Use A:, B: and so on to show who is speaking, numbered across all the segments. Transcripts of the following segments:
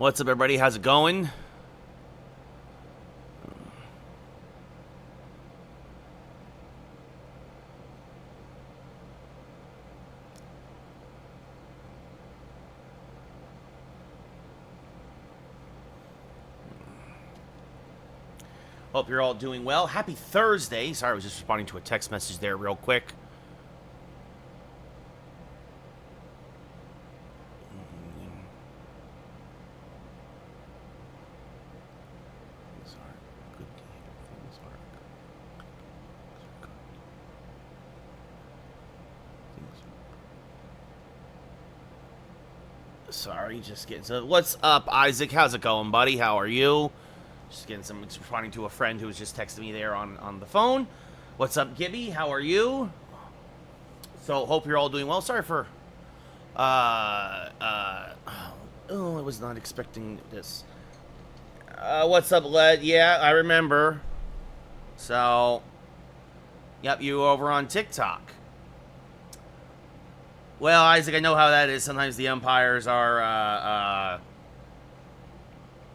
A: What's up, everybody? How's it going? Hope you're all doing well. Happy Thursday. Sorry, I was just responding to a text message there real quick. Sorry, just getting so. What's up, Isaac? How's it going, buddy? How are you? Just getting some. Responding to a friend who was just texting me there on the phone. What's up, Gibby? How are you? So hope you're all doing well. Sorry for. I was not expecting this. What's up, Led? Yeah, I remember. So, yep, you were over on TikTok. Well, Isaac, I know how that is. Sometimes the umpires are,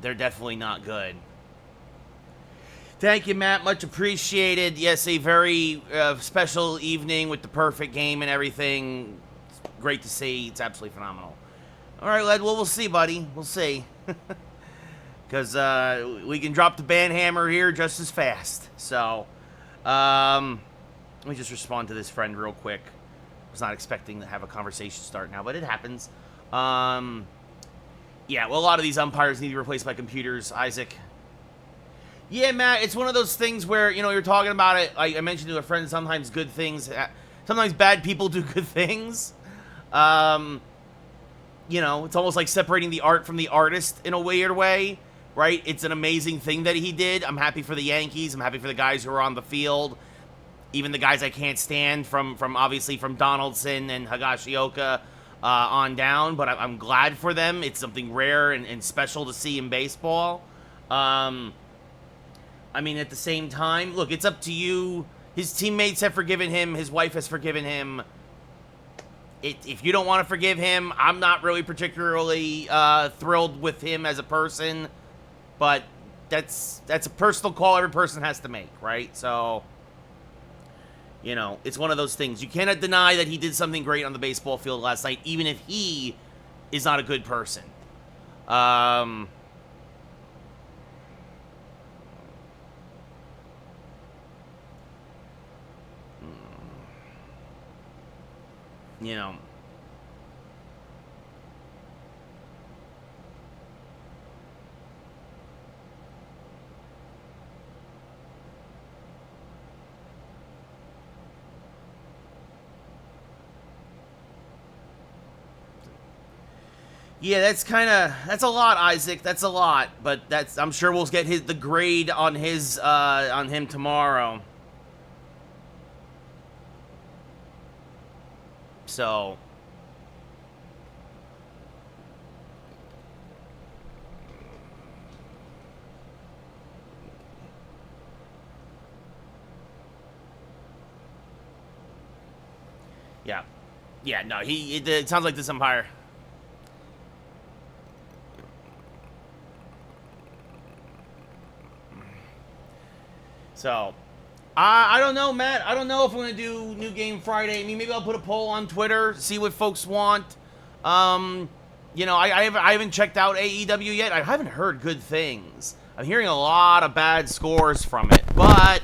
A: they're definitely not good. Thank you, Matt. Much appreciated. Yes, a very special evening with the perfect game and everything. It's great to see. It's absolutely phenomenal. All right, Led. Well, we'll see, buddy. We'll see. Because we can drop the band hammer here just as fast. So, let me just respond to this friend real quick. Was not expecting to have a conversation start now, but it happens. Yeah, well, a lot of these umpires need to be replaced by computers, Isaac. Yeah, Matt, it's one of those things where, you know, you're talking about it. I mentioned to a friend, sometimes good things, sometimes bad people do good things. You know, it's almost like separating the art from the artist in a weird way, right? It's an amazing thing that he did. I'm happy for the Yankees. I'm happy for the guys who are on the field. Even the guys I can't stand from obviously from Donaldson and Higashioka on down, but I'm glad for them. It's something rare and special to see in baseball. I mean, at the same time, look, it's up to you. His teammates have forgiven him. His wife has forgiven him. If you don't want to forgive him, I'm not really particularly thrilled with him as a person, but that's a personal call every person has to make, right? So, you know, it's one of those things. You cannot deny that he did something great on the baseball field last night, even if he is not a good person. You know. Yeah, that's a lot, Isaac. That's a lot, but I'm sure we'll get the grade on him tomorrow. So, yeah, no, it sounds like this umpire. So, I don't know, Matt. I don't know if I'm going to do New Game Friday. I mean, maybe I'll put a poll on Twitter, see what folks want. You know, I haven't checked out AEW yet. I haven't heard good things. I'm hearing a lot of bad scores from it, but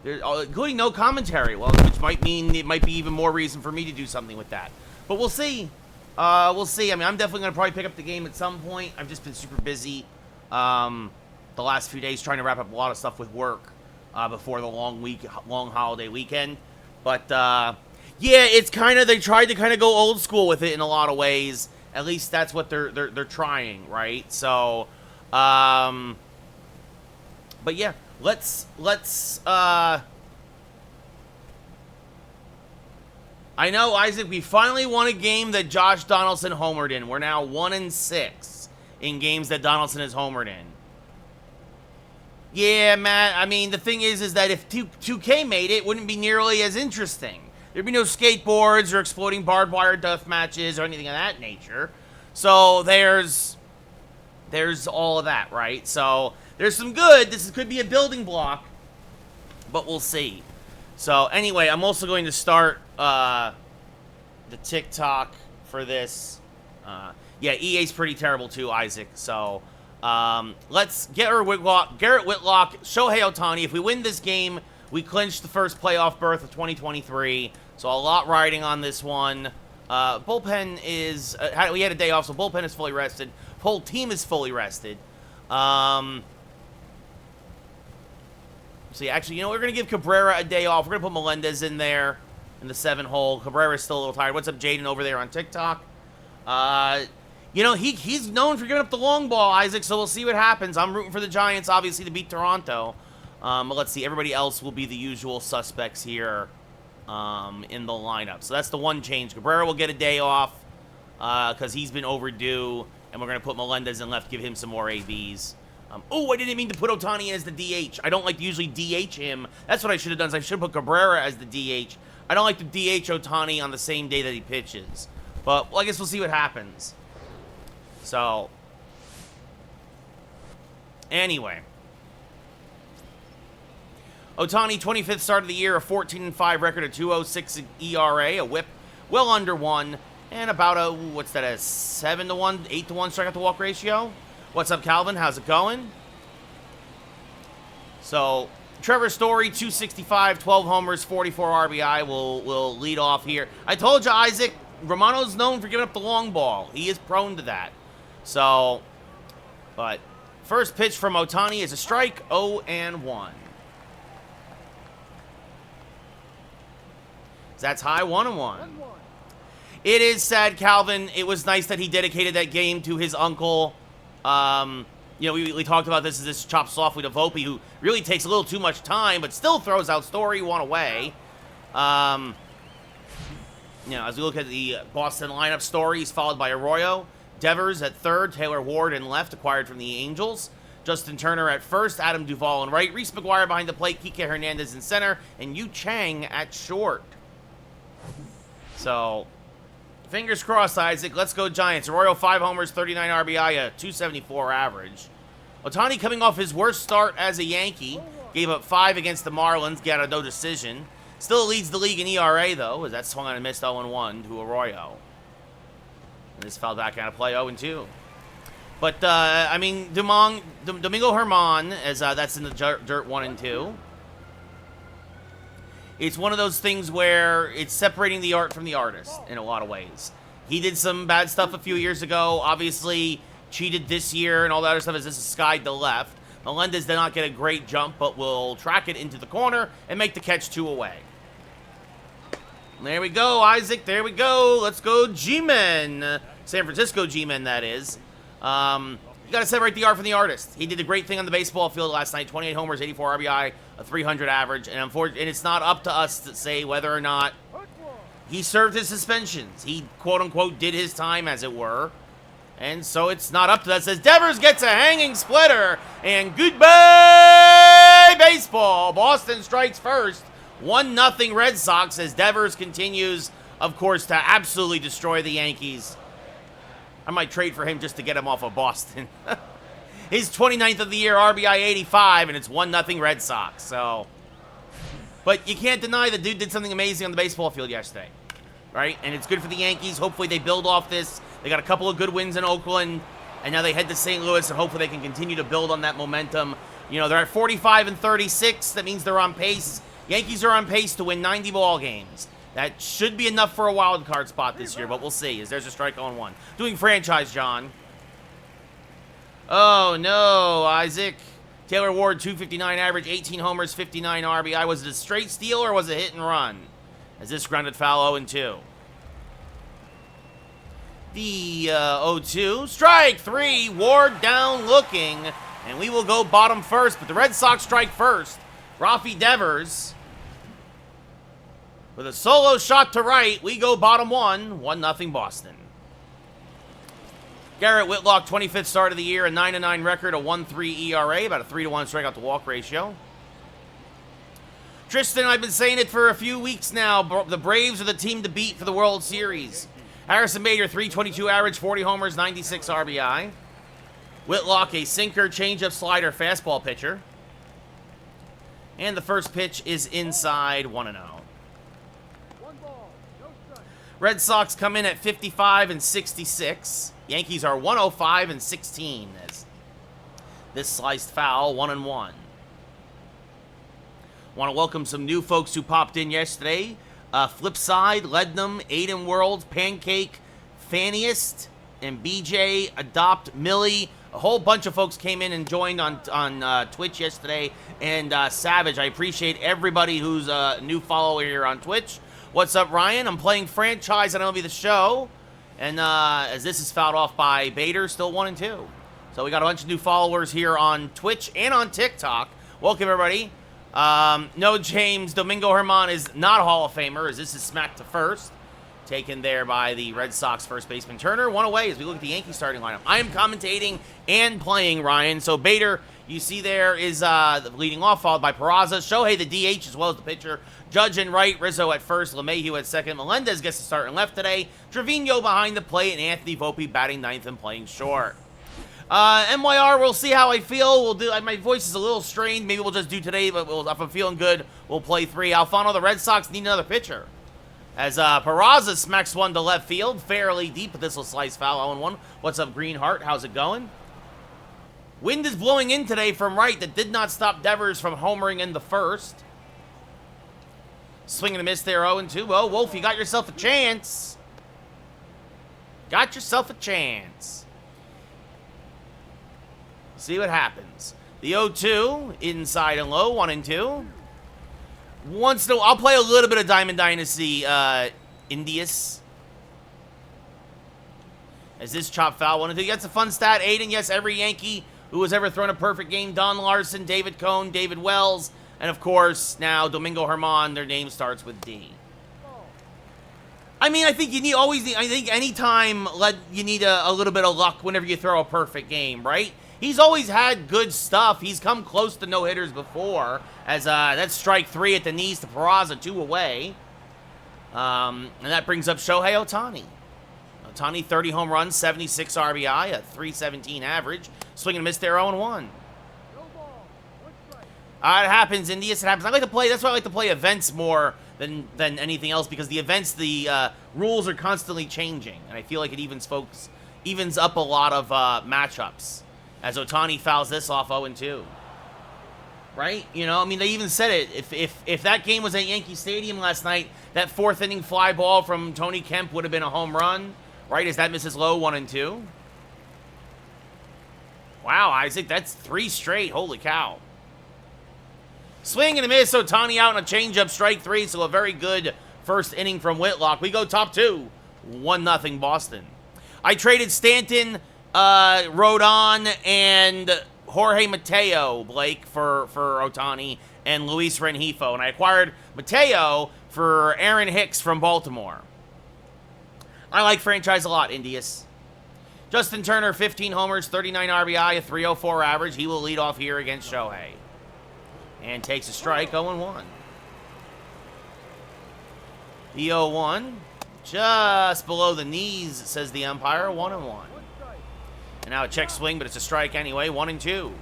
A: including no commentary, well, which might mean it might be even more reason for me to do something with that. But we'll see. We'll see. I mean, I'm definitely going to probably pick up the game at some point. I've just been super busy the last few days trying to wrap up a lot of stuff with work. Before the long holiday weekend. But, yeah, it's they tried to kind of go old school with it in a lot of ways. At least that's what they're trying, right? So, but yeah, let's, I know, Isaac, we finally won a game that Josh Donaldson homered in. We're now 1-6 in games that Donaldson has homered in. Yeah, Matt, I mean, the thing is that if 2K made it, it wouldn't be nearly as interesting. There'd be no skateboards or exploding barbed wire death matches or anything of that nature. So there's there's all of that, right? So there's some good. This could be a building block, but we'll see. So anyway, I'm also going to start the TikTok for this. Yeah, EA's pretty terrible too, Isaac. So let's Garrett Whitlock, Shohei Ohtani. If we win this game, we clinch the first playoff berth of 2023. So a lot riding on this one. Bullpen is we had a day off, so bullpen is fully rested. Whole team is fully rested. See, actually, you know, we're going to give Cabrera a day off. We're going to put Melendez in there in the 7 hole. Cabrera's still a little tired. What's up, Jaden, over there on TikTok? You know, he's known for giving up the long ball, Isaac, so we'll see what happens. I'm rooting for the Giants, obviously, to beat Toronto. But let's see. Everybody else will be the usual suspects here in the lineup. So that's the one change. Cabrera will get a day off because he's been overdue, and we're going to put Melendez in left, give him some more ABs. Oh, I didn't mean to put Ohtani as the DH. I don't like to usually DH him. That's what I should have done. Is I should have put Cabrera as the DH. I don't like to DH Ohtani on the same day that he pitches. But, well, I guess we'll see what happens. So, anyway. Ohtani, 25th start of the year, a 14-5 record, a 2.06 ERA, a whip well under 1, and about a, what's that, a 7-1, 8-1 strikeout to walk ratio? What's up, Calvin? How's it going? So, Trevor Story, 265, 12 homers, 44 RBI will lead off here. I told you, Isaac, Romano's known for giving up the long ball. He is prone to that. So, but first pitch from Ohtani is a strike, 0-1. That's high, 1-1. It is sad, Calvin. It was nice that he dedicated that game to his uncle. You know, we talked about this chopped softly to Volpe, who really takes a little too much time, but still throws out Story one away. You know, as we look at the Boston lineup, Story is followed by Arroyo, Devers at third, Taylor Ward in left, acquired from the Angels, Justin Turner at first, Adam Duvall in right, Reese McGuire behind the plate, Kike Hernandez in center, and Yu Chang at short. So, fingers crossed, Isaac. Let's go Giants. Arroyo, 5 homers, 39 RBI, a 274 average. Ohtani coming off his worst start as a Yankee. Gave up 5 against the Marlins. Got a no decision. Still leads the league in ERA, though, as that swung on and missed 0-1 to Arroyo. And this fell back out of play 0-2. But, I mean, Domingo Germán, as that's in the dirt 1-2. It's one of those things where it's separating the art from the artist in a lot of ways. He did some bad stuff a few years ago, obviously cheated this year and all that other stuff as this is skied to left. Melendez did not get a great jump, but will track it into the corner and make the catch 2 away. There we go, Isaac. There we go. Let's go G-Men. San Francisco G-Men, that is. You got to separate the art from the artist. He did a great thing on the baseball field last night. 28 homers, 84 RBI, a 300 average. And unfortunately, it's not up to us to say whether or not he served his suspensions. He, quote-unquote, did his time, as it were. And so it's not up to us. As Devers gets a hanging splitter. And goodbye, baseball. Boston strikes first. 1-0 Red Sox as Devers continues, of course, to absolutely destroy the Yankees. I might trade for him just to get him off of Boston. His 29th of the year, RBI 85, and it's 1-0 Red Sox. So, but you can't deny the dude did something amazing on the baseball field yesterday, right? And it's good for the Yankees. Hopefully they build off this. They got a couple of good wins in Oakland, and now they head to St. Louis, and hopefully they can continue to build on that momentum. You know, they're at 45-36. That means they're on pace. Yankees are on pace to win 90 ball games. That should be enough for a wild card spot this year, but we'll see, as there's a strike on 1. Doing franchise, John. Oh, no, Isaac. Taylor Ward, 259 average, 18 homers, 59 RBI. Was it a straight steal or was it hit and run? As this grounded foul 0-2. The 0-2. Strike 3. Ward down looking. And we will go bottom first, but the Red Sox strike first. Rafi Devers. With a solo shot to right, we go bottom 1, 1-0 Boston. Garrett Whitlock, 25th start of the year, a 9-9 record, a 1.3 ERA, about a 3-1 strikeout to walk ratio. Tristan, I've been saying it for a few weeks now. The Braves are the team to beat for the World Series. Harrison Bader, 322 average, 40 homers, 96 RBI. Whitlock, a sinker, changeup, slider, fastball pitcher. And the first pitch is inside, 1-0. Red Sox come in at 55 and 66. Yankees are 105 and 16. As this sliced foul, 1-1. Want to welcome some new folks who popped in yesterday. Flipside, Lednam, Aiden World, Pancake, Fanniest, and BJ, Adopt, Millie. A whole bunch of folks came in and joined on Twitch yesterday. And Savage, I appreciate everybody who's a new follower here on Twitch. What's up, Ryan? I'm playing Franchise on MLB The Show. And as this is fouled off by Bader, still 1 and 2. So we got a bunch of new followers here on Twitch and on TikTok. Welcome, everybody. No, James, Domingo Germán is not a Hall of Famer, as this is smacked to first. Taken there by the Red Sox first baseman Turner. 1 away as we look at the Yankee starting lineup. I am commentating and playing, Ryan. So Bader, you see there, is leading off, followed by Peraza. Shohei, the DH, as well as the pitcher. Judge in right, Rizzo at first, LeMahieu at second. Melendez gets to start in left today. Trevino behind the plate, and Anthony Volpe batting ninth and playing short. MYR, we'll see how I feel. We'll do. My voice is a little strained. Maybe we'll just do today, but if I'm feeling good, we'll play 3. Alfano, the Red Sox need another pitcher. As Peraza smacks one to left field, fairly deep, but this will slice foul 0-1. What's up, Greenheart? How's it going? Wind is blowing in today from right. That did not stop Devers from homering in the first. Swing and a miss there, 0-2. Well, Wolf, you got yourself a chance. Got yourself a chance. See what happens. The 0-2, inside and low, 1 and 2. I'll play a little bit of Diamond Dynasty, Indius. As this chop foul, 1 and 2. That's a fun stat, Aiden. Yes, every Yankee who has ever thrown a perfect game. Don Larson, David Cone, David Wells, and of course, now Domingo Germán, their name starts with D. I mean, I think you need I think anytime you need a little bit of luck whenever you throw a perfect game, right? He's always had good stuff. He's come close to no-hitters before, as that's strike 3 at the knees to Peraza, 2 away. And that brings up Shohei Ohtani. Ohtani, 30 home runs, 76 RBI, a 317 average. Swing and miss there, 0-1. It happens, Indius. It happens. That's why I like to play events more than anything else, because the events, the rules are constantly changing, and I feel like it evens up a lot of matchups. As Ohtani fouls this off 0-2. Right? You know, I mean, they even said it. If that game was at Yankee Stadium last night, that 4th inning fly ball from Tony Kemp would have been a home run. Right? As that misses low, 1-2. Wow, Isaac, that's 3 straight. Holy cow. Swing and a miss. Ohtani out on a changeup, strike 3. So a very good first inning from Whitlock. We go top 2. 1-0 Boston. I traded Stanton, Rodon, and Jorge Mateo, Blake, for Ohtani, and Luis Rengifo. And I acquired Mateo for Aaron Hicks from Baltimore. I like Franchise a lot, Indius. Justin Turner, 15 homers, 39 RBI, a 304 average. He will lead off here against Shohei. And takes a strike, 0-1. The 0-1, just below the knees, says the umpire, 1-1. And now a check swing, but it's a strike anyway, 1-2.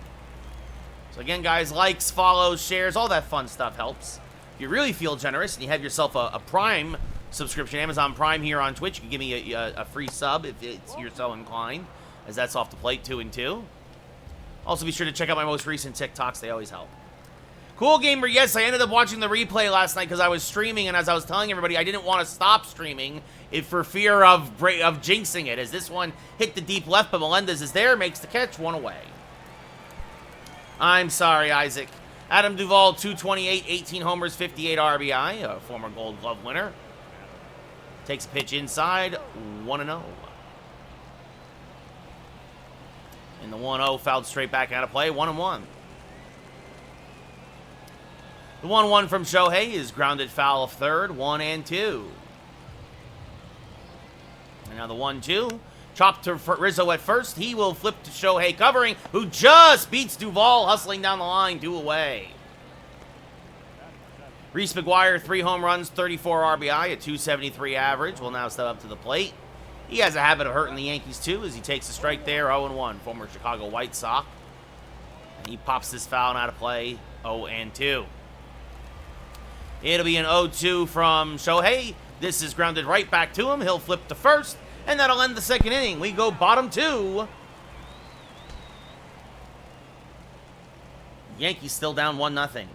A: So again, guys, likes, follows, shares, all that fun stuff helps. If you really feel generous and you have yourself a Prime subscription, Amazon Prime here on Twitch, you can give me a free sub if you're so inclined, as that's off the plate, 2-2. Also, be sure to check out my most recent TikToks. They always help. Cool Gamer, yes, I ended up watching the replay last night because I was streaming, and as I was telling everybody, I didn't want to stop streaming for fear of jinxing it, as this one hit the deep left, but Melendez is there, makes the catch, 1 away. I'm sorry, Isaac. Adam Duvall, 228, 18 homers, 58 RBI, a former Gold Glove winner. Takes a pitch inside, 1-0. And the 1-0 fouled straight back out of play, 1-1. The 1-1 from Shohei is grounded foul of third, 1-2. And now the 1-2. Chopped to Rizzo at first. He will flip to Shohei covering, who just beats Duvall, hustling down the line, 2 away. Reese McGuire, 3 home runs, 34 RBI, a 273 average, will now step up to the plate. He has a habit of hurting the Yankees, too, as he takes a strike there, 0-1, former Chicago White Sox. And he pops this foul out of play, 0-2. It'll be an 0-2 from Shohei. This is grounded right back to him. He'll flip to first, and that'll end the second inning. We go bottom 2. Yankees still down 1-0.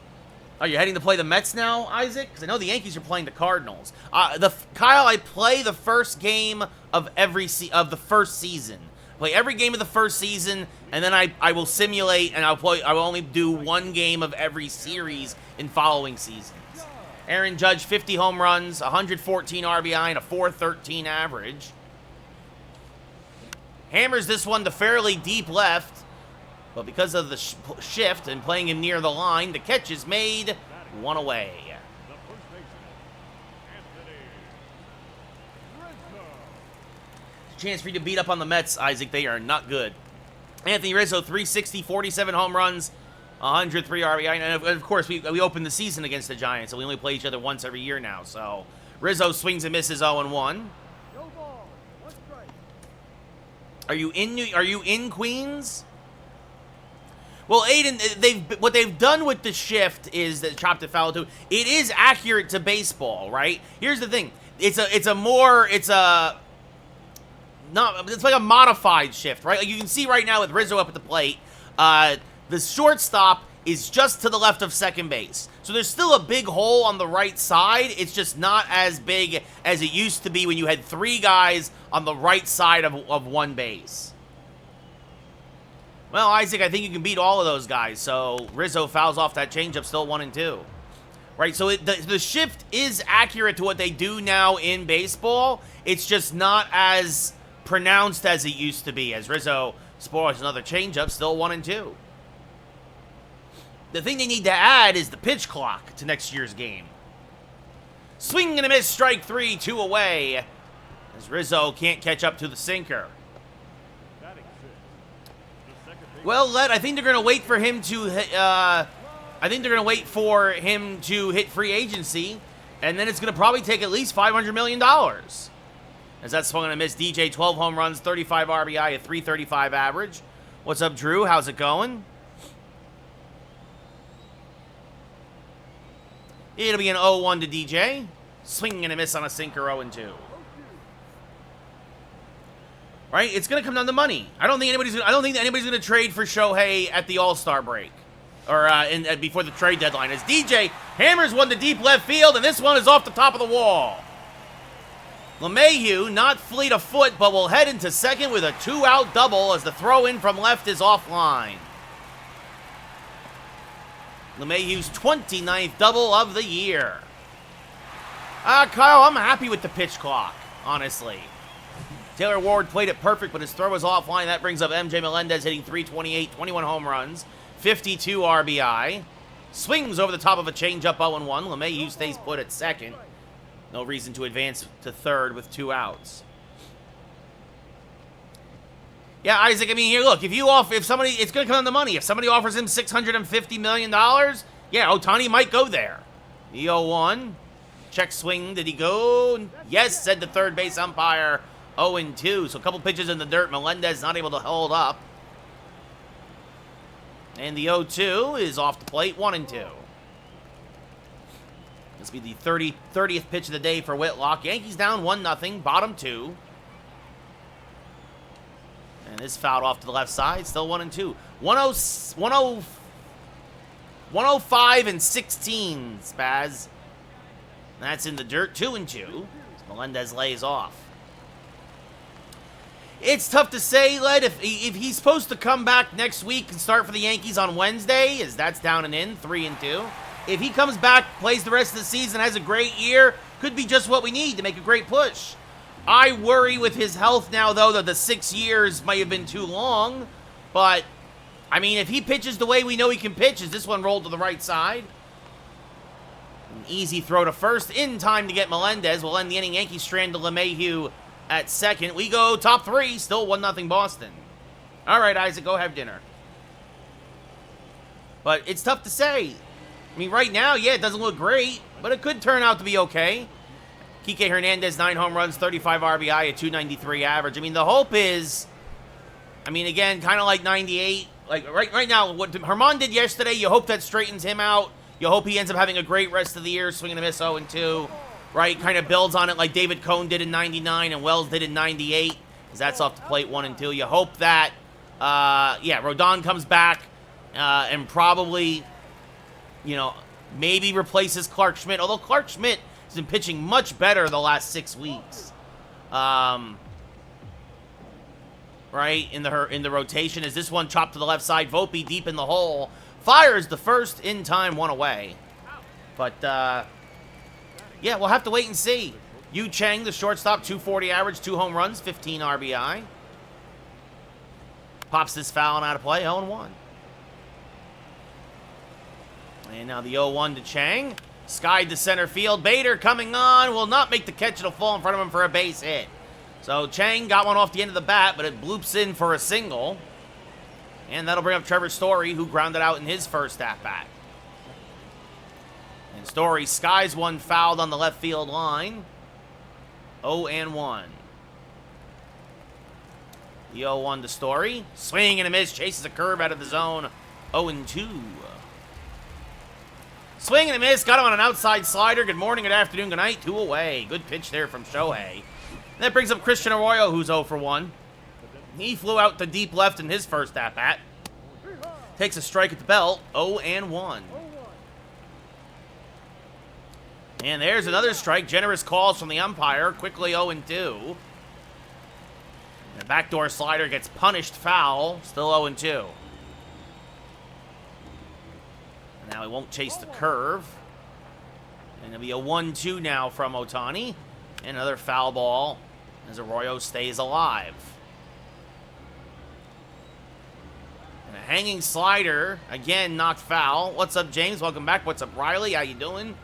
A: Are you heading to play the Mets now, Isaac? Because I know the Yankees are playing the Cardinals. Kyle, I play the first game of the first season. Play every game of the first season, and then I will simulate, and I will only do one game of every series in following seasons. Aaron Judge, 50 home runs, 114 RBI, and a 4.13 average. Hammers this one to fairly deep left. But because of the shift and playing him near the line, the catch is made, 1 away. Chance for you to beat up on the Mets, Isaac. They are not good. Anthony Rizzo, 360, 47 home runs, 103 RBI. And of course, we open the season against the Giants, so we only play each other once every year now. So Rizzo swings and misses, 0-1. Are you in Queens? Well, Aiden, what they've done with the shift is that chopped it foul too. It is accurate to baseball, right? Here's the thing: it's like a modified shift, right? Like you can see right now with Rizzo up at the plate, the shortstop is just to the left of second base, so there's still a big hole on the right side. It's just not as big as it used to be when you had 3 guys on the right side of one base. Well, Isaac, I think you can beat all of those guys. So Rizzo fouls off that changeup, still 1-2. Right, so the shift is accurate to what they do now in baseball. It's just not as pronounced as it used to be, as Rizzo spoils another changeup, still 1-2. The thing they need to add is the pitch clock to next year's game. Swing and a miss, strike 3, 2 away, as Rizzo can't catch up to the sinker. Well, I think they're going to wait for him to hit free agency, and then it's going to probably take at least $500 million. As that's swung and a miss. DJ, 12 home runs, 35 RBI, a 335 average. What's up, Drew? How's it going? It'll be an 0-1 to DJ. Swing and a miss on a sinker, 0-2. Right? It's going to come down to money. I don't think anybody's going to trade for Shohei at the All-Star break. Or before the trade deadline. As DJ hammers one to deep left field, and this one is off the top of the wall. LeMahieu, not fleet of foot, but will head into second with a 2-out double as the throw-in from left is offline. LeMahieu's 29th double of the year. Kyle, I'm happy with the pitch clock, honestly. Taylor Ward played it perfect, but his throw was offline. That brings up MJ Melendez hitting 328, 21 home runs, 52 RBI. Swings over the top of a changeup, 0-1. LeMahieu stays put at second. No reason to advance to third with 2 outs. Yeah, Isaac, I mean, here, look, if somebody, it's going to come down to money. If somebody offers him $650 million, yeah, Ohtani might go there. The 0-1. Check swing. Did he go? Yes, said the third base umpire. 0-2. So a couple pitches in the dirt. Melendez not able to hold up. And the 0-2 is off the plate. 1-2. This will be the 30th pitch of the day for Whitlock. Yankees down 1-0. Bottom 2. And this fouled off to the left side. Still 1-2. 105 and 16, Spaz. That's in the dirt. 2-2. Melendez lays off. It's tough to say, Led, if he's supposed to come back next week and start for the Yankees on Wednesday, as that's down and in, 3-2. If he comes back, plays the rest of the season, has a great year, could be just what we need to make a great push. I worry with his health now, though, that the 6 years might have been too long. But, I mean, if he pitches the way we know he can pitch, is this one rolled to the right side? An easy throw to first, in time to get Melendez. We'll end the inning. Yankees strand to LeMahieu at second. We go top 3, still 1-0 Boston. All right, Isaac, go have dinner. But it's tough to say. I mean, right now, yeah, it doesn't look great, but it could turn out to be okay. Kike Hernandez, 9 home runs, 35 RBI, a 293 average. I mean, the hope is, I mean, again, kind of like 98. Like, right now, what Herman did yesterday, you hope that straightens him out. You hope he ends up having a great rest of the year, swinging a miss 0-2, right? Kind of builds on it like David Cone did in 99 and Wells did in 98, because that's off the plate 1-2. You hope that, yeah, Rodon comes back and probably, you know, maybe replaces Clark Schmidt, although Clark Schmidt has been pitching much better the last 6 weeks. Right, in the rotation. Is this one chopped to the left side? Volpe deep in the hole. Fires the first in time, 1 away. But, yeah, we'll have to wait and see. Yu Chang, the shortstop, 240 average, 2 home runs, 15 RBI. Pops this foul and out of play, 0-1. And now the 0-1 to Chang. Skied to center field. Bader coming on. Will not make the catch. It'll fall in front of him for a base hit. So Chang got one off the end of the bat, but it bloops in for a single. And that'll bring up Trevor Story, who grounded out in his first at-bat. And Story skies one fouled on the left field line. 0-1. The 0-1 to Story. Swing and a miss. Chases a curve out of the zone. 0-2. Swing and a miss. Got him on an outside slider. Good morning, good afternoon, good night. 2 away. Good pitch there from Shohei. And that brings up Christian Arroyo, who's 0-1. He flew out to deep left in his first at-bat. Takes a strike at the belt. 0-1. And there's another strike. Generous calls from the umpire. Quickly 0-2. The backdoor slider gets punished foul. Still 0-2. Now he won't chase the curve. And it'll be a 1-2 now from Ohtani. And another foul ball as Arroyo stays alive. And a hanging slider. Again, knocked foul. What's up, James? Welcome back. What's up, Riley? How you doing?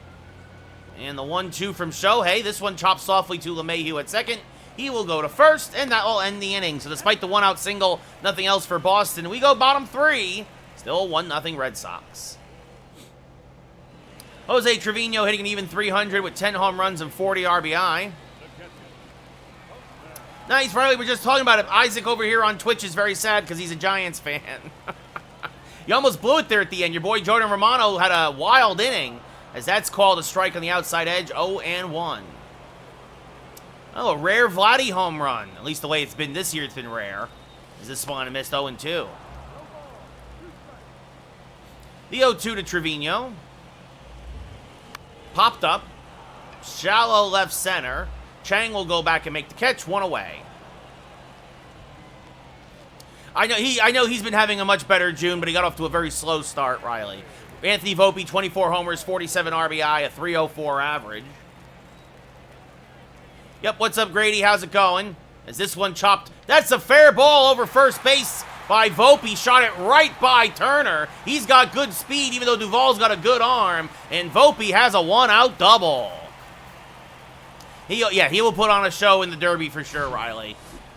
A: And the 1-2 from Shohei. This one chops softly to LeMahieu at second. He will go to first, and that will end the inning. So despite the one-out single, nothing else for Boston. We go bottom 3. Still 1-0 Red Sox. Jose Trevino hitting an even 300 with 10 home runs and 40 RBI. Nice, Riley. We're just talking about it. Isaac over here on Twitch is very sad because he's a Giants fan. You almost blew it there at the end. Your boy Jordan Romano had a wild inning, as that's called a strike on the outside edge. 0-1. Oh, a rare Vladdy home run. At least the way it's been this year, it's been rare. As this one missed 0-2. The 0-2 to Trevino. Popped up. Shallow left center. Chang will go back and make the catch. 1 away. I know he's been having a much better June, but he got off to a very slow start, Riley. Anthony Volpe, 24 homers, 47 RBI, a 304 average. Yep, what's up, Grady? How's it going? As this one chopped. That's a fair ball over first base by Volpe. Shot it right by Turner. He's got good speed, even though Duvall's got a good arm. And Volpe has a one-out double. He will put on a show in the Derby for sure, Riley.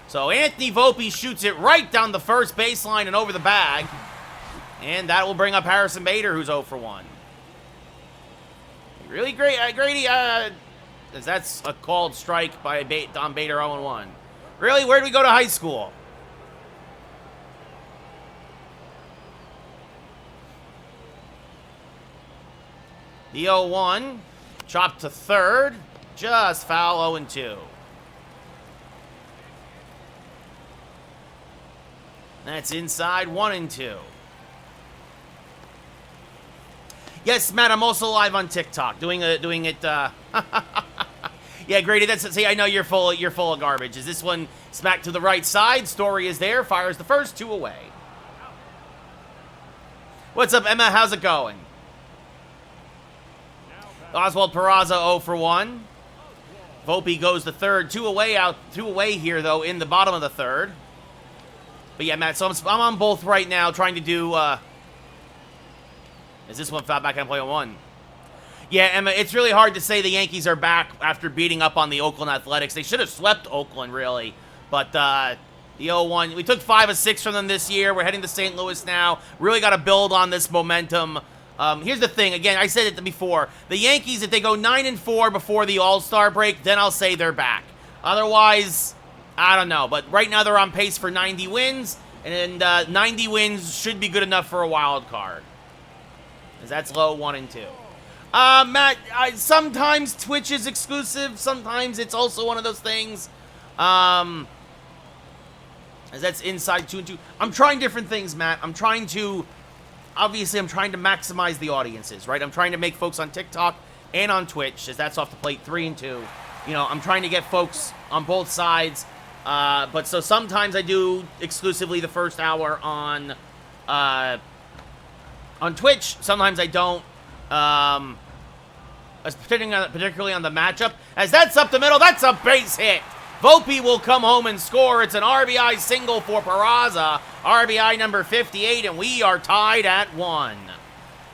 A: So Anthony Volpe shoots it right down the first baseline and over the bag. And that will bring up Harrison Bader, who's 0-1. Really great, Grady, that's a called strike by Don Bader, 0-1. Really? Where did we go to high school? The 0-1. Chopped to third. Just foul, 0-2. That's inside, 1-2. Yes, Matt, I'm also live on TikTok, doing it, yeah, Grady, see, I know you're full of garbage. Is this one smacked to the right side? Story is there, fires the first, 2 away. What's up, Emma? How's it going? Oswald Peraza 0-1. Volpe goes to third, 2 away here though in the bottom of the third. But yeah, Matt, so I'm on both right now, trying to do. Is this one foul back and play on 1? Yeah, Emma, it's really hard to say the Yankees are back after beating up on the Oakland Athletics. They should have swept Oakland, really. But the 0-1, we took 5 of 6 from them this year. We're heading to St. Louis now. Really got to build on this momentum. Here's the thing. Again, I said it before. The Yankees, if they go 9-4 before the All-Star break, then I'll say they're back. Otherwise, I don't know. But right now they're on pace for 90 wins, and 90 wins should be good enough for a wild card. Because that's low 1-2. Matt, sometimes Twitch is exclusive. Sometimes it's also one of those things. As that's inside 2-2. I'm trying different things, Matt. Obviously, I'm trying to maximize the audiences, right? I'm trying to make folks on TikTok and on Twitch, as that's off the plate 3-2. You know, I'm trying to get folks on both sides. But so sometimes I do exclusively the first hour on Twitch. Sometimes I don't. Particularly on the matchup. As that's up the middle, that's a base hit. Volpe will come home and score. It's an RBI single for Peraza. RBI number 58, and we are tied at 1.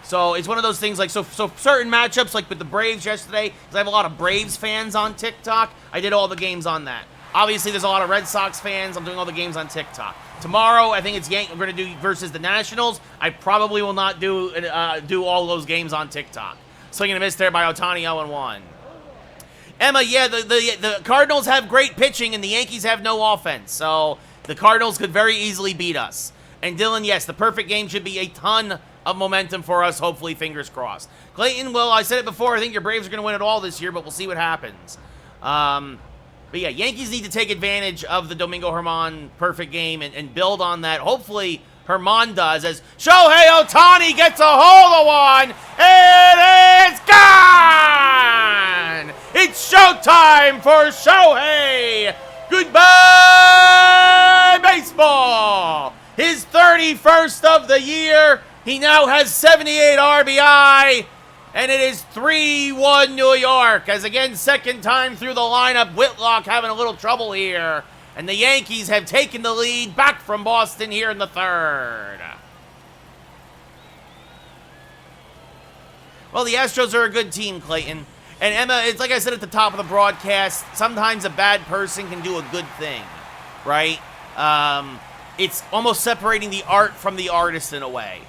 A: So it's one of those things like, so certain matchups, like with the Braves yesterday, because I have a lot of Braves fans on TikTok, I did all the games on that. Obviously, there's a lot of Red Sox fans. I'm doing all the games on TikTok. Tomorrow, I think it's we're going to do versus the Nationals. I probably will not do all those games on TikTok. Swing and a miss there by Ohtani, 0-1. Emma, yeah, the Cardinals have great pitching, and the Yankees have no offense. So the Cardinals could very easily beat us. And Dylan, yes, the perfect game should be a ton of momentum for us, hopefully, fingers crossed. Clayton, well, I said it before, I think your Braves are going to win it all this year, but we'll see what happens. But yeah, Yankees need to take advantage of the Domingo Germán perfect game and build on that. Hopefully, Germán does, as Shohei Ohtani gets a hold of one. It is gone! It's showtime for Shohei! Goodbye, baseball! His 31st of the year. He now has 78 RBI. And it is 3-1 New York. As again, second time through the lineup, Whitlock having a little trouble here. And the Yankees have taken the lead back from Boston here in the third. Well, the Astros are a good team, Clayton. And Emma, it's like I said at the top of the broadcast, sometimes a bad person can do a good thing, right? It's almost separating the art from the artist in a way.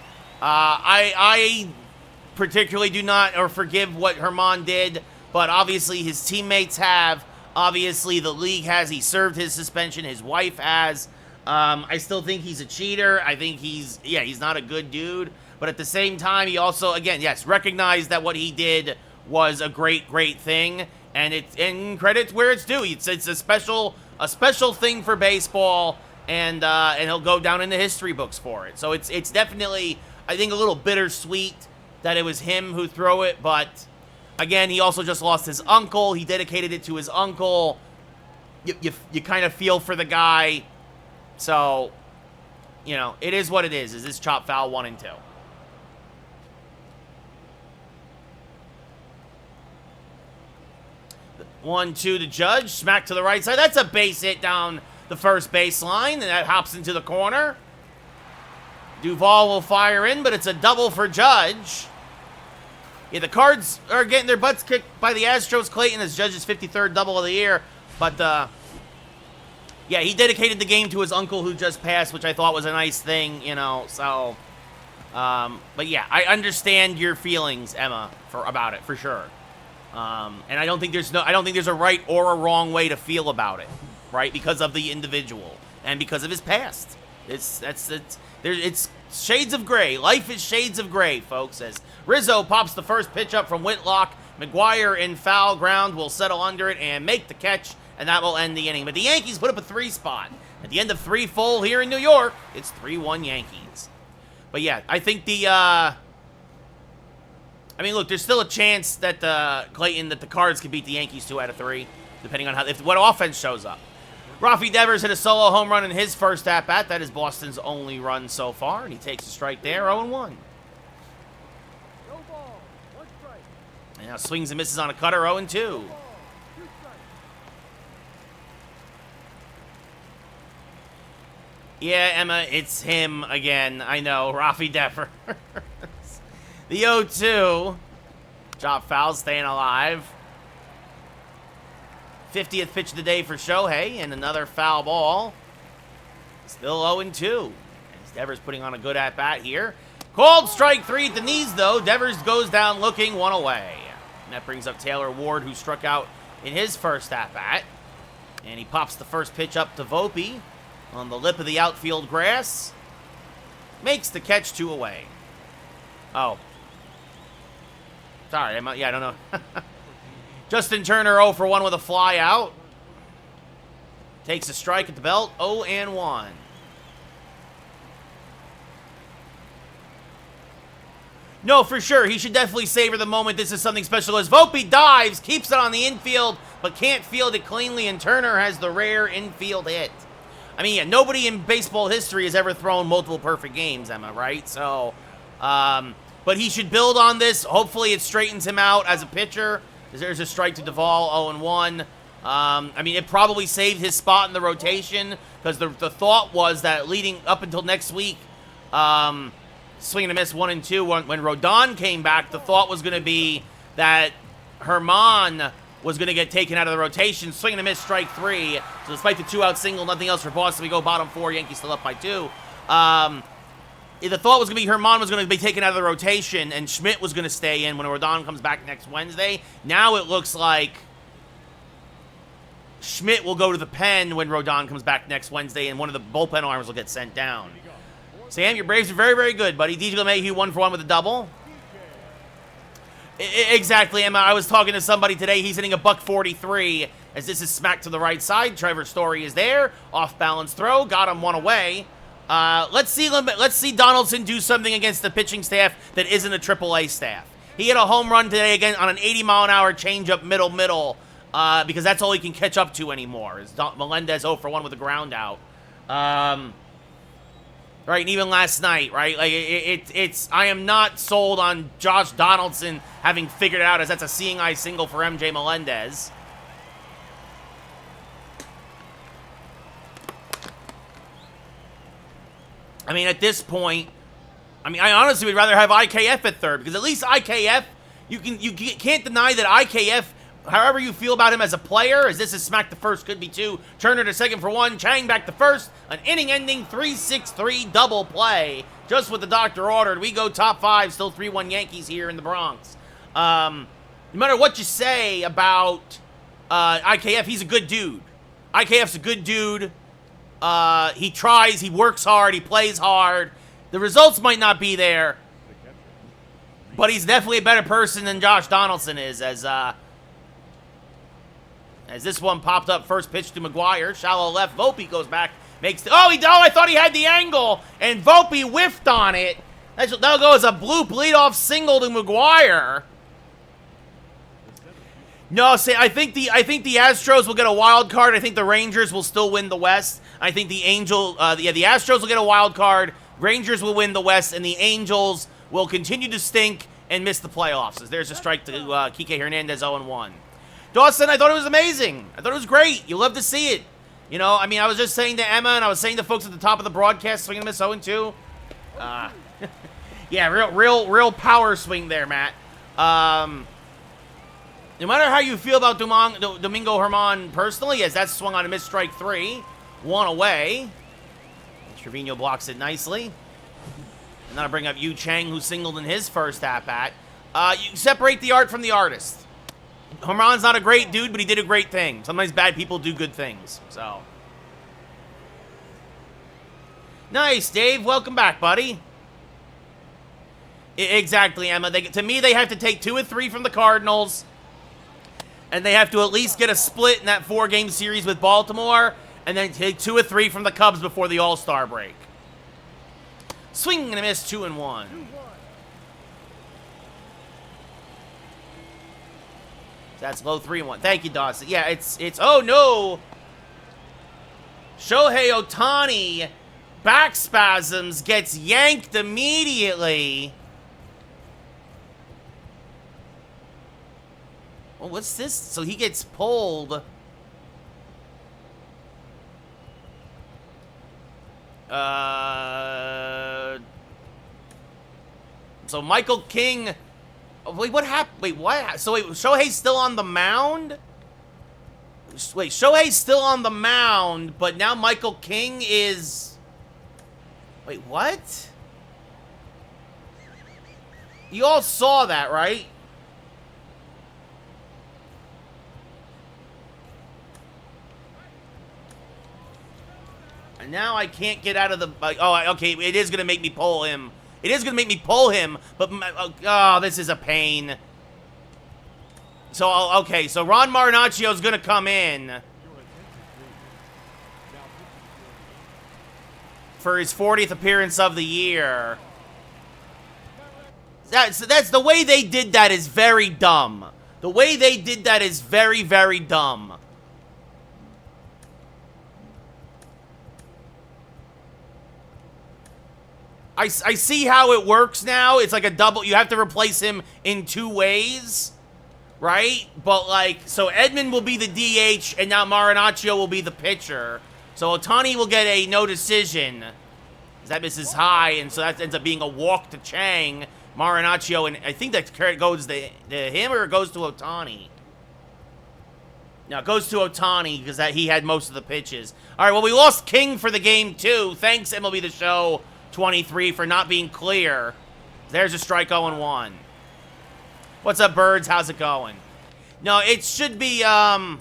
A: I particularly do not or forgive what Germán did, but obviously his teammates have. Obviously the league has. He served his suspension. His wife has. I still think he's a cheater. I think he's not a good dude. But at the same time, he also, again, yes, recognized that what he did was a great thing. And credit where it's due. It's a special thing for baseball, and he'll go down in the history books for it. So it's definitely, I think, a little bittersweet that it was him who threw it, but again, he also just lost his uncle. He dedicated it to his uncle. You kind of feel for the guy. So, you know, it is what it is. Is this chop foul 1-2? One, two to Judge. Smack to the right side. That's a base hit down the first baseline, and that hops into the corner. Duvall will fire in, but it's a double for Judge. Yeah, the Cards are getting their butts kicked by the Astros. Clayton is Judge's 53rd double of the year. But, yeah, he dedicated the game to his uncle who just passed, which I thought was a nice thing, you know, so. But, yeah, I understand your feelings, Emma, about it, for sure. And I don't think there's a right or a wrong way to feel about it, right? Because of the individual and because of his past. It's shades of gray. Life is shades of gray, folks. As Rizzo pops the first pitch up from Whitlock, McGuire in foul ground will settle under it and make the catch, and that will end the inning. But the Yankees put up a 3 spot. At the end of 3 full here in New York, it's 3-1 Yankees. But yeah, I think I mean, look, there's still a chance that Clayton, that the Cards could beat the Yankees 2 out of 3, depending on what offense shows up. Rafi Devers hit a solo home run in his first at-bat. That is Boston's only run so far, and he takes a strike there, 0-1. And now swings and misses on a cutter, 0-2. Yeah, Emma, it's him again. I know, Rafi Devers. The 0-2. Drop foul, staying alive. 50th pitch of the day for Shohei, and another foul ball. Still 0-2. As Devers putting on a good at-bat here. Called strike 3 at the knees, though. Devers goes down looking, 1 away. And that brings up Taylor Ward, who struck out in his first at-bat. And he pops the first pitch up to Volpe on the lip of the outfield grass. Makes the catch, 2 away. Oh. Sorry, I don't know. Justin Turner 0 for 1 with a fly out. Takes a strike at the belt, 0-1. No, for sure. He should definitely savor the moment. This is something special as Volpe dives, keeps it on the infield, but can't field it cleanly, and Turner has the rare infield hit. I mean, yeah, nobody in baseball history has ever thrown multiple perfect games, Emma, right? So, but he should build on this. Hopefully it straightens him out as a pitcher. There's a strike to Duvall, 0-1. I mean, it probably saved his spot in the rotation because the thought was that leading up until next week, swing and a miss 1 and 2. When Rodon came back, the thought was going to be that Herman was going to get taken out of the rotation. Swing and a miss, strike 3. So despite the 2-out single, nothing else for Boston. We go bottom 4. Yankees still up by 2. The thought was going to be Herman was going to be taken out of the rotation and Schmidt was going to stay in when Rodon comes back next Wednesday. Now it looks like Schmidt will go to the pen when Rodon comes back next Wednesday, and one of the bullpen arms will get sent down. Sam, your Braves are very, very good, buddy. DJ LeMahieu 1 for 1 with a double. Exactly, Emma. I was talking to somebody today. He's hitting a $143 as this is smacked to the right side. Trevor Story is there. Off-balance throw. Got him 1 away. Let's see Donaldson do something against the pitching staff that isn't a AAA staff. He hit a home run today again on an 80-mile-an-hour changeup middle, because that's all he can catch up to anymore. Is Melendez 0 for 1 with a ground out. Right, and even last night, right? Like I am not sold on Josh Donaldson having figured it out, as that's a seeing eye single for MJ Melendez. I mean, at this point, I honestly would rather have IKF at third, because at least IKF, you can't deny that IKF, however you feel about him as a player, as this is smack to first, could be 2. Turner to second for 1. Chang back to first. An inning-ending 3-6-3 double play. Just what the doctor ordered. We go top 5. Still 3-1 Yankees here in the Bronx. No matter what you say about IKF, he's a good dude. IKF's a good dude. He tries. He works hard. He plays hard. The results might not be there, but he's definitely a better person than Josh Donaldson is, as this one popped up, first pitch to McGuire. Shallow left. Volpe goes back. Makes the... I thought he had the angle. And Volpe whiffed on it. That'll go as a bloop leadoff single to McGuire. No, I think the Astros will get a wild card. I think the Rangers will still win the West. I think the Astros will get a wild card. Rangers will win the West. And the Angels will continue to stink and miss the playoffs. As there's a strike to Kike Hernandez, 0-1. Dawson, I thought it was amazing. I thought it was great. You love to see it. You know, I mean, I was just saying to Emma, and I was saying to folks at the top of the broadcast, swing and miss 0-2. Yeah, real power swing there, Matt. No matter how you feel about Domingo Germán personally, as that swung on a missed strike 3, 1 away. Trevino blocks it nicely. And then I bring up Yu Chang, who singled in his first at-bat. You separate the art from the artist. Germán's not a great dude, but he did a great thing. Sometimes bad people do good things, so. Nice, Dave. Welcome back, buddy. Exactly, Emma. To me, they have to take 2 of 3 from the Cardinals, and they have to at least get a split in that 4-game series with Baltimore, and then take 2 of 3 from the Cubs before the All-Star break. Swing and a miss, 2-1. That's low 3-1. Thank you, Dawson. Yeah, it's oh no. Shohei Ohtani, back spasms, gets yanked immediately. Well, what's this? So he gets pulled. So Michael King... Wait, what happened? Wait, what? So wait, Shohei's still on the mound? Wait, Shohei's still on the mound, but now Michael King is... Wait, what? You all saw that, right? And now I can't get out of the... Oh, okay, it is going to make me pull him. It is going to make me pull him, but... Oh, this is a pain. So, okay, so Ron Marinaccio's going to come in for his 40th appearance of the year. That's the way they did that is very dumb. The way they did that is very, very dumb. I see how it works now. It's like a double. You have to replace him in 2 ways, right? But, like, so Edman will be the DH, and now Marinaccio will be the pitcher. So Ohtani will get a no decision. That misses high, and so that ends up being a walk to Chang. Marinaccio, and I think that goes to him, or it goes to Ohtani? No, it goes to Ohtani, because he had most of the pitches. All right, well, we lost King for the game, too. Thanks, MLB The Show 23, for not being clear. There's a strike 0-1. What's up, Birds? How's it going? No, it should be, yeah,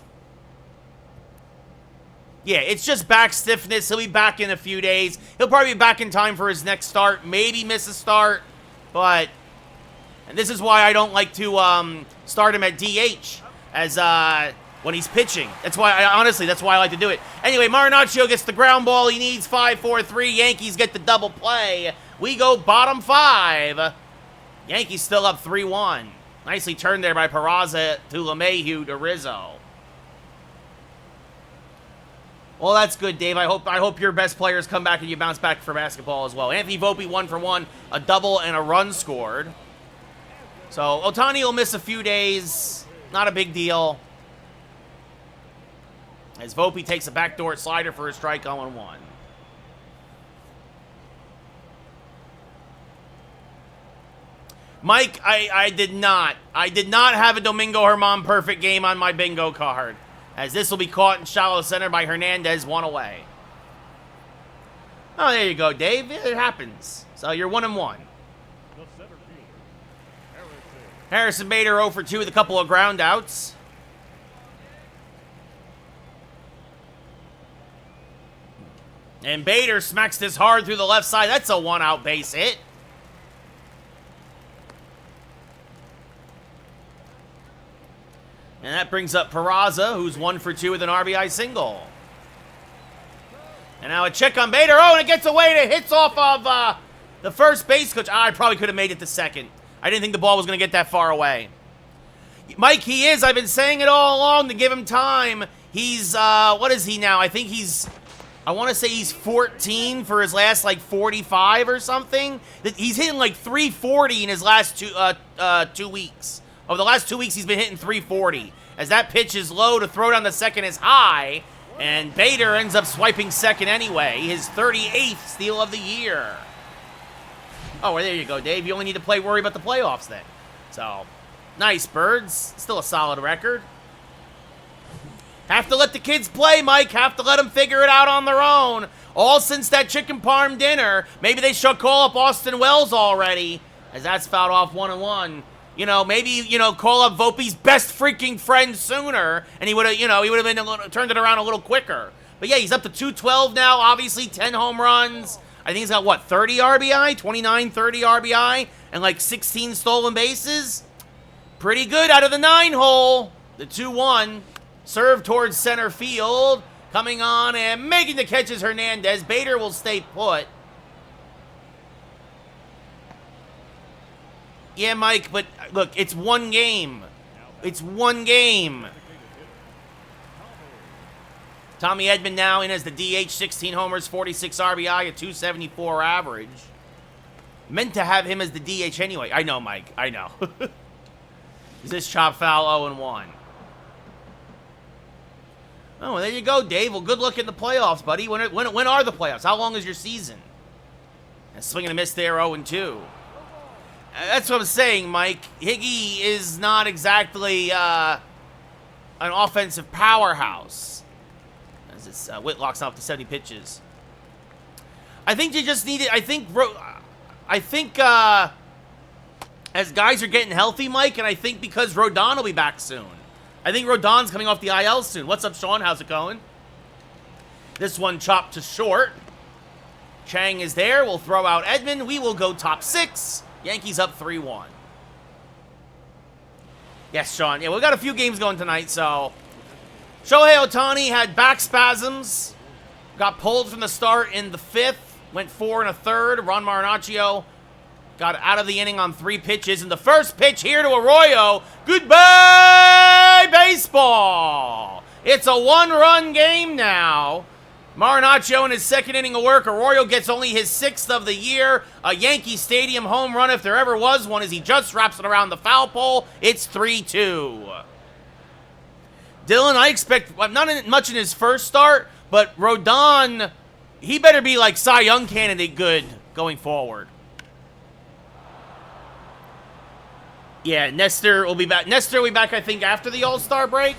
A: it's just back stiffness. He'll be back in a few days. He'll probably be back in time for his next start. Maybe miss a start, but... And this is why I don't like to start him at DH as when he's pitching. That's why, honestly, that's why I like to do it. Anyway, Marinaccio gets the ground ball he needs. 5-4-3. Yankees get the double play. We go bottom 5. Yankees still up 3-1. Nicely turned there by Peraza to LeMahieu to Rizzo. Well, that's good, Dave. I hope your best players come back and you bounce back for basketball as well. Anthony Volpe 1 for 1, a double and a run scored. So Ohtani will miss a few days. Not a big deal. As Volpe takes a backdoor slider for a strike 0-1. Mike, I did not have a Domingo Germán perfect game on my bingo card, as this will be caught in shallow center by Hernandez, 1 away. Oh, there you go, Dave. It happens. So you're 1-1. Harrison Bader 0 for 2 with a couple of ground outs. And Bader smacks this hard through the left side. That's a 1-out base hit. And that brings up Peraza, who's 1 for 2 with an RBI single. And now a check on Bader. Oh, and it gets away and it hits off of the first base coach. I probably could have made it to second. I didn't think the ball was going to get that far away. Mike, he is. I've been saying it all along to give him time. He's, what is he now? I think he's, I want to say he's 14 for his last, like, 45 or something. He's hitting, like, 340 in his last 2 weeks. Over the last 2 weeks, he's been hitting 340. As that pitch is low, to throw down the second is high. And Bader ends up swiping second anyway. His 38th steal of the year. Oh, well, there you go, Dave. You only need to worry about the playoffs then. So, nice, Birds. Still a solid record. Have to let the kids play, Mike. Have to let them figure it out on their own. All since that chicken parm dinner. Maybe they should call up Austin Wells already, as that's fouled off 1-1. You know, maybe, you know, call up Volpe's best freaking friend sooner, and he would have, you know, he would have turned it around a little quicker. But yeah, he's up to 212 now, obviously, 10 home runs. I think he's got, what, 30 RBI? 29, 30 RBI, and like 16 stolen bases? Pretty good out of the 9-hole. The 2-1. Serve towards center field. Coming on and making the catch is Hernandez. Bader will stay put. Yeah, Mike, but look, it's one game. It's one game. Tommy Edman now in as the DH, 16 homers, 46 RBI, a 274 average. Meant to have him as the DH anyway. I know, Mike. I know. Is this chop foul 0-1? Oh, well, there you go, Dave. Well, good luck in the playoffs, buddy. When are the playoffs? How long is your season? And swing and a miss there, 0-2. That's what I'm saying, Mike. Higgy is not exactly an offensive powerhouse. As this Whitlock's off to 70 pitches. I think you just need it. I think as guys are getting healthy, Mike, and I think because Rodon will be back soon. I think Rodon's coming off the IL soon. What's up, Sean? How's it going? This one chopped to short. Chang is there. We'll throw out Edman. We will go top 6. Yankees up 3-1. Yes, Sean. Yeah, we've got a few games going tonight, so... Shohei Ohtani had back spasms. Got pulled from the start in the 5th. Went 4 1/3. Ron Marinaccio got out of the inning on 3 pitches. And the first pitch here to Arroyo. Goodbye, baseball. It's a 1-run game now. Marinaccio in his 2nd inning of work. Arroyo gets only his 6th of the year. A Yankee Stadium home run, if there ever was one, as he just wraps it around the foul pole. It's 3-2. Dylan, I expect, not much in his first start, but Rodon, he better be like Cy Young candidate good going forward. Yeah, Nestor will be back. Nestor will be back, I think, after the All-Star break.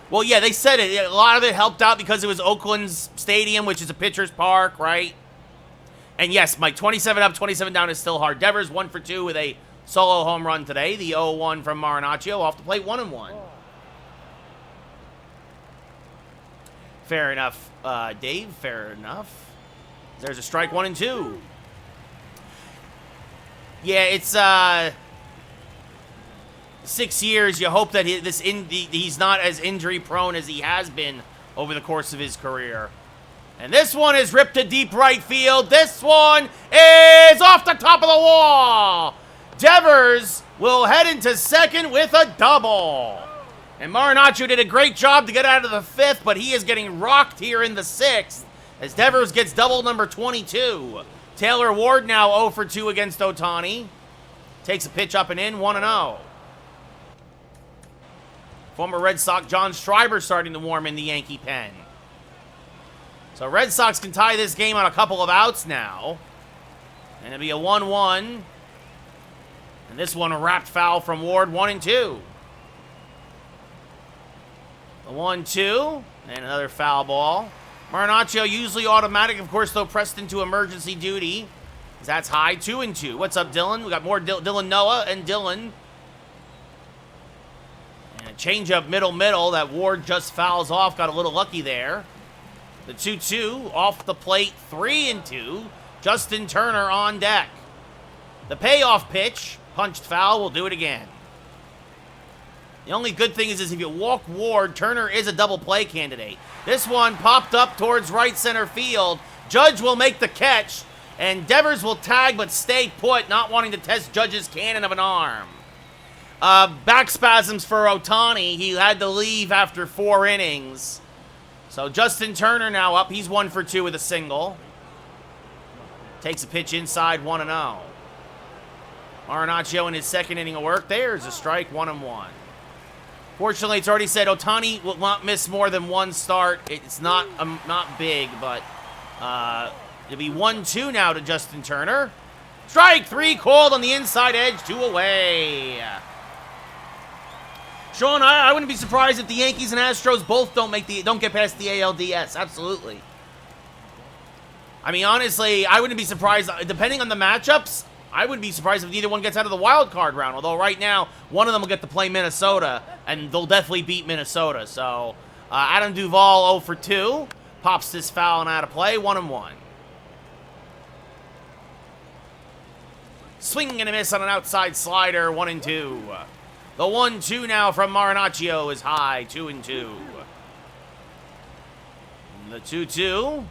A: Well, yeah, they said it. A lot of it helped out because it was Oakland's stadium, which is a pitcher's park, right? And yes, Mike, 27 up, 27 down is still hard. Devers 1 for 2 with a solo home run today. The 0-1 from Marinaccio off the plate, 1-1. Fair enough, Dave. Fair enough. There's a strike, 1-2. Yeah, it's 6 years. You hope that he's not as injury prone as he has been over the course of his career. And this one is ripped to deep right field. This one is off the top of the wall. Devers will head into second with a double. And Marinaccio did a great job to get out of the 5th, but he is getting rocked here in the 6th as Devers gets double number 22. Taylor Ward now 0 for 2 against Ohtani. Takes a pitch up and in, 1-0. Former Red Sox John Schreiber starting to warm in the Yankee pen. So Red Sox can tie this game on a couple of outs now. And it'll be a 1-1. And this one a wrapped foul from Ward, 1-2. The 1-2. And another foul ball. Marinaccio usually automatic, of course, though pressed into emergency duty. That's high, 2-2. What's up, Dylan? We got more Dylan Noah and Dylan. And a changeup middle that Ward just fouls off. Got a little lucky there. The 2-2 off the plate, 3-2. Justin Turner on deck. The payoff pitch, punched foul, will do it again. The only good thing is if you walk Ward, Turner is a double play candidate. This one popped up towards right center field. Judge will make the catch, and Devers will tag but stay put, not wanting to test Judge's cannon of an arm. Back spasms for Ohtani. He had to leave after 4 innings. So Justin Turner now up. He's 1 for 2 with a single. Takes a pitch inside, 1-0. Marinaccio in his 2nd inning of work. There's a strike, 1-1. Fortunately, it's already said Ohtani will not miss more than 1 start. It's not big, but it'll be 1-2 now to Justin Turner. Strike 3 called on the inside edge, 2 away. Sean, I wouldn't be surprised if the Yankees and Astros both don't get past the ALDS. Absolutely. I mean, honestly, I wouldn't be surprised. Depending on the matchups, I wouldn't be surprised if either one gets out of the wild card round. Although right now, one of them will get to play Minnesota, and they'll definitely beat Minnesota. So Adam Duvall 0 for 2. Pops this foul and out of play, 1-1. Swing and a miss on an outside slider, 1-2. The 1-2 now from Marinaccio is high, 2-2. The 2-2.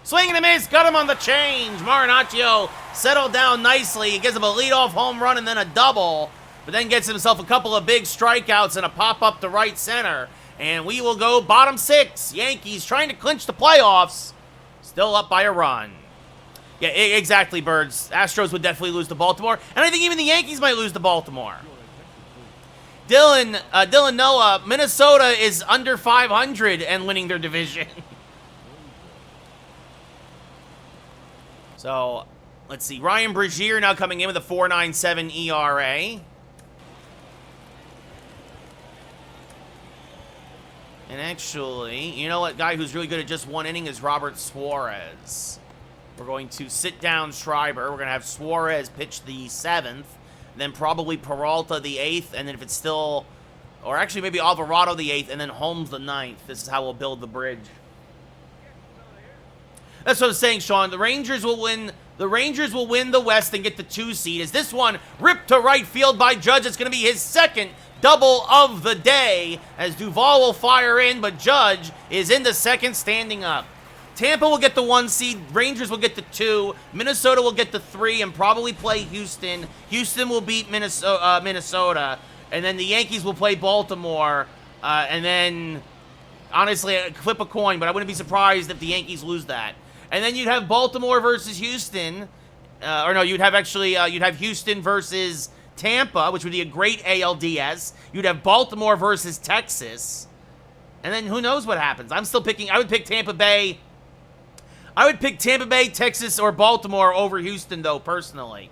A: Swing and a miss, got him on the change. Marinaccio settled down nicely. He gives him a leadoff home run and then a double, but then gets himself a couple of big strikeouts and a pop-up to right center. And we will go bottom 6. Yankees trying to clinch the playoffs. Still up by a run. Yeah, exactly, Birds. Astros would definitely lose to Baltimore. And I think even the Yankees might lose to Baltimore. Dylan Noah, Minnesota is under 500 and winning their division. So, let's see. Ryan Brazier now coming in with a 4.97 ERA. And actually, you know what guy who's really good at just 1 inning is Robert Suarez. We're going to sit down Schreiber. We're going to have Suarez pitch the 7th. then probably Peralta the 8th, and then if it's still, or actually maybe Alvarado the 8th, and then Holmes the 9th. This is how we'll build the bridge. That's what I was saying, Sean. The Rangers will win. The Rangers will win the West and get the 2 seed. As this one ripped to right field by Judge, it's going to be his second double of the day. As Duvall will fire in, but Judge is in the second, standing up. Tampa will get the 1 seed. Rangers will get the 2. Minnesota will get the 3 and probably play Houston. Houston will beat Minnesota. And then the Yankees will play Baltimore. And then, honestly, flip a coin, but I wouldn't be surprised if the Yankees lose that. And then you'd have Baltimore versus Houston. Or no, you'd have Houston versus Tampa, which would be a great ALDS. You'd have Baltimore versus Texas. And then who knows what happens. I'm still picking, I would pick Tampa Bay. I would pick Tampa Bay, Texas, or Baltimore over Houston, though, personally.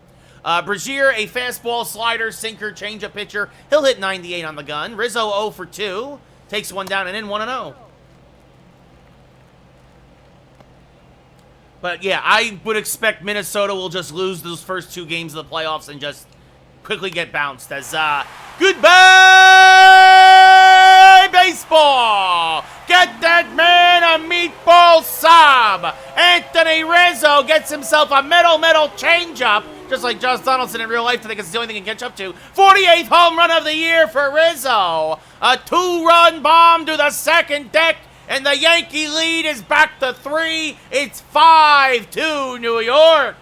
A: Brazier, a fastball, slider, sinker, changeup pitcher. He'll hit 98 on the gun. Rizzo 0 for 2. Takes one down and in 1-0. But, yeah, I would expect Minnesota will just lose those first 2 games of the playoffs and just quickly get bounced as, goodbye, baseball! Get that man a meatball sub! Anthony Rizzo gets himself a middle changeup, just like Josh Donaldson in real life, I think it's the only thing he can catch up to. 48th home run of the year for Rizzo. A 2-run bomb to the second deck, and the Yankee lead is back to 3. It's 5-2 New York.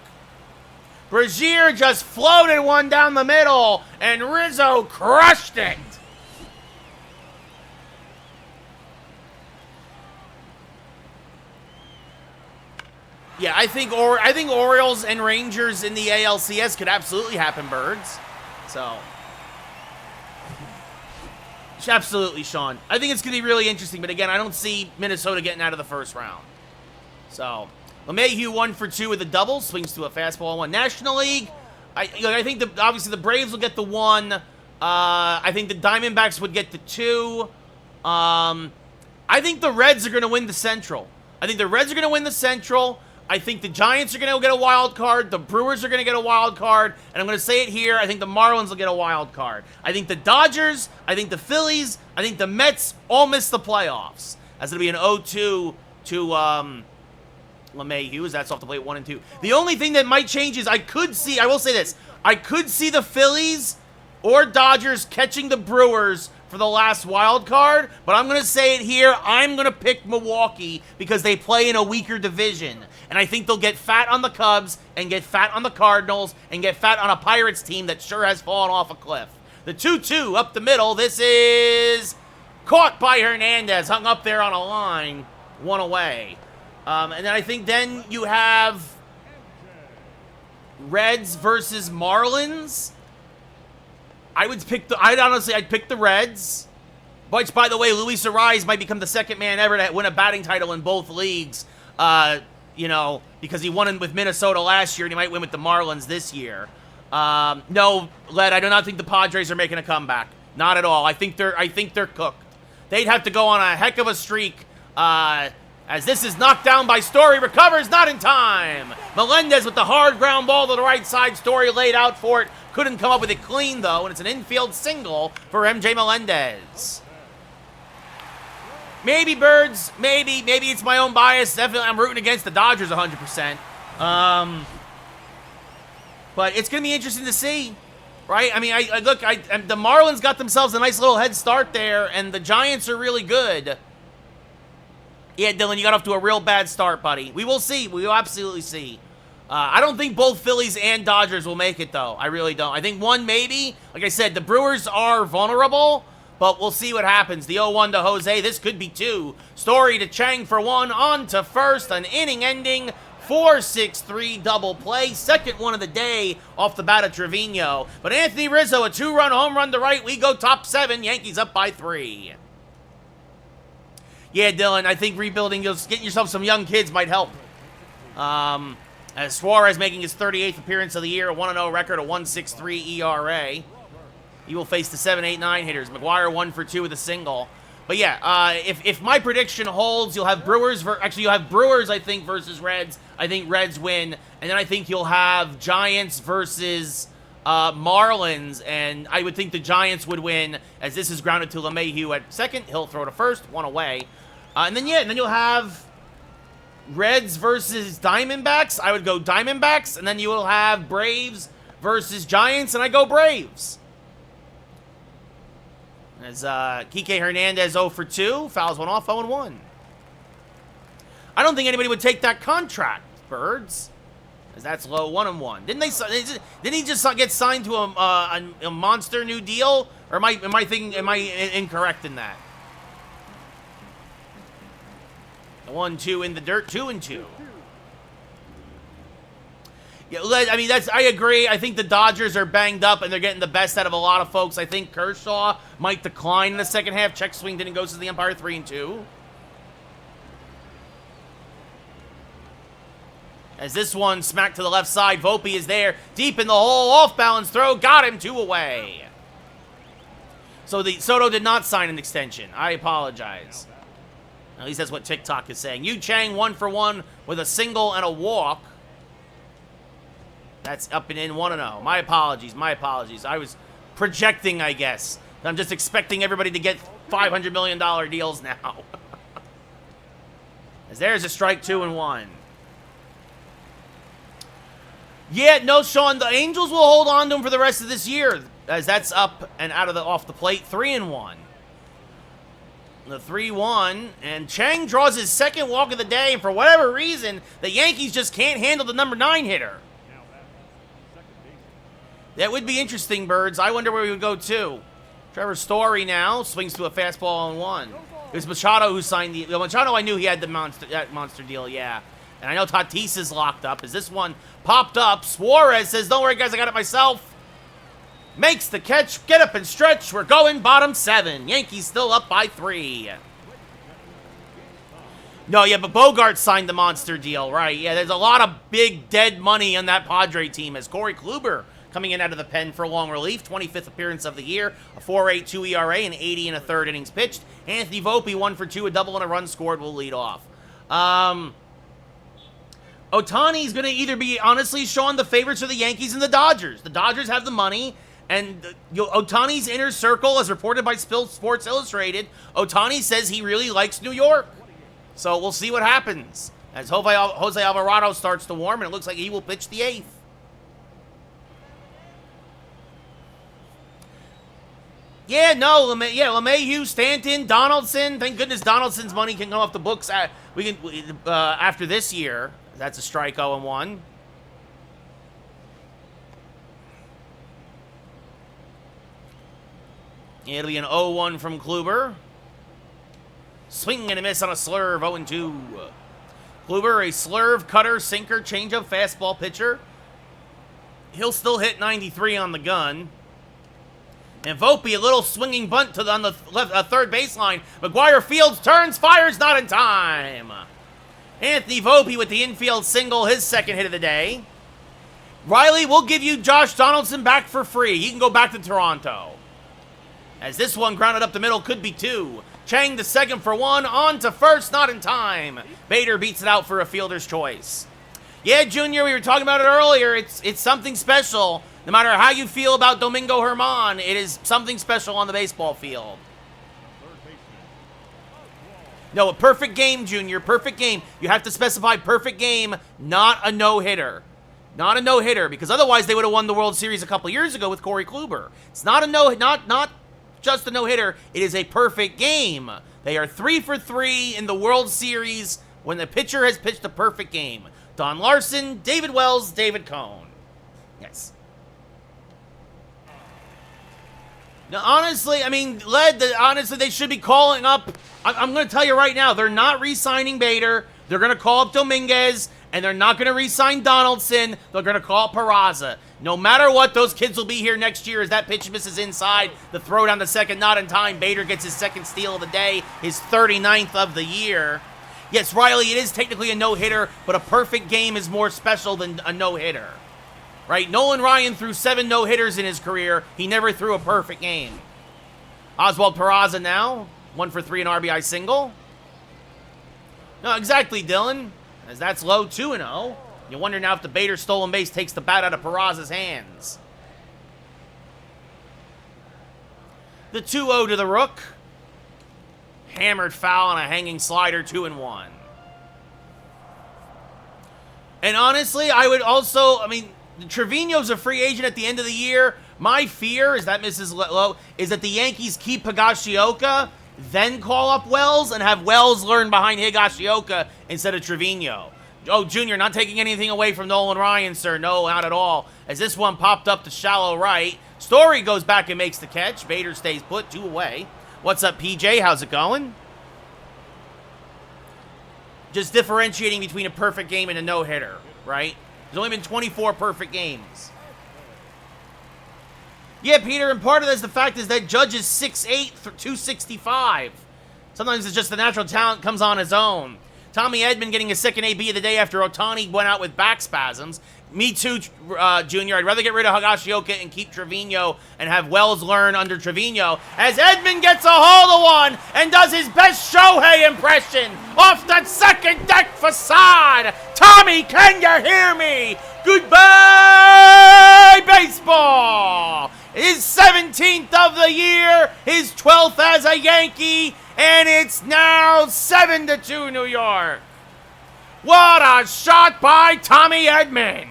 A: Brazier just floated one down the middle, and Rizzo crushed it. Yeah, I think Orioles and Rangers in the ALCS could absolutely happen, Birds. So, absolutely, Sean. I think it's going to be really interesting, but again, I don't see Minnesota getting out of the first round. So, LeMahieu 1 for 2 with a double, swings to a fastball 1. National League, I think obviously the Braves will get the 1. I think the Diamondbacks would get the 2. I think the Reds are going to win the Central. I think the Giants are going to get a wild card. The Brewers are going to get a wild card. And I'm going to say it here. I think the Marlins will get a wild card. I think the Dodgers, I think the Phillies, I think the Mets all miss the playoffs. That's going to be an 0-2 to LeMahieu, as that's off the plate 1 and 2. The only thing that might change is I will say this. I could see the Phillies or Dodgers catching the Brewers for the last wild card, but I'm going to say it here. I'm going to pick Milwaukee because they play in a weaker division. And I think they'll get fat on the Cubs and get fat on the Cardinals and get fat on a Pirates team that sure has fallen off a cliff. The 2-2 up the middle. This is caught by Hernandez, hung up there on a line, 1 away. And then I think then you have Reds versus Marlins. I'd pick the Reds. Which, by the way, Luis Ariz might become the second man ever to win a batting title in both leagues. Because he won with Minnesota last year, and he might win with the Marlins this year. No, Led, I do not think the Padres are making a comeback. Not at all. I think they're cooked. They'd have to go on a heck of a streak. As this is knocked down by Story, recovers not in time. Melendez with the hard ground ball to the right side. Story laid out for it. Couldn't come up with it clean, though, and it's an infield single for MJ Melendez. Maybe, Birds. Maybe it's my own bias. Definitely, I'm rooting against the Dodgers 100%. But it's going to be interesting to see, right? I mean, the Marlins got themselves a nice little head start there, and the Giants are really good. Yeah, Dylan, you got off to a real bad start, buddy. We will see. We will absolutely see. I don't think both Phillies and Dodgers will make it, though. I really don't. I think one maybe. Like I said, the Brewers are vulnerable, but we'll see what happens. The 0-1 to Jose. This could be 2. Story to Chang for 1. On to first. An inning-ending 4-6-3 double play. Second one of the day off the bat of Trevino. But Anthony Rizzo, a 2-run home run to right. We go top 7. Yankees up by 3. Yeah, Dylan, I think rebuilding, getting yourself some young kids might help. As Suarez making his 38th appearance of the year, a 1-0 record, a 1.63 ERA. He will face the 7-8-9 hitters. McGuire 1 for 2 with a single. But yeah, if my prediction holds, you'll have Brewers. You'll have Brewers, I think, versus Reds. I think Reds win, and then I think you'll have Giants versus Marlins, and I would think the Giants would win, as this is grounded to LeMahieu at second. He'll throw to first, one away. And then you'll have Reds versus Diamondbacks. I would go Diamondbacks, and then you will have Braves versus Giants, and I go Braves. As Kike Hernandez 0 for 2, fouls one off, 0 1. I don't think anybody would take that contract, Birds. As that's low, 1 1. Didn't he just get signed to a monster new deal? Or am I incorrect in that? 1-2 in the dirt, 2-2. Yeah, I mean, I agree. I think the Dodgers are banged up, and they're getting the best out of a lot of folks. I think Kershaw might decline in the second half. Check swing didn't go to the umpire, 3-2. As this one smacked to the left side, Volpe is there, deep in the hole, off-balance throw, got him, 2 away. So Soto did not sign an extension. I apologize. At least that's what TikTok is saying. Yu Chang 1 for 1 with a single and a walk. That's up and in, 1-0. My apologies, my apologies. I was projecting, I guess. I'm just expecting everybody to get $500 million deals now. As there's a strike, 2-1. Yeah, no, Sean, the Angels will hold on to him for the rest of this year, as that's up and out of off the plate, 3-1. The 3-1, and Chang draws his second walk of the day, and for whatever reason, the Yankees just can't handle the number 9 hitter. That would be interesting, Birds. I wonder where we would go to. Trevor Story now swings to a fastball on 1. It was Machado who signed the... Machado, I knew he had that monster deal, yeah. And I know Tatis is locked up. As this one popped up, Suarez says, don't worry, guys, I got it myself. Makes the catch, get up and stretch. We're going bottom 7. Yankees still up by 3. No, yeah, but Bogart signed the monster deal, right? Yeah, there's a lot of big dead money on that Padre team as Corey Kluber coming in out of the pen for long relief. 25th appearance of the year. A 4.82 ERA and 80 in a third innings pitched. Anthony Volpe 1 for 2, a double and a run scored, will lead off. Ohtani's going to either be, honestly, Sean, the favorites are the Yankees and the Dodgers. The Dodgers have the money, and Ohtani's inner circle, as reported by Sports Illustrated, Ohtani says he really likes New York. So we'll see what happens as Jose Alvarado starts to warm, and it looks like he will pitch the 8th. Yeah, no, LeMahieu, Stanton, Donaldson. Thank goodness Donaldson's money can come off the books after this year. That's a strike, 0-1. It'll be an 0-1 from Kluber. Swing and a miss on a slurve, 0-2. Kluber, a slurve, cutter, sinker, changeup, fastball pitcher. He'll still hit 93 on the gun. And Volpe, a little swinging bunt on the third baseline. McGuire fields, turns, fires, not in time. Anthony Volpe with the infield single, his second hit of the day. Riley, we'll give you Josh Donaldson back for free. He can go back to Toronto. As this one grounded up the middle, could be 2. Chang to second for 1, on to first, not in time. Bader beats it out for a fielder's choice. Yeah, Junior, we were talking about it earlier. It's something special. No matter how you feel about Domingo Germán, it is something special on the baseball field. No, a perfect game, Junior. Perfect game. You have to specify perfect game, not a no-hitter. Not a no-hitter, because otherwise they would have won the World Series a couple years ago with Corey Kluber. It's not a not just a no-hitter. It is a perfect game. They are 3 for 3 in the World Series when the pitcher has pitched a perfect game. Don Larson, David Wells, David Cone. Yes. Now, honestly, I mean, honestly, they should be calling up. I'm going to tell you right now, they're not re-signing Bader. They're going to call up Dominguez, and they're not going to re-sign Donaldson. They're going to call up Peraza. No matter what, those kids will be here next year as that pitch misses inside. The throw down to second, not in time. Bader gets his second steal of the day, his 39th of the year. Yes, Riley, it is technically a no-hitter, but a perfect game is more special than a no-hitter. Right? Nolan Ryan threw 7 no-hitters in his career. He never threw a perfect game. Oswald Peraza now. 1 for 3, an RBI single. No, exactly, Dylan. As that's low, 2-0. You wonder now if the Bader stolen base takes the bat out of Peraza's hands. The 2-0 to the Rook. Hammered foul on a hanging slider, 2-1. And honestly, I would also, I mean, Trevino's a free agent at the end of the year. My fear is that Mrs. Lowe is that the Yankees keep Higashioka, then call up Wells and have Wells learn behind Higashioka instead of Trevino. Oh, Junior, not taking anything away from Nolan Ryan, sir. No, not at all. As this one popped up to shallow right. Story goes back and makes the catch. Bader stays put, 2 away. What's up, PJ? How's it going? Just differentiating between a perfect game and a no-hitter, right? There's only been 24 perfect games. Yeah, Peter, and part of this, the fact is that Judge is 6'8", 265. Sometimes it's just the natural talent comes on his own. Tommy Edman getting his second AB of the day after Ohtani went out with back spasms. Me too, Junior. I'd rather get rid of Higashioka and keep Trevino and have Wells learn under Trevino. As Edman gets a hold of one and does his best Shohei impression off the second deck facade. Tommy, can you hear me? Goodbye, baseball. His 17th of the year, his 12th as a Yankee, and it's now 7-2 New York. What a shot by Tommy Edman.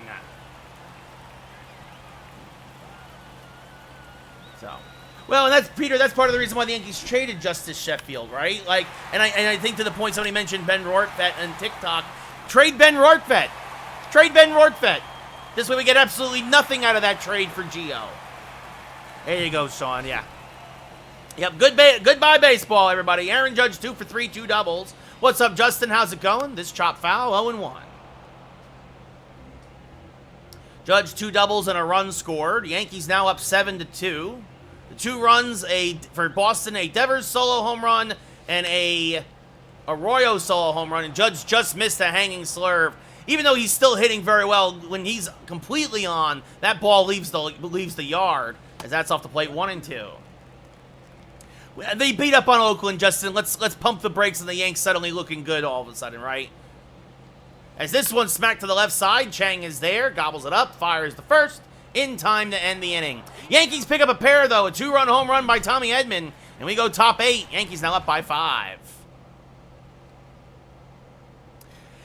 A: Well, and that's, Peter, that's part of the reason why the Yankees traded Justice Sheffield, right? Like, and I think to the point somebody mentioned Ben Rortvedt on TikTok, trade Ben Rortvedt. Trade Ben Rortvedt. This way we get absolutely nothing out of that trade for Gio. There you go, Sean, yeah. Yep, goodbye baseball, everybody. Aaron Judge 2 for 3, 2 doubles. What's up, Justin? How's it going? This chop foul, 0-1. Judge 2 doubles and a run scored. Yankees now up 7-2. The 2 runs for Boston, a Devers solo home run and a Arroyo solo home run. And Judge just missed a hanging slurve. Even though he's still hitting very well, when he's completely on, that ball leaves the yard. As that's off the plate, 1-2. They beat up on Oakland, Justin. Let's pump the brakes, and the Yanks suddenly looking good all of a sudden, right? As this one smacked to the left side, Chang is there, gobbles it up, fires the first, in time to end the inning. Yankees pick up a pair, though, a 2-run home run by Tommy Edman, and we go top 8. Yankees now up by 5.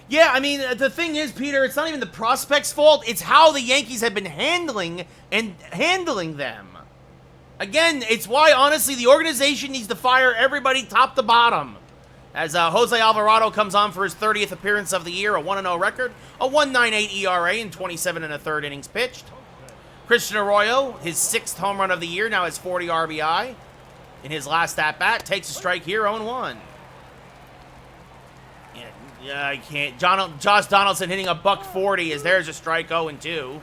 A: Yeah, I mean, the thing is, Peter, it's not even the prospects' fault. It's how the Yankees have been handling them. Again, it's why, honestly, the organization needs to fire everybody top to bottom. As Jose Alvarado comes on for his 30th appearance of the year, a 1-0 record, a 1.98 ERA in 27 1/3 innings pitched. Christian Arroyo, his 6th home run of the year, now has 40 RBI. In his last at-bat, takes a strike here, 0-1. Yeah, I can't. Josh Donaldson hitting a $140 as there's a strike, 0-2.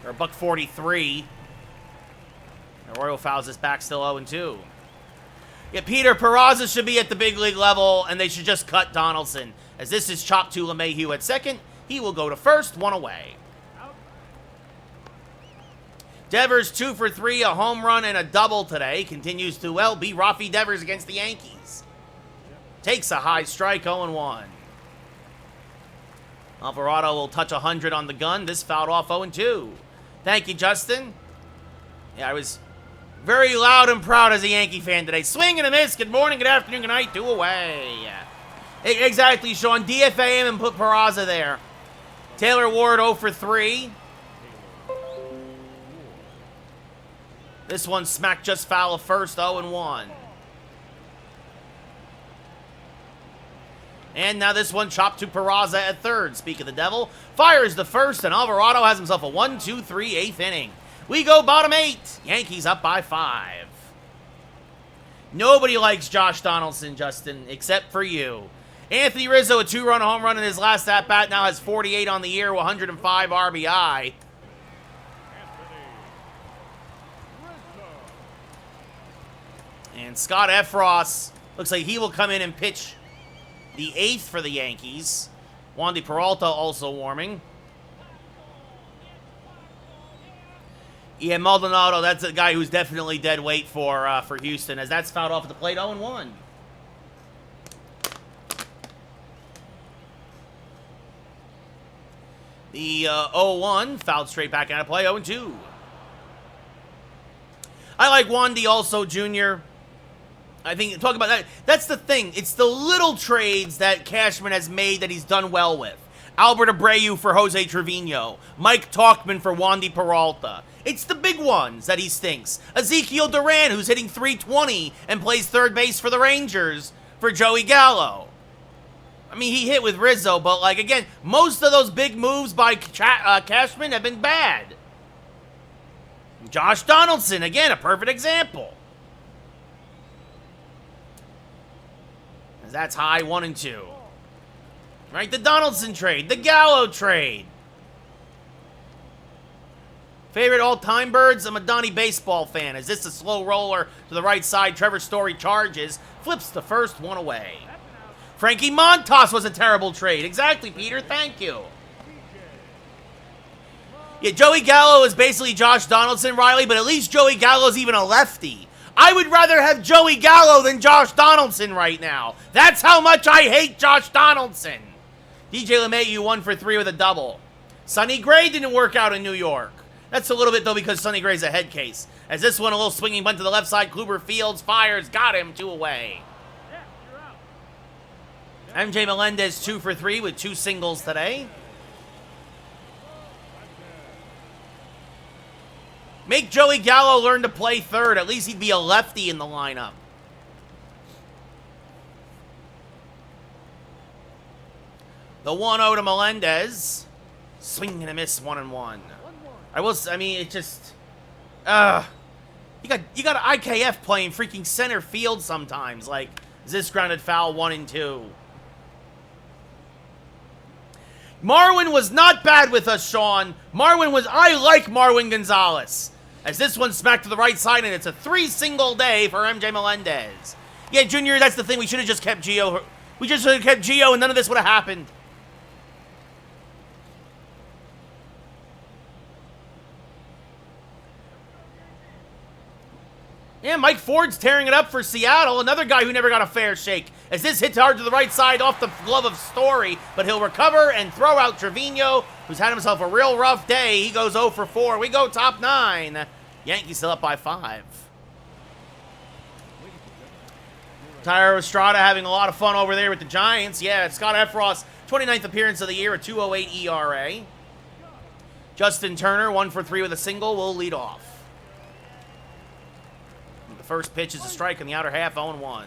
A: Or a $143. Arroyo fouls this back, still 0-2. Yeah, Peter, Peraza should be at the big league level, and they should just cut Donaldson. As this is chopped to LeMahieu at second, he will go to first, 1 away. Devers 2 for 3, a home run and a double today. Continues to, well, be Rafi Devers against the Yankees. Takes a high strike, 0-1. Alvarado will touch 100 on the gun. This fouled off, 0-2. Thank you, Justin. Yeah, I was very loud and proud as a Yankee fan today. Swing and a miss. Good morning, good afternoon, good night. 2 away. Exactly, Sean. DFA him and put Peraza there. Taylor Ward 0 for 3. This one smacked just foul of first, 0-1. And now this one chopped to Peraza at third. Speak of the devil. Fires the first, and Alvarado has himself a 1-2-3 8th inning. We go bottom 8. Yankees up by 5. Nobody likes Josh Donaldson, Justin, except for you. Anthony Rizzo, a 2-run home run in his last at-bat, now has 48 on the year, 105 RBI. And Scott Efros looks like he will come in and pitch the 8th for the Yankees. Wandy Peralta also warming. Yeah, Maldonado, that's a guy who's definitely dead weight for Houston, as that's fouled off at the plate, 0-1. The 0-1 fouled straight back out of play, 0-2. I like Wandy also, Junior. I think, talk about that. That's the thing. It's the little trades that Cashman has made that he's done well with. Albert Abreu for Jose Trevino. Mike Tauchman for Wandy Peralta. It's the big ones that he stinks. Ezekiel Duran, who's hitting .320 and plays third base for the Rangers, for Joey Gallo. I mean, he hit with Rizzo, but, like, again, most of those big moves by Cashman have been bad. Josh Donaldson, again, a perfect example. That's high 1 and 2. Right? The Donaldson trade. The Gallo trade. Favorite all-time birds? I'm a Donnie baseball fan. Is this a slow roller to the right side? Trevor Story charges. Flips the first one away. Frankie Montas was a terrible trade. Exactly, Peter. Thank you. Yeah, Joey Gallo is basically Josh Donaldson, Riley, but at least Joey Gallo's even a lefty. I would rather have Joey Gallo than Josh Donaldson right now. That's how much I hate Josh Donaldson. DJ LeMahieu 1 for 3 with a double. Sonny Gray didn't work out in New York. That's a little bit, though, because Sonny Gray's a head case. As this one, a little swinging bunt to the left side. Kluber Fields fires. Got him. 2 away. MJ Melendez 2 for 3 with 2 singles today. Make Joey Gallo learn to play third. At least he'd be a lefty in the lineup. The 1-0 to Melendez. Swing and a miss, 1-1. I mean, it just... You got IKF playing freaking center field sometimes. Like, is this grounded foul 1 and 2? Marwin was not bad with us, Sean. I like Marwin Gonzalez. As this one smacked to the right side, and it's a 3-single day for MJ Melendez. Yeah, Junior, that's the thing. We should have just kept Gio. We just should have kept Gio, and none of this would have happened. Yeah, Mike Ford's tearing it up for Seattle. Another guy who never got a fair shake. As this hits hard to the right side off the glove of Story. But he'll recover and throw out Trevino, who's had himself a real rough day. He goes 0 for 4. We go top 9. Yankees still up by 5. Tyler Estrada having a lot of fun over there with the Giants. Yeah, Scott Efros, 29th appearance of the year, a 2.08 ERA. Justin Turner, 1 for 3 with a single, will lead off. The first pitch is a strike in the outer half, 0-1.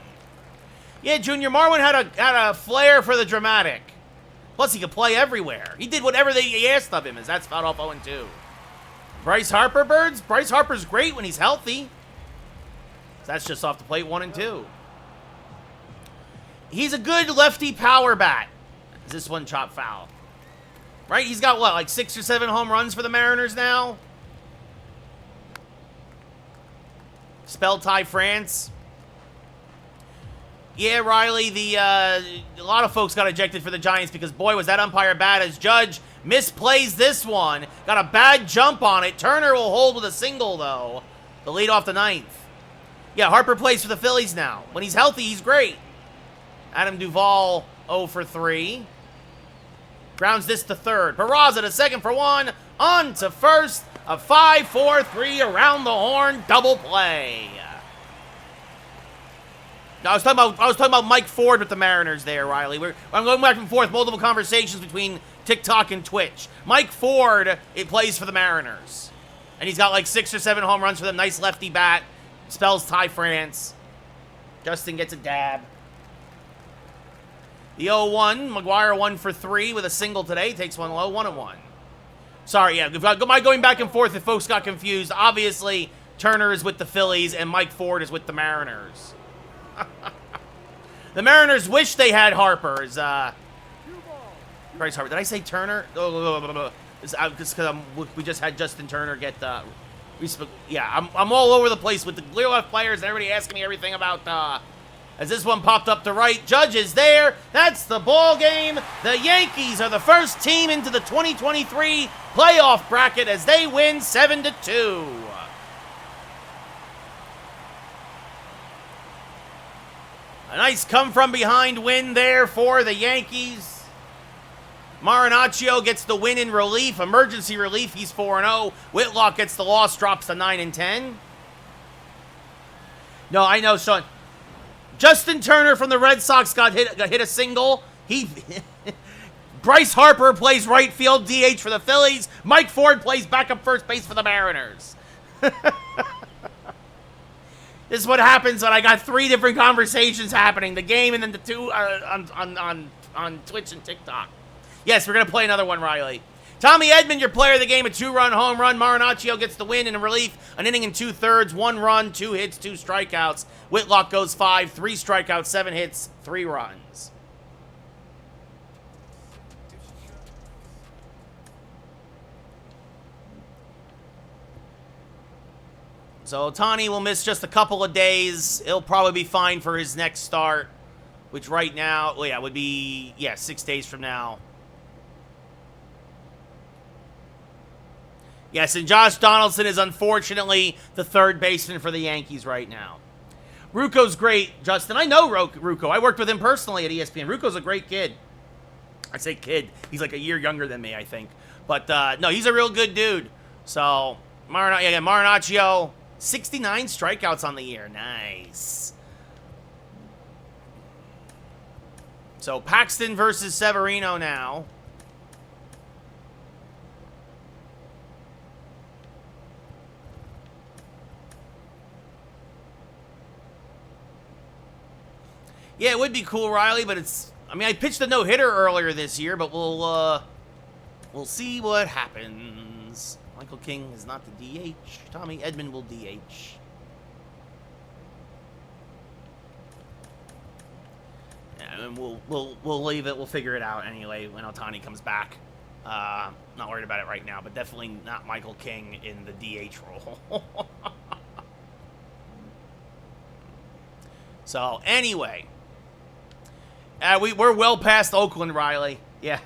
A: Yeah, Junior, Marwin had a flair for the dramatic. Plus, he could play everywhere. He did whatever they asked of him, as that's fouled off 0-2. Bryce Harper, birds? Bryce Harper's great when he's healthy. That's just off the plate, 1 and 2. He's a good lefty power bat. Is this one chop foul? Right? He's got, what, like 6 or 7 home runs for the Mariners now? Spell Ty France. Yeah, Riley, a lot of folks got ejected for the Giants because, boy, was that umpire bad as Judge misplays this one. Got a bad jump on it. Turner will hold with a single, though. The lead off the 9th. Yeah, Harper plays for the Phillies now. When he's healthy, he's great. Adam Duvall, 0 for 3. Grounds this to third. Peraza to second for 1. On to first. A 5-4-3 around the horn double play. Now, I was talking about Mike Ford with the Mariners there, Riley. I'm going back and forth, multiple conversations between TikTok and Twitch. Mike Ford, it plays for the Mariners. And he's got like 6 or 7 home runs for them. Nice lefty bat. Spells Ty France. Justin gets a dab. The 0-1, McGuire 1 for 3 with a single today. Takes one low, 1-1. Sorry, yeah, my going back and forth if folks got confused. Obviously, Turner is with the Phillies and Mike Ford is with the Mariners. The Mariners wish they had Harper. Bryce Harper. Did I say Turner? Because we just had Justin Turner get yeah, I'm all over the place with the clear left players and everybody asking me everything about as this one popped up to right. Judge is there. That's the ball game. The Yankees are the first team into the 2023 playoff bracket as they win 7-2. A nice come-from-behind win there for the Yankees. Marinaccio gets the win in relief, emergency relief. He's 4-0. Whitlock gets the loss, drops to 9-10. No, I know, Sean. Justin Turner from the Red Sox got hit a single. Bryce Harper plays right field DH for the Phillies. Mike Ford plays backup first base for the Mariners. This is what happens when I got 3 different conversations happening. The game and then the 2 on Twitch and TikTok. Yes, we're going to play another one, Riley. Tommy Edman, your player of the game, a 2-run home run. Marinaccio gets the win in relief. An inning and 2/3, 1 run, 2 hits, 2 strikeouts. Whitlock goes 5, 3 strikeouts, 7 hits, 3 runs. So Ohtani will miss just a couple of days. He'll probably be fine for his next start, which right now, well, yeah, would be, 6 days from now. Yes, and Josh Donaldson is unfortunately the 3rd baseman for the Yankees right now. Rucco's great, Justin. I know Rucco. I worked with him personally at ESPN. Rucco's a great kid. I say kid. He's like a year younger than me, I think. But, no, he's a real good dude. So, Marinaccio, 69 strikeouts on the year. Nice. So, Paxton versus Severino now. Yeah, it would be cool, Riley, but it's... I mean, I pitched a no-hitter earlier this year, but we'll see what happens. Michael King is not the DH. Tommy Edman will DH. Yeah, and we'll leave it. We'll figure it out anyway when Ohtani comes back. Not worried about it right now, but definitely not Michael King in the DH role. So, anyway... we're well past Oakland, Riley. Yeah.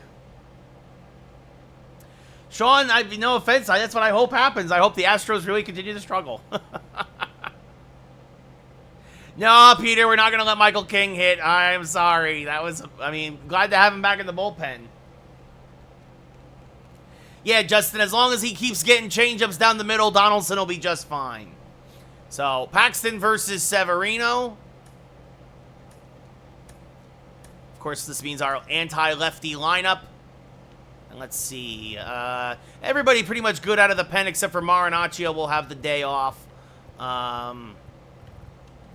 A: Sean, no offense, that's what I hope happens. I hope the Astros really continue to struggle. No, Peter, we're not going to let Michael King hit. I'm sorry. Glad to have him back in the bullpen. Yeah, Justin, as long as he keeps getting changeups down the middle, Donaldson will be just fine. So, Paxton versus Severino. Of course, this means our anti-lefty lineup. And let's see. Everybody pretty much good out of the pen except for Marinaccio will have the day off.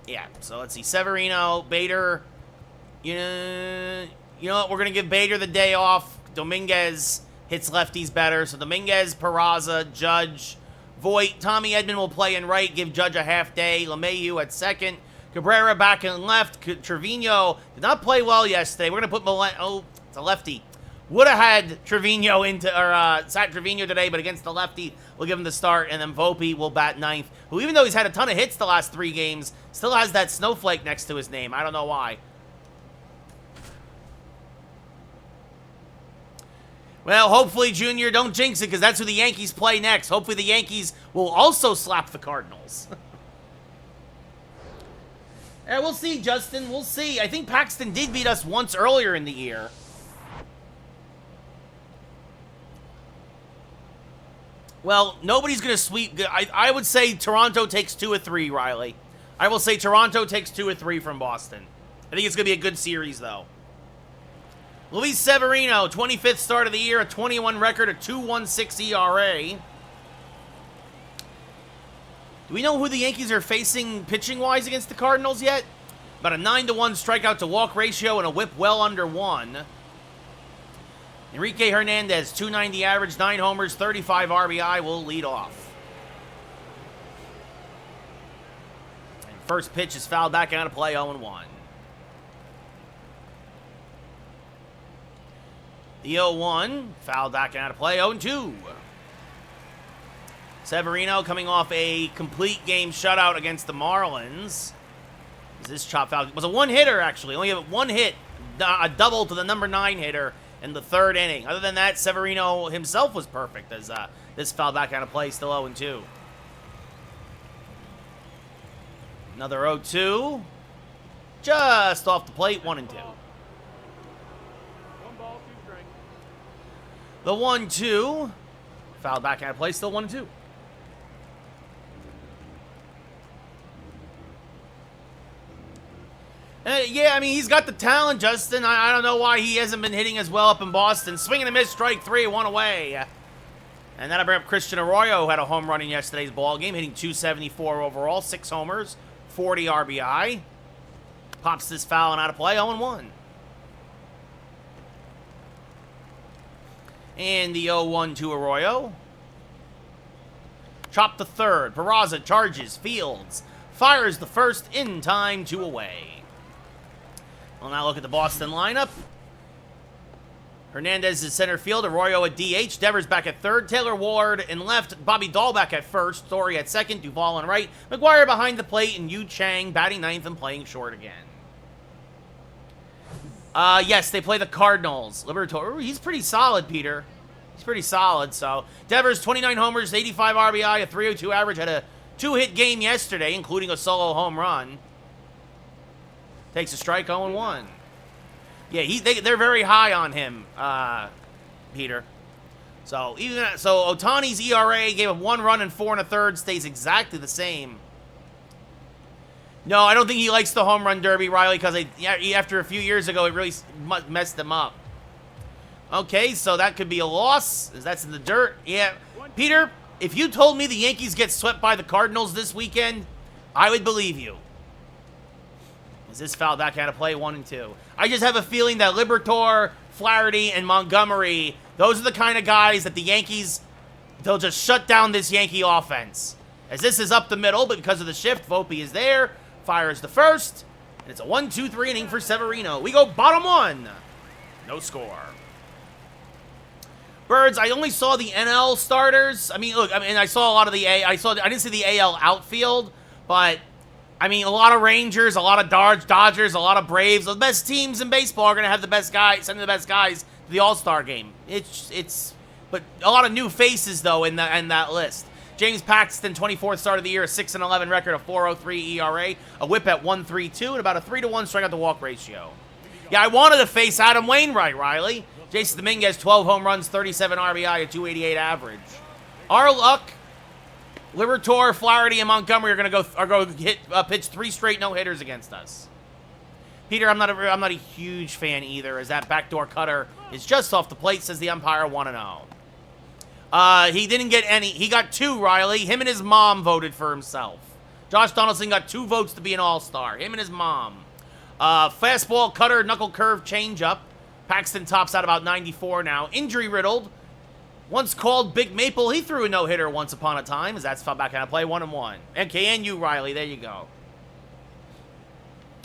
A: Yeah, so let's see. Severino, Bader. You know what? We're going to give Bader the day off. Dominguez hits lefties better. So Dominguez, Peraza, Judge, Voit. Tommy Edman will play in right. Give Judge a half day. LeMahieu at second. Cabrera back in left. Trevino did not play well yesterday. We're going to put it's a lefty. Would have had Trevino sat Trevino today, but against the lefty, we'll give him the start. And then Volpe will bat ninth, who even though he's had a ton of hits the last 3 games, still has that snowflake next to his name. I don't know why. Well, hopefully, Junior, don't jinx it, because that's who the Yankees play next. Hopefully the Yankees will also slap the Cardinals. Yeah, we'll see, Justin. We'll see. I think Paxton did beat us once earlier in the year. Well, nobody's going to sweep. I would say Toronto takes 2 or 3, Riley. I will say Toronto takes 2 or 3 from Boston. I think it's going to be a good series, though. Luis Severino, 25th start of the year, a 21 record, a 2.16 ERA. Do we know who the Yankees are facing pitching-wise against the Cardinals yet? About a 9-1 strikeout-to-walk ratio and a whip well under 1. Enrique Hernandez, 290 average, 9 homers, 35 RBI, will lead off. And first pitch is fouled back out of play, 0-1. The 0-1, fouled back out of play, 0-2. Severino coming off a complete game shutout against the Marlins. This chop foul was a one-hitter, actually. Only have 1 hit, a double to the number 9 hitter in the 3rd inning. Other than that, Severino himself was perfect as this foul back out of play, still 0-2. Another 0-2. Just off the plate, 1-2. The 1-2. Foul back out of play, still 1-2. Yeah, I mean, he's got the talent, Justin. I don't know why he hasn't been hitting as well up in Boston. Swing and a miss, strike three, one away. And that'll bring up Christian Arroyo, who had a home run in yesterday's ball game, hitting 274 overall, 6 homers, 40 RBI. Pops this foul and out of play, 0-1. And the 0-1 to Arroyo. Chop the third. Peraza charges, fields, fires the first in time, 2 away. We'll now look at the Boston lineup. Hernandez is center field, Arroyo at DH, Devers back at third, Taylor Ward in left, Bobby Dahl back at first, Story at second, Duvall on right, McGuire behind the plate, and Yu Chang batting ninth and playing short again. Yes, they play the Cardinals. Liberatore, he's pretty solid, Peter. He's pretty solid, so. Devers, 29 homers, 85 RBI, a 302 average, had a 2-hit game yesterday, including a solo home run. Takes a strike, 0-1. Yeah, they're very high on him, Peter. So Ohtani's ERA gave him 1 run and 4 1/3, stays exactly the same. No, I don't think he likes the home run derby, Riley, because after a few years ago, it really messed him up. Okay, so that could be a loss, as that's in the dirt. Yeah, Peter, if you told me the Yankees get swept by the Cardinals this weekend, I would believe you. Is this foul back out of play, 1-2? I just have a feeling that Liberatore, Flaherty, and Montgomery, those are the kind of guys that the Yankees, they'll just shut down this Yankee offense. As this is up the middle, but because of the shift, Volpe is there, fires the first, and it's a 1-2-3 inning for Severino. We go bottom 1. No score. Birds, I only saw the NL starters. I mean, look, I saw a lot of the I didn't see the AL outfield, but I mean, a lot of Rangers, a lot of Dodgers, a lot of Braves. The best teams in baseball are going to have the best guys, sending the best guys to the All-Star game. But a lot of new faces, though, in that list. James Paxton, 24th start of the year, a 6-11 record, a 4.03 ERA, a whip at 1.32, and about a 3-1 strikeout to walk ratio. Yeah, I wanted to face Adam Wainwright, Riley. Jason Dominguez, 12 home runs, 37 RBI, a 288 average. Our luck, Liberatore, Flaherty, and Montgomery are going to pitch 3 straight no-hitters against us. Peter, I'm not a huge fan either, as that backdoor cutter is just off the plate, says the umpire, 1-0. He didn't get any. He got 2, Riley. Him and his mom voted for himself. Josh Donaldson got 2 votes to be an all-star. Him and his mom. Fastball, cutter, knuckle curve, changeup. Paxton tops out about 94 now. Injury riddled. Once called Big Maple, he threw a no-hitter once upon a time, as that's foul back out of play, 1-1. And you, Riley, there you go.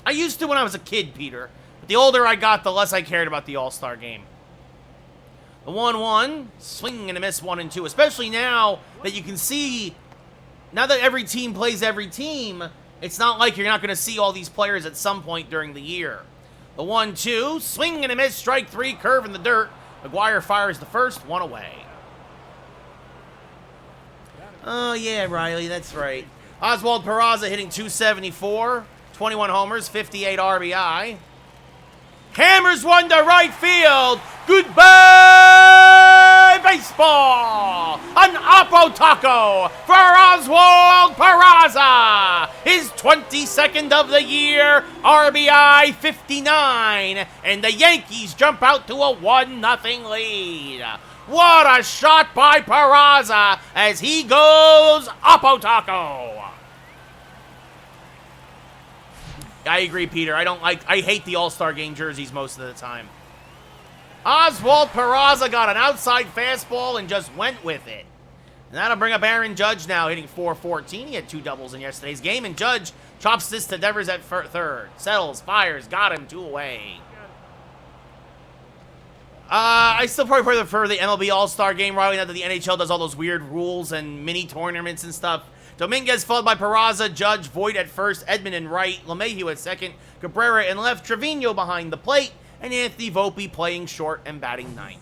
A: I used to when I was a kid, Peter. But the older I got, the less I cared about the All-Star game. The 1-1, swing and a miss, 1-2. Especially now that you can see, now that every team plays every team, it's not like you're not going to see all these players at some point during the year. The 1-2, swing and a miss, strike 3, curve in the dirt. McGuire fires the first, 1 away. Oh, yeah, Riley, that's right. Oswald Peraza hitting 274, 21 homers, 58 RBI. Hammers one to right field. Goodbye, baseball. An Oppo Taco for Oswald Peraza. His 22nd of the year, RBI 59. And the Yankees jump out to a 1-0 lead. What a shot by Peraza as he goes Oppo Taco. I agree, Peter. I hate the All-Star Game jerseys most of the time. Oswald Peraza got an outside fastball and just went with it. And that'll bring up Aaron Judge now, hitting .414. He had 2 doubles in yesterday's game, and Judge chops this to Devers at third. Settles, fires, got him, 2 away. I still probably prefer the MLB All-Star Game, Riley, now that the NHL does all those weird rules and mini tournaments and stuff. Dominguez followed by Peraza, Judge, Voit at first, Edman in right, LeMahieu at second, Cabrera in left, Trevino behind the plate, and Anthony Volpe playing short and batting ninth.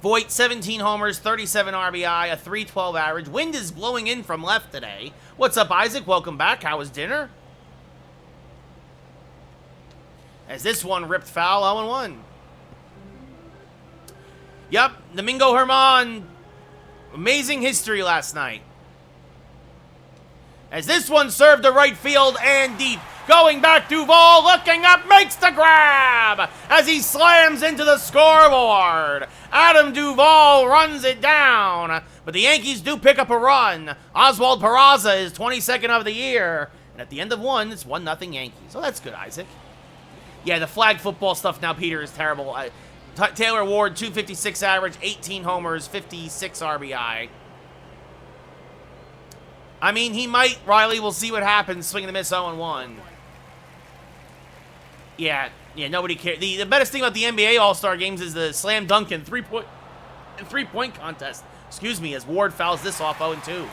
A: Voit, 17 homers, 37 RBI, a 312 average. Wind is blowing in from left today. What's up, Isaac? Welcome back. How was dinner? As this one ripped foul, 0-1. Yep, Domingo Germán, amazing history last night. As this one served to right field and deep. Going back, Duvall, looking up, makes the grab as he slams into the scoreboard. Adam Duvall runs it down, but the Yankees do pick up a run. Oswald Peraza is 22nd of the year, and at the end of one, it's 1-0 Yankees. So that's good, Isaac. Yeah, the flag football stuff now, Peter, is terrible. Taylor Ward, 256 average, 18 homers, 56 RBI. I mean, he might, Riley, we'll see what happens, swing and a miss 0-1. Yeah, nobody cares. The best thing about the NBA All-Star Games is the slam dunk and three-point contest. Excuse me, as Ward fouls this off 0-2.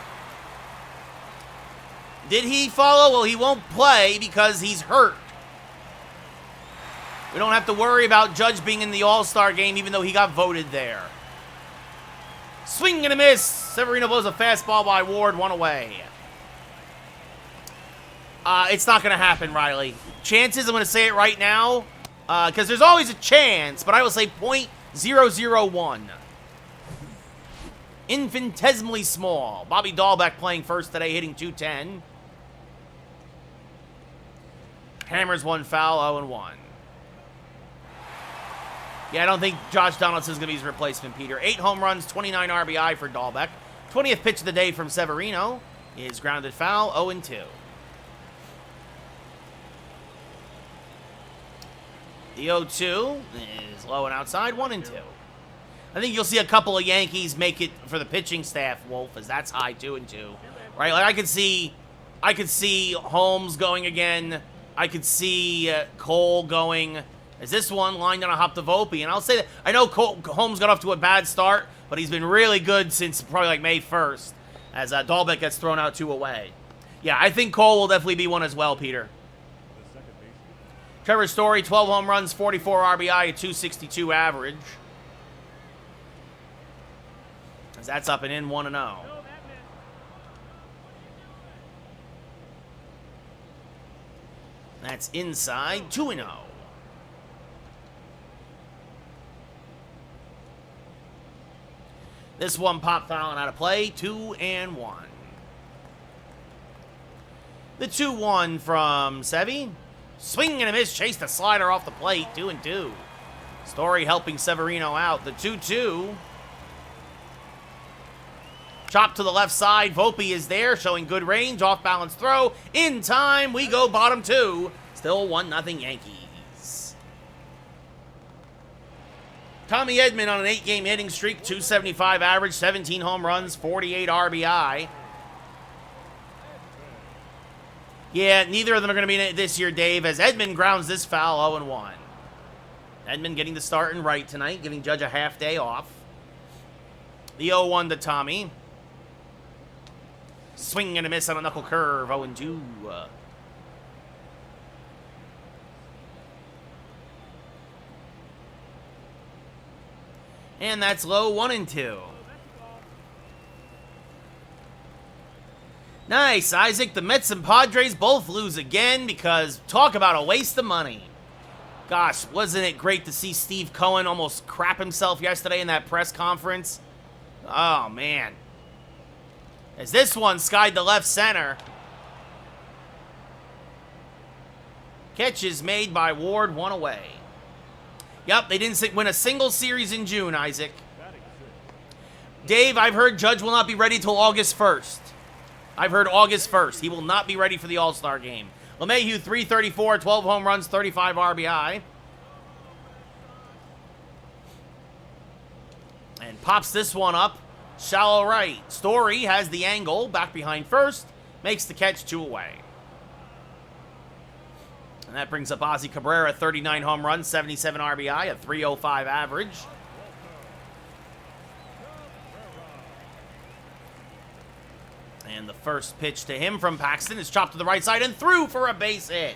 A: Did he follow? Well, he won't play because he's hurt. We don't have to worry about Judge being in the All-Star Game, even though he got voted there. Swing and a miss. Severino blows a fastball by Ward, one away. It's not going to happen, Riley. Chances, I'm going to say it right now, because there's always a chance, but I will say .001. Infinitesimally small. Bobby Dahlbeck playing first today, hitting .210. Hammers one foul, 0-1. Yeah, I don't think Josh Donaldson's going to be his replacement, Peter. 8 home runs, 29 RBI for Dahlbeck. 20th pitch of the day from Severino is grounded foul, 0-2. The 0-2 is low and outside, 1-2. I think you'll see a couple of Yankees make it for the pitching staff, Wolf, as that's high, 2-2. Right? Like I could see Holmes going again. I could see Cole going. Is this one lined on a hop to Volpe? And I'll say that I know Holmes got off to a bad start, but he's been really good since probably like May 1st, as Dahlbeck gets thrown out 2 away. Yeah, I think Cole will definitely be one as well, Peter. Trevor Story, 12 home runs, 44 RBI, a .262 average. As that's up and in, 1-0. That's inside, 2-0. This one pop fouling out of play, 2-1. The 2-1 from Sevy. Swing and a miss, chased a slider off the plate, 2-2. Story helping Severino out. The 2-2. Chop to the left side. Volpe is there, showing good range. Off-balance throw. In time, we go bottom 2. Still 1-0 Yankees. Tommy Edman on an 8-game hitting streak. .275 average, 17 home runs, 48 RBI. Yeah, neither of them are going to be in it this year, Dave, as Edman grounds this foul 0-1. Edman getting the start in right tonight, giving Judge a half day off. The 0-1 to Tommy. Swing and a miss on a knuckle curve, 0-2. And that's low, 1-2. Nice, Isaac. The Mets and Padres both lose again because talk about a waste of money. Gosh, wasn't it great to see Steve Cohen almost crap himself yesterday in that press conference? Oh, man. As this one skied to left center. Catch is made by Ward, 1 away. Yep, they didn't win a single series in June, Isaac. Dave, I've heard Judge will not be ready till August 1st. I've heard August 1st. He will not be ready for the All-Star game. LeMahieu, 334, 12 home runs, 35 RBI. And pops this one up. Shallow right. Story has the angle. Back behind first. Makes the catch, 2 away. And that brings up Ozzie Cabrera, 39 home runs, 77 RBI, a .305 average. And the first pitch to him from Paxton is chopped to the right side and through for a base hit.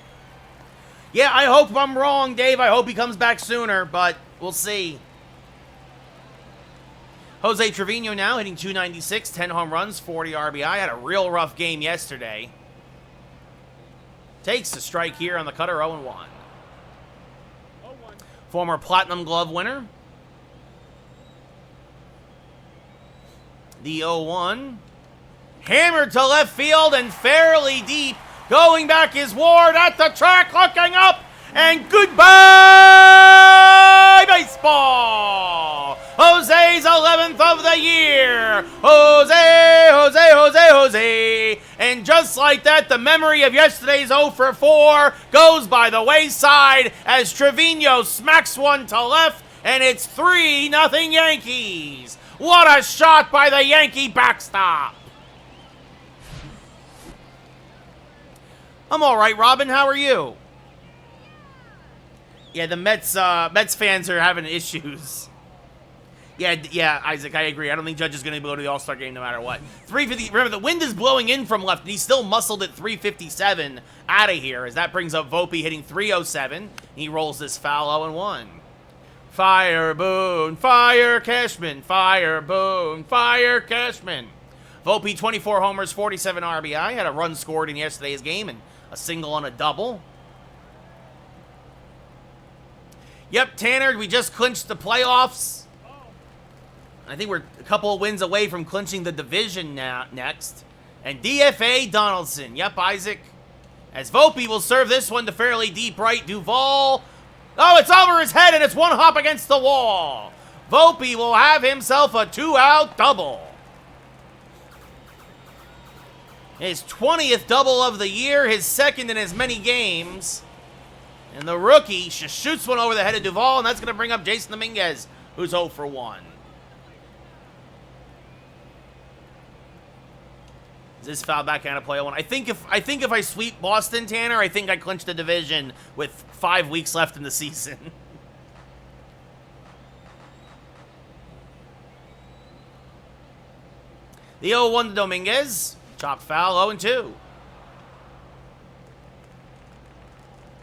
A: Yeah, I hope I'm wrong, Dave. I hope he comes back sooner, but we'll see. Jose Trevino now hitting .296, 10 home runs, 40 RBI. Had a real rough game yesterday. Takes the strike here on the cutter, 0-1. Former Platinum Glove winner. The 0-1. Hammered to left field and fairly deep. Going back is Ward at the track, looking up, and goodbye, baseball! Jose's 11th of the year! Jose! And just like that, the memory of yesterday's 0 for 4 goes by the wayside as Trevino smacks one to left, and it's 3-0 Yankees! What a shot by the Yankee backstop! I'm all right, Robin. How are you? Yeah, the Mets fans are having issues. Yeah, Isaac, I agree. I don't think Judge is going to go to the All-Star game no matter what. 350. Remember, the wind is blowing in from left, and he's still muscled at 357 out of here, as that brings up Volpe hitting 307. He rolls this foul 0-1. Fire Boone, fire Cashman, fire Boone, fire Cashman. Volpe, 24 homers, 47 RBI. Had a run scored in yesterday's game and a single on a double. Yep, Tanner, we just clinched the playoffs. I think we're a couple of wins away from clinching the division now next. And DFA Donaldson. Yep, Isaac. As Volpe will serve this one to fairly deep right. Duvall. Oh, it's over his head, and it's one hop against the wall. Volpe will have himself a 2-out double. His 20th double of the year, his second in as many games. And the rookie just shoots one over the head of Duvall, and that's going to bring up Jason Dominguez, who's 0 for 1. Is this foul backhand play 0-1? I think if I sweep Boston, Tanner, I think I clinch the division with 5 weeks left in the season. The 0-1 to Dominguez. Chop foul, 0-2.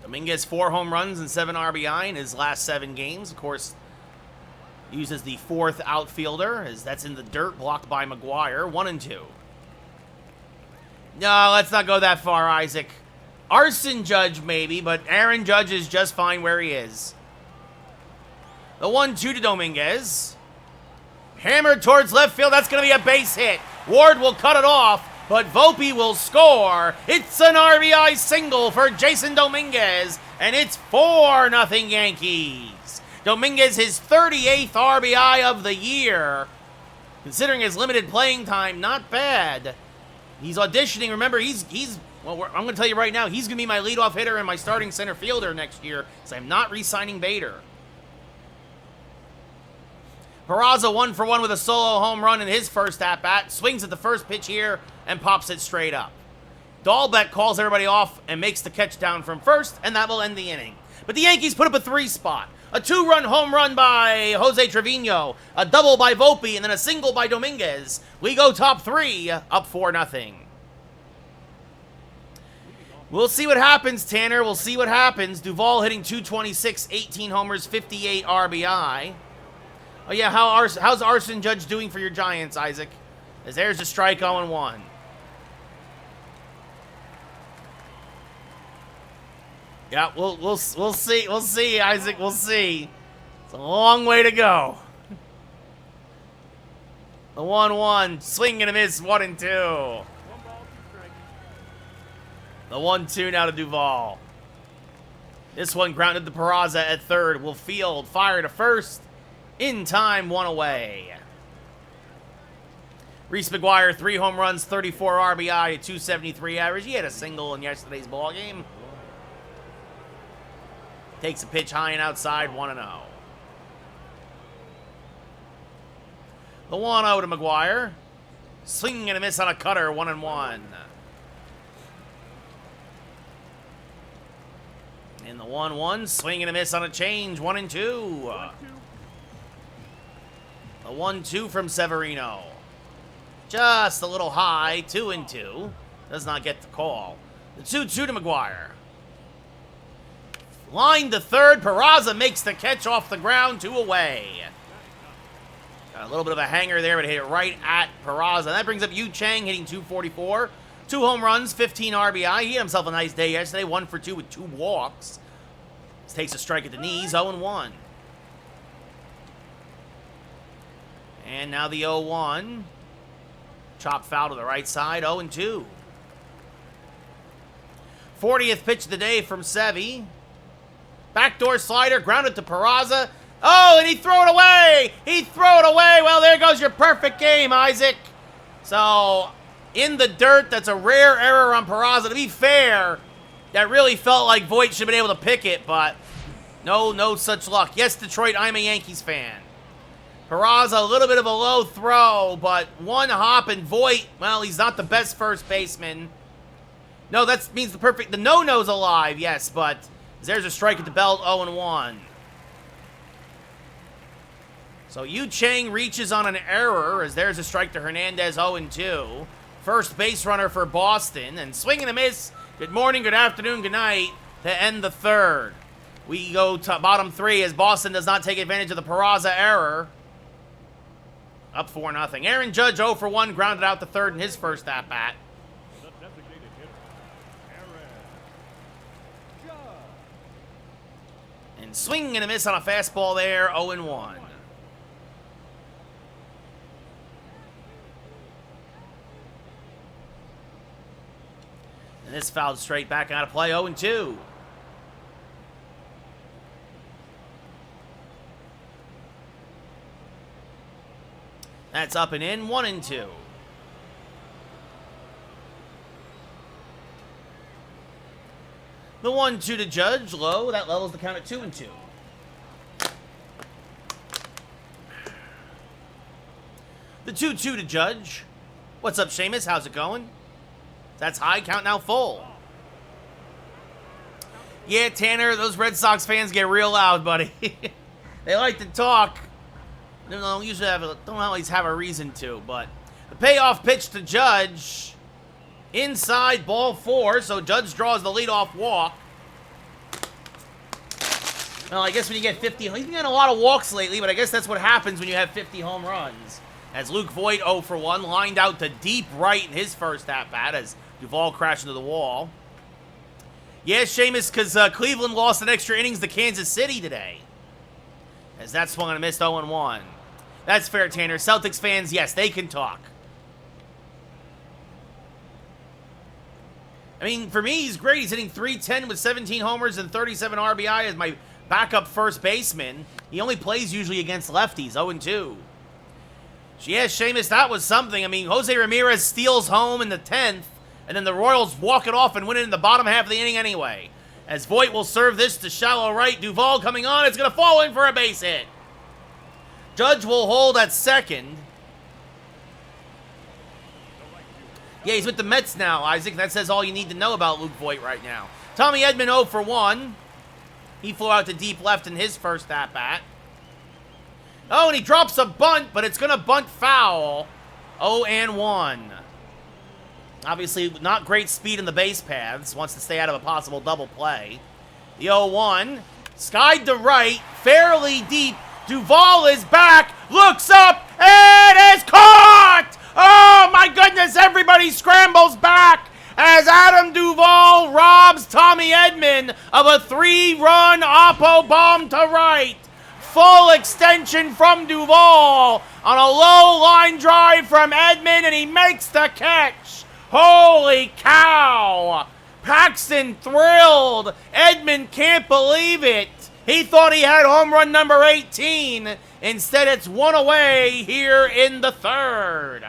A: Dominguez, 4 home runs and 7 RBI in his last 7 games. Of course, uses the 4th outfielder, as that's in the dirt, blocked by McGuire. 1-2. No, let's not go that far, Isaac. Arson Judge, maybe, but Aaron Judge is just fine where he is. The 1-2 to Dominguez. Hammered towards left field. That's going to be a base hit. Ward will cut it off, but Volpe will score. It's an RBI single for Jason Dominguez, and it's 4-0 Yankees. Dominguez, his 38th RBI of the year. Considering his limited playing time, not bad. He's auditioning. Remember, well, I'm going to tell you right now, he's going to be my leadoff hitter and my starting center fielder next year, so I'm not re-signing Bader. Peraza 1 for 1 with a solo home run in his first at-bat. Swings at the first pitch here and pops it straight up. Dahlbeck calls everybody off and makes the catch down from first, and that will end the inning. But the Yankees put up a 3 spot. A 2-run home run by Jose Trevino, a double by Volpe, and then a single by Dominguez. We go top 3, up 4-0. We'll see what happens, Tanner. We'll see what happens. Duvall hitting 226, 18 homers, 58 RBI. Oh, yeah, how's Arson Judge doing for your Giants, Isaac? As there's a strike 0-1. Yeah, we'll see, Isaac. We'll see. It's a long way to go. The 1-1, swing and a miss, 1-2. The 1-2 now to Duvall. This one grounded to Peraza at third. Will field, fire to first. In time, 1 away. Reese McGuire, 3 home runs, 34 RBI, a 273 average. He had a single in yesterday's ballgame. Takes a pitch high and outside, 1-0. The 1-0 to McGuire. Swing and a miss on a cutter, 1-1. And the 1-1, swing and a miss on a change, 1-2. The 1-2 from Severino. Just a little high, 2-2. Does not get the call. The 2-2 to McGuire. Line to third, Peraza makes the catch off the ground, 2 away. Got a little bit of a hanger there, but hit it right at Peraza. That brings up Yu Chang hitting 244. 2 home runs, 15 RBI. He had himself a nice day yesterday, 1 for 2 with 2 walks. This takes a strike at the knees, 0-1. And now the 0-1. Chop foul to the right side, 0-2. 40th pitch of the day from Sevy. Backdoor slider, grounded to Peraza. Oh, and he threw it away! He threw it away! Well, there goes your perfect game, Isaac. So, in the dirt, that's a rare error on Peraza. To be fair, that really felt like Voit should have been able to pick it, but no such luck. Yes, Detroit, I'm a Yankees fan. Peraza, a little bit of a low throw, but one hop, and Voit, well, he's not the best first baseman. No, that means the no-no's alive, yes, but there's a strike at the belt, 0-1. So Yu Chang reaches on an error as there's a strike to Hernandez, 0-2. First base runner for Boston, and swing and a miss. Good morning, good afternoon, good night to end the third. We go to bottom three as Boston does not take advantage of the Peraza error. Up 4-0. Aaron Judge 0 for 1, grounded out the third in his first at-bat. And swing and a miss on a fastball there, 0-1. And this fouled straight back out of play, 0-2. That's up and in, 1-2. The 1-2 to Judge, low. That levels the count at 2-2. The 2-2 to Judge. What's up, Seamus? How's it going? That's high, count now full. Yeah, Tanner, those Red Sox fans get real loud, buddy. They like to talk. They don't usually don't always have a reason to, but the payoff pitch to Judge. Inside, ball 4, so Judge draws the leadoff walk. Well, I guess when you get 50, he's been getting a lot of walks lately, but I guess that's what happens when you have 50 home runs. As Luke Voit 0 for 1, lined out to deep right in his first at-bat as Duvall crashed into the wall. Yeah, Seamus, because Cleveland lost an extra innings to Kansas City today. As that swung and a missed 0-1. That's fair, Tanner. Celtics fans, yes, they can talk. I mean, for me, he's great. He's hitting .310 with 17 homers and 37 RBI as my backup first baseman. He only plays usually against lefties, 0-2. Yeah, Seamus, that was something. I mean, Jose Ramirez steals home in the 10th, and then the Royals walk it off and win it in the bottom half of the inning anyway. As Voit will serve this to shallow right. Duvall coming on. It's going to fall in for a base hit. Judge will hold at second. Yeah, he's with the Mets now, Isaac. That says all you need to know about Luke Voit right now. Tommy Edman 0 for 1. He flew out to deep left in his first at-bat. Oh, and he drops a bunt, but it's going to bunt foul. 0-1. Obviously, not great speed in the base paths. Wants to stay out of a possible double play. The 0-1. Skied to right. Fairly deep. Duvall is back. Looks up. And is caught! Oh, my goodness. Everybody scrambles back as Adam Duvall robs Tommy Edman of a 3-run oppo bomb to right. Full extension from Duvall on a low line drive from Edman, and he makes the catch. Holy cow! Paxton thrilled. Edman can't believe it. He thought he had home run number 18. Instead, it's one away here in the third.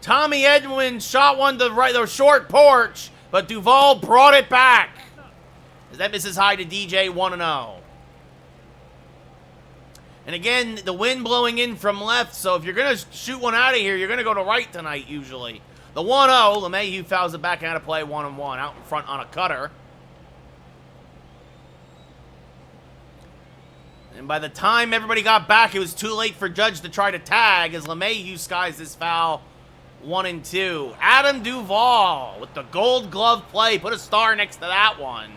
A: Tommy Edman shot one to the short porch, but Duvall brought it back. That misses high to DJ, 1-0. And again, the wind blowing in from left, so if you're going to shoot one out of here, you're going to go to right tonight, usually. The 1-0, LeMahieu fouls it back out of play, 1-1, out in front on a cutter. And by the time everybody got back, it was too late for Judge to try to tag as LeMahieu skies this foul, 1-2. Adam Duvall with the gold glove play. Put a star next to that one.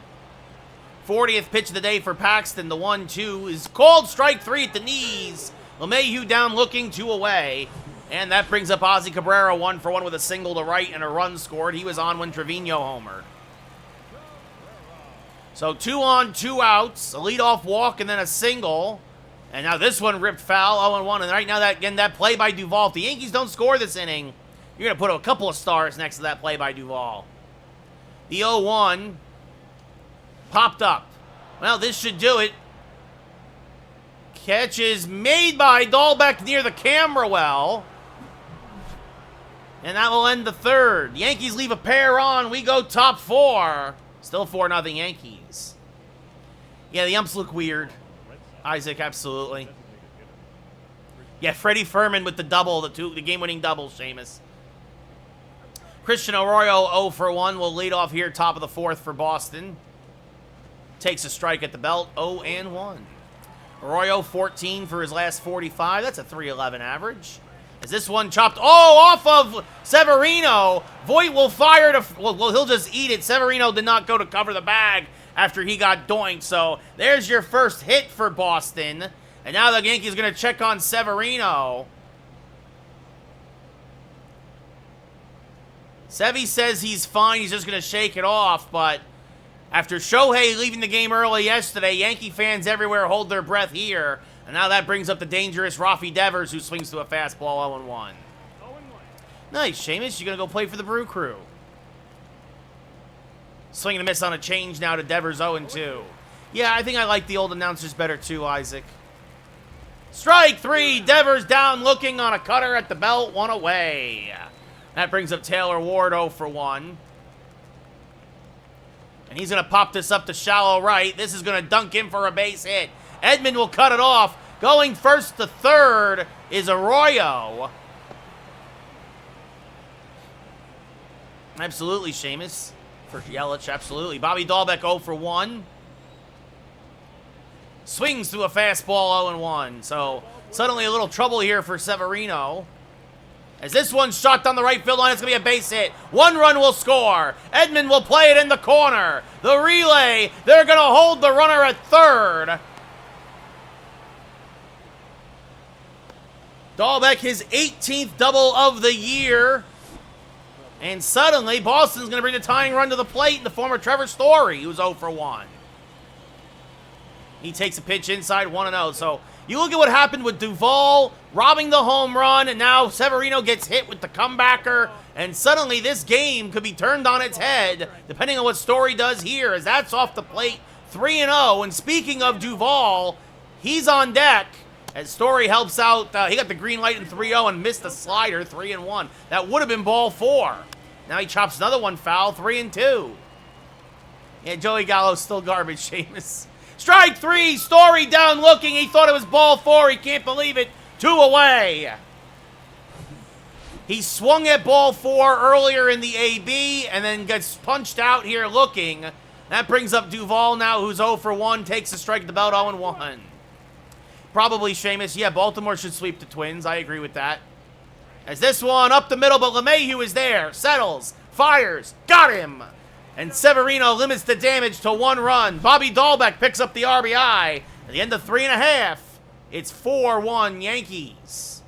A: 40th pitch of the day for Paxton. The 1-2 is called strike 3 at the knees. LeMahieu down looking, 2 away. And that brings up Ozzie Cabrera 1 for 1 with a single to right and a run scored. He was on when Trevino homered. So 2 on, 2 outs, a leadoff walk, and then a single. And now this one ripped foul, 0-1. And right now, that play by Duvall. If the Yankees don't score this inning, You're going to put a couple of stars next to that play by Duvall. The 0-1 popped up. Well, this should do it. Catch is made by Dahlbeck near the camera well. And that will end the third. Yankees leave a pair on. We go top 4. Still 4-0 Yankees. Yeah, the umps look weird. Isaac, absolutely. Yeah, Freddie Furman with the double, the game-winning double, Seamus. Christian Arroyo 0 for 1 will lead off here, top of the 4th for Boston. Takes a strike at the belt, 0-1. Arroyo 14 for his last 45. That's a 311 average. Is this one chopped? Oh, off of Severino. Voit will fire to... Well, he'll just eat it. Severino did not go to cover the bag after he got doinked. So there's your first hit for Boston. And now the Yankees are going to check on Severino. Sevy says he's fine. He's just going to shake it off. But after Shohei leaving the game early yesterday, Yankee fans everywhere hold their breath here. And now that brings up the dangerous Rafi Devers, who swings to a fastball 0-1. Nice, Seamus. You're going to go play for the Brew Crew. Swing and a miss on a change now to Devers 0-2. Yeah, I think I like the old announcers better too, Isaac. Strike 3. Devers down looking on a cutter at the belt. 1 away. That brings up Taylor Ward 0 for 1. And he's going to pop this up to shallow right. This is going to dunk in for a base hit. Edman will cut it off. Going first to third is Arroyo. Absolutely, Seamus. For Yelich, absolutely. Bobby Dahlbeck 0 for 1. Swings through a fastball 0-1. So suddenly a little trouble here for Severino. As this one's shot down the right field line, it's going to be a base hit. 1 run will score. Edman will play it in the corner. The relay, they're going to hold the runner at third. Dahlbeck, his 18th double of the year. And suddenly, Boston's going to bring the tying run to the plate in the form of Trevor Story, who's 0 for 1. He takes a pitch inside 1-0. So you look at what happened with Duvall robbing the home run, and now Severino gets hit with the comebacker. And suddenly this game could be turned on its head, depending on what Story does here, as that's off the plate 3-0. And speaking of Duvall, he's on deck. As Story helps out, he got the green light in 3-0 and missed the slider, 3-1. That would have been ball 4. Now he chops another one foul, 3-2. Yeah, Joey Gallo's still garbage, Seamus. Strike 3, Story down looking. He thought it was ball 4. He can't believe it. 2 away. He swung at ball 4 earlier in the AB and then gets punched out here looking. That brings up Duvall now, who's 0 for 1, takes a strike at the belt, 0-1. Probably, Seamus. Yeah, Baltimore should sweep the Twins. I agree with that. As this one up the middle, but LeMahieu is there. Settles. Fires. Got him. And Severino limits the damage to 1 run. Bobby Dahlbeck picks up the RBI. At the end of 3.5, it's 4-1 Yankees.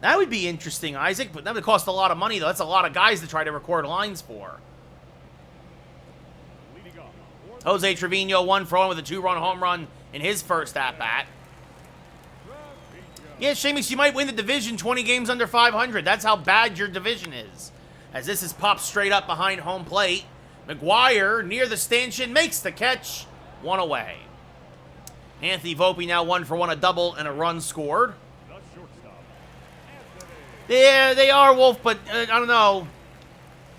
A: That would be interesting, Isaac, but that would cost a lot of money, though. That's a lot of guys to try to record lines for. Jose Trevino 1 for 1 with a 2-run home run in his first at-bat. Yeah, Seamus, you might win the division 20 games under 500. That's how bad your division is. As this is popped straight up behind home plate. McGuire, near the stanchion, makes the catch. 1 away. Anthony Volpe now 1 for 1, a double and a run scored. Yeah, they are, Wolf, but I don't know.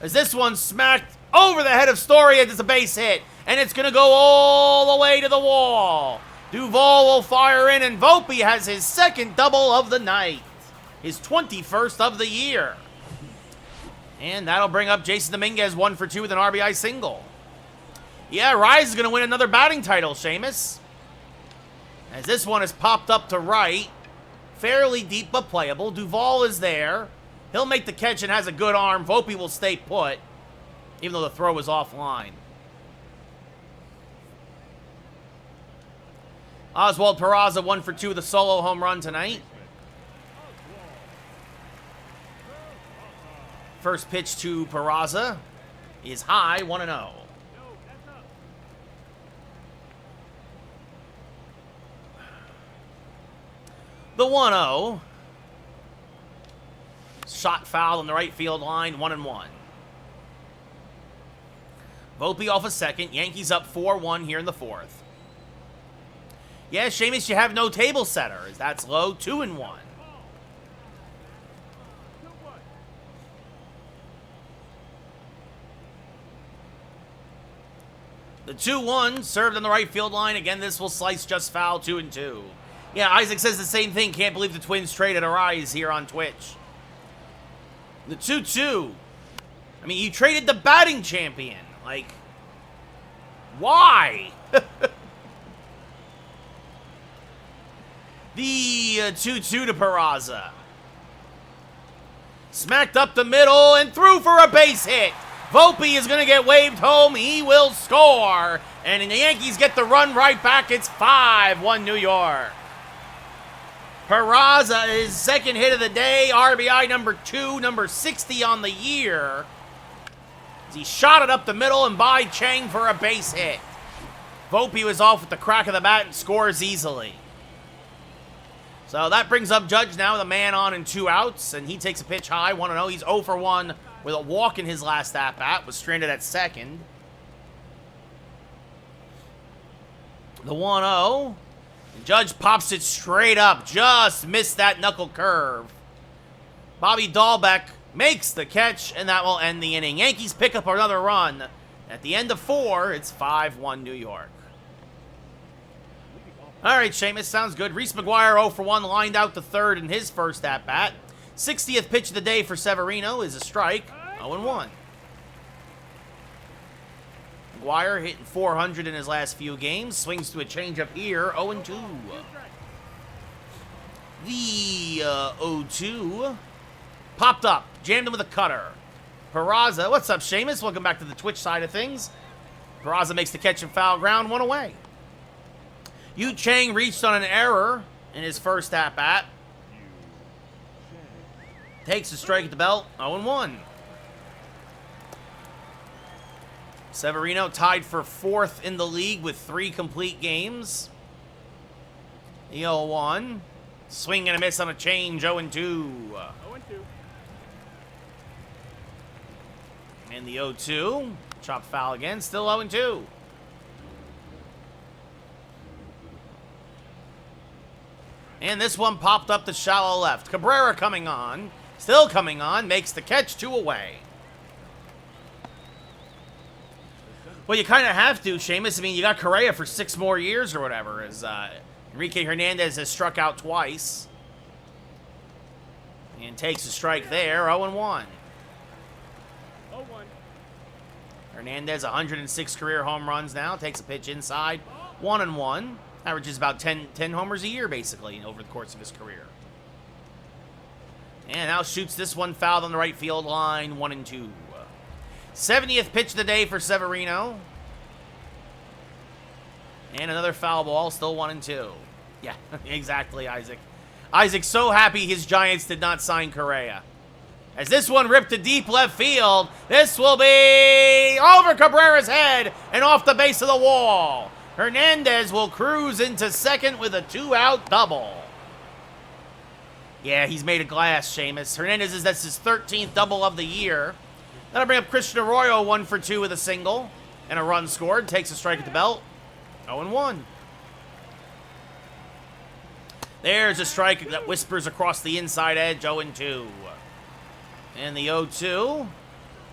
A: As this one smacked over the head of Story, it's a base hit. And it's going to go all the way to the wall. Duvall will fire in, and Volpe has his second double of the night. His 21st of the year. And that'll bring up Jason Dominguez 1 for 2 with an RBI single. Yeah, Rise is going to win another batting title, Seamus. As this one is popped up to right. Fairly deep but playable. Duvall is there. He'll make the catch and has a good arm. Volpe will stay put, even though the throw was offline. Oswald Peraza 1 for 2 with a solo home run tonight. First pitch to Peraza is high, 1-0. The 1-0. shot foul on the right field line, 1-1. Volpe off a second. Yankees up 4-1 here in the fourth. Yeah, Seamus, you have no table setter. That's low, 2-1. The 2-1 served on the right field line. Again, this will slice just foul, 2-2. Yeah, Isaac says the same thing. Can't believe the Twins traded Arise here on Twitch. The 2-2. I mean, you traded the batting champion. Like, why? The 2-2 to Peraza. Smacked up the middle and threw for a base hit. Volpe is going to get waved home. He will score. And the Yankees get the run right back. It's 5-1 New York. Peraza, his second hit of the day. RBI number 2, number 60 on the year. He shot it up the middle and by Chang for a base hit. Volpe was off with the crack of the bat and scores easily. So that brings up Judge now with a man on and 2 outs. And he takes a pitch high, 1-0. He's 0 for 1. With a walk in his last at-bat, was stranded at second. The 1-0. Judge pops it straight up. Just missed that knuckle curve. Bobby Dahlbeck makes the catch, and that will end the inning. Yankees pick up another run. At the end of 4, it's 5-1 New York. All right, Seamus, sounds good. Reese McGuire 0 for 1, lined out the third in his first at-bat. 60th pitch of the day for Severino is a strike, 0-1. McGuire hitting 400 in his last few games. Swings to a changeup here, 0-2. The 0-2 popped up, jammed him with a cutter. Peraza, what's up, Seamus? Welcome back to the Twitch side of things. Peraza makes the catch and foul ground, 1 away. Yu Chang reached on an error in his first at-bat. Takes a strike at the belt, 0-1. Severino tied for 4th in the league with 3 complete games. The 0-1. Swing and a miss on a change, 0-2. 0-2. And the 0-2. Chop foul again, still 0-2. And this one popped up to shallow left. Cabrera coming on. Still coming on. Makes the catch, 2 away. Well, you kind of have to, Seamus. I mean, you got Correa for 6 more years or whatever. As Enrique Hernandez has struck out twice. And takes a strike there, 0-1. 0-1. Hernandez, 106 career home runs now. Takes a pitch inside, 1-1. Averages about 10 homers a year, basically, over the course of his career. And now shoots this one fouled on the right field line, 1-2. 70th pitch of the day for Severino. And another foul ball, still 1-2. Yeah, exactly, Isaac. Isaac's so happy his Giants did not sign Correa. As this one ripped to deep left field, this will be over Cabrera's head and off the base of the wall. Hernandez will cruise into second with a 2-out double. Yeah, he's made of glass, Seamus. Hernandez, that's his 13th double of the year. That'll bring up Christian Arroyo 1 for 2 with a single and a run scored. Takes a strike at the belt. 0-1. There's a strike that whispers across the inside edge. 0-2. And the 0-2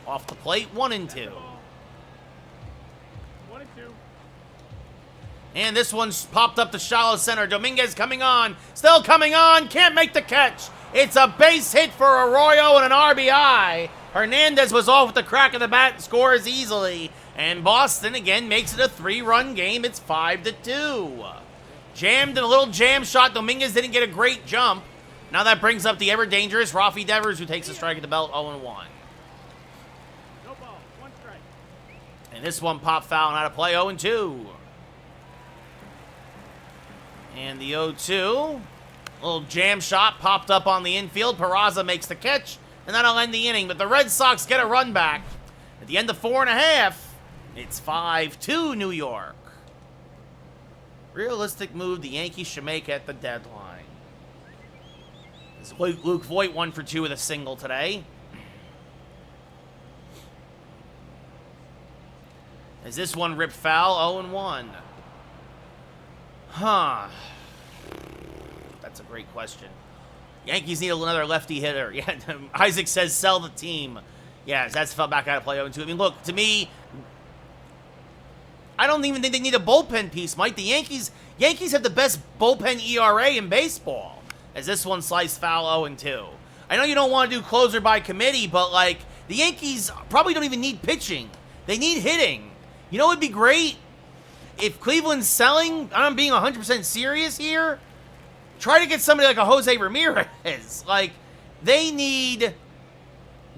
A: off the plate. 1-2. And this one's popped up to shallow center. Dominguez coming on. Still coming on. Can't make the catch. It's a base hit for Arroyo and an RBI. Hernandez was off with the crack of the bat and scores easily. And Boston again makes it a 3-run game. It's 5-2. Jammed in a little jam shot. Dominguez didn't get a great jump. Now that brings up the ever-dangerous Rafi Devers, who takes a strike at the belt, 0-1.
B: No ball, 1 strike.
A: And this one popped foul and out of play, 0-2. And the 0-2. Little jam shot popped up on the infield. Peraza makes the catch, and that'll end the inning. But the Red Sox get a run back. At the end of 4.5, it's 5-2 New York. Realistic move the Yankees should make at the deadline. Luke Voigt 1 for 2 with a single today. Is this one ripped foul? 0-1. Huh. That's a great question. Yankees need another lefty hitter. Yeah, Isaac says sell the team. Yeah, that's fell back out of play 0-2. I mean, look, to me, I don't even think they need a bullpen piece, Mike. The Yankees have the best bullpen ERA in baseball. As this one sliced foul 0-2. I know you don't want to do closer by committee, but, like, the Yankees probably don't even need pitching. They need hitting. You know what would be great? If Cleveland's selling, I'm being 100% serious here, try to get somebody like a Jose Ramirez. Like, they need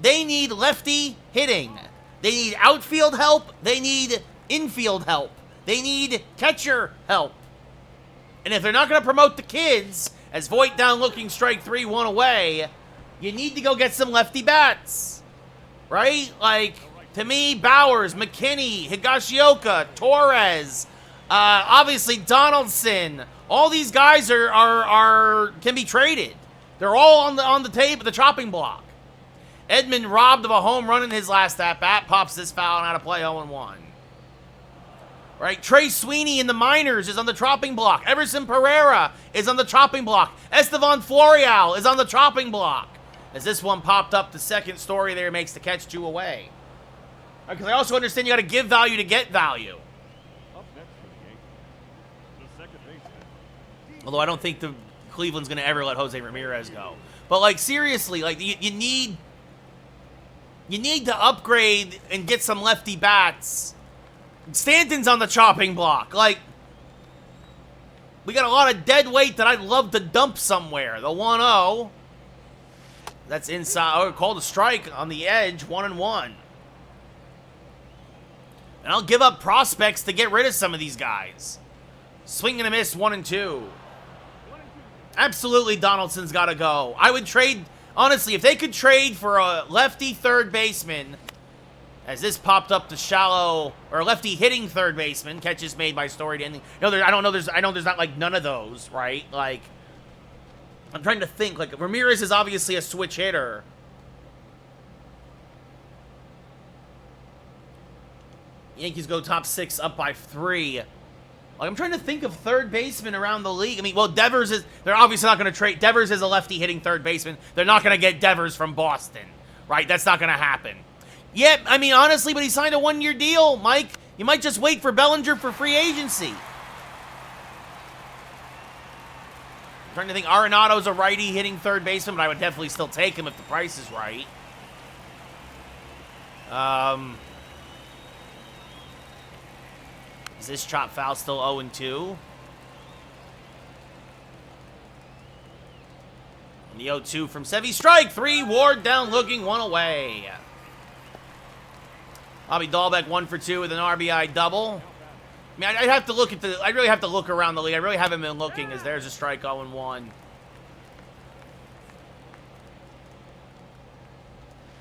A: lefty hitting. They need outfield help. They need infield help. They need catcher help. And if they're not going to promote the kids, as Voigt down looking strike 3, 1 away, you need to go get some lefty bats. Right? Like, to me, Bowers, McKinney, Higashioka, Torres, obviously Donaldson. All these guys can be traded. They're all on the table, the chopping block. Edman robbed of a home run in his last at-bat, pops this foul and out of play 0-1. Right, Trey Sweeney in the minors is on the chopping block. Everson Pereira is on the chopping block. Estevan Florial is on the chopping block. As this one popped up, the second story there makes the catch 2 away. Because I also understand you got to give value to get value.
B: Up next for the Yankees, the second baseman.
A: Although I don't think the Cleveland's going to ever let Jose Ramirez go. But, like, seriously, like, you need to upgrade and get some lefty bats. Stanton's on the chopping block. Like, we got a lot of dead weight that I'd love to dump somewhere. The 1-0. That's inside. Oh, called a strike on the edge. 1-1. And I'll give up prospects to get rid of some of these guys. Swing and a miss, 1-2. Absolutely, Donaldson's got to go. I would trade, honestly, if they could trade for a lefty third baseman, as this popped up to shallow, or lefty hitting third baseman, catches made by Story to ending. No, I know there's not, like, none of those, right? Like, I'm trying to think. Like, Ramirez is obviously a switch hitter. Yankees go top 6 up by 3. Like, I'm trying to think of third baseman around the league. I mean, well, Devers is... They're obviously not going to trade... Devers is a lefty hitting third baseman. They're not going to get Devers from Boston, right? That's not going to happen. Yeah, I mean, honestly, but he signed a 1-year deal, Mike. You might just wait for Bellinger for free agency. I'm trying to think. Arenado's a righty hitting third baseman, but I would definitely still take him if the price is right. Is this chop foul still 0-2? And the 0-2 from Sevy. Strike 3. Ward down looking, 1 away. Bobby Dahlbeck 1 for 2 with an RBI double. I mean, I'd have to look at I really have to look around the league. I really haven't been looking, as there's a strike 0-1.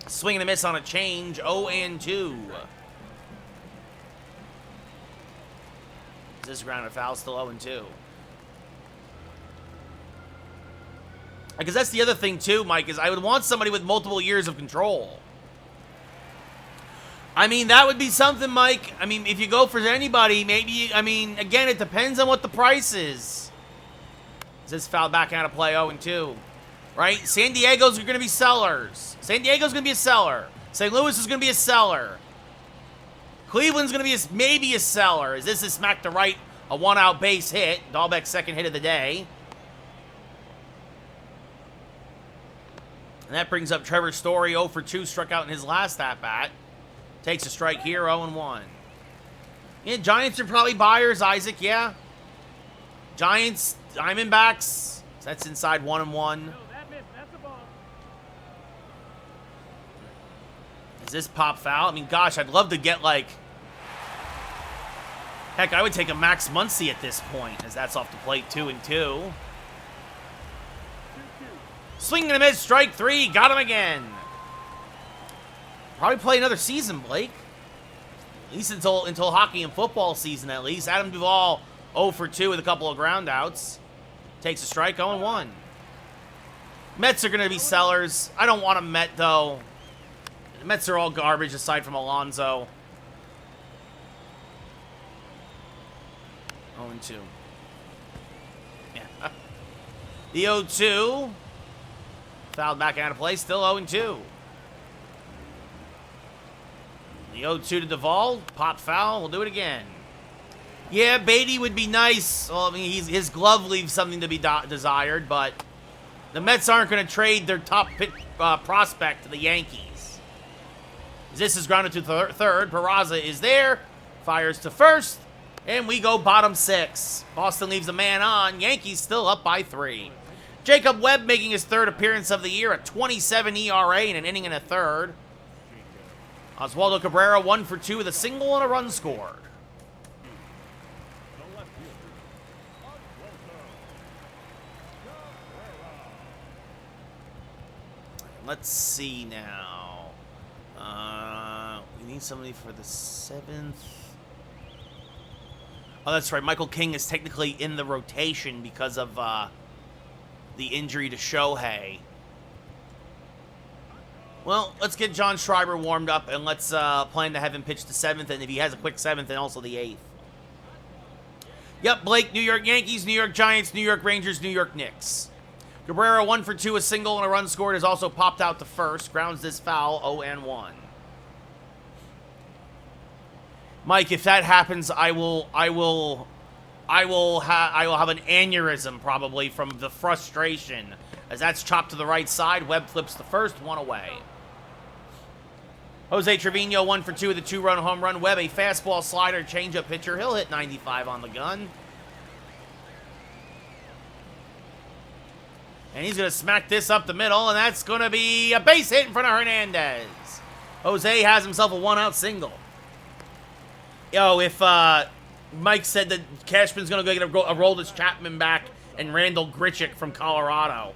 A: Swing and a miss on a change, 0-2. Is this ground a foul? Still 0-2. Because that's the other thing too, Mike, is I would want somebody with multiple years of control. I mean, that would be something, Mike. I mean, if you go for anybody, maybe, I mean, again, it depends on what the price is. Is this foul back out of play? 0-2. Right? San Diego's going to be sellers. San Diego's going to be a seller. St. Louis is going to be a seller. Cleveland's going to be maybe a seller. Is this smack to right? A 1-out base hit. Dahlbeck's second hit of the day. And that brings up Trevor Story. 0 for 2. Struck out in his last at-bat. Takes a strike here, 0-1. Yeah, Giants are probably buyers, Isaac, yeah. Giants, Diamondbacks. That's inside 1-1.
B: No, that missed. That's a ball.
A: Is this pop foul? I mean, gosh, I'd love to get, like... Heck, I would take a Max Muncy at this point, as that's off the plate, 2-2.
B: 2-2.
A: Swing and a miss, strike 3, got him again. Probably play another season, Blake. At least until hockey and football season, at least. Adam Duvall, 0 for 2 with a couple of ground outs. Takes a strike, 0-1. Mets are going to be sellers. I don't want a Met, though. The Mets are all garbage aside from Alonso. 0-2. Yeah. The 0-2. Fouled back out of play. Still 0-2. The 0-2 to Duvall. Pop foul. We'll do it again. Yeah, Beatty would be nice. Well, I mean, his glove leaves something to be desired, but the Mets aren't going to trade their top prospect to the Yankees. This is grounded to third. Peraza is there. Fires to first. And we go bottom 6. Boston leaves a man on. Yankees still up by 3. Jacob Webb making his 3rd appearance of the year. A 27 ERA in an inning and a third. Oswaldo Cabrera 1 for 2 with a single and a run scored. Let's see now. We need somebody for the 7th. Oh, that's right. Michael King is technically in the rotation because of the injury to Shohei. Well, let's get John Schreiber warmed up, and let's plan to have him pitch the 7th, and if he has a quick 7th, then also the 8th. Yep, Blake, New York Yankees, New York Giants, New York Rangers, New York Knicks. Cabrera 1 for 2, a single and a run scored, has also popped out to first. Grounds this foul, 0-1. Mike, if that happens, I will have an aneurysm probably from the frustration, as that's chopped to the right side. Webb flips the first, 1 away. Jose Trevino 1 for 2 with a 2-run home run. Webb a fastball slider changeup pitcher. He'll hit 95 on the gun. And he's going to smack this up the middle, and that's going to be a base hit in front of Hernandez. Jose has himself a 1-out single. Yo, if Mike said that Cashman's going to go get a Aroldis Chapman back and Randall Grichuk from Colorado.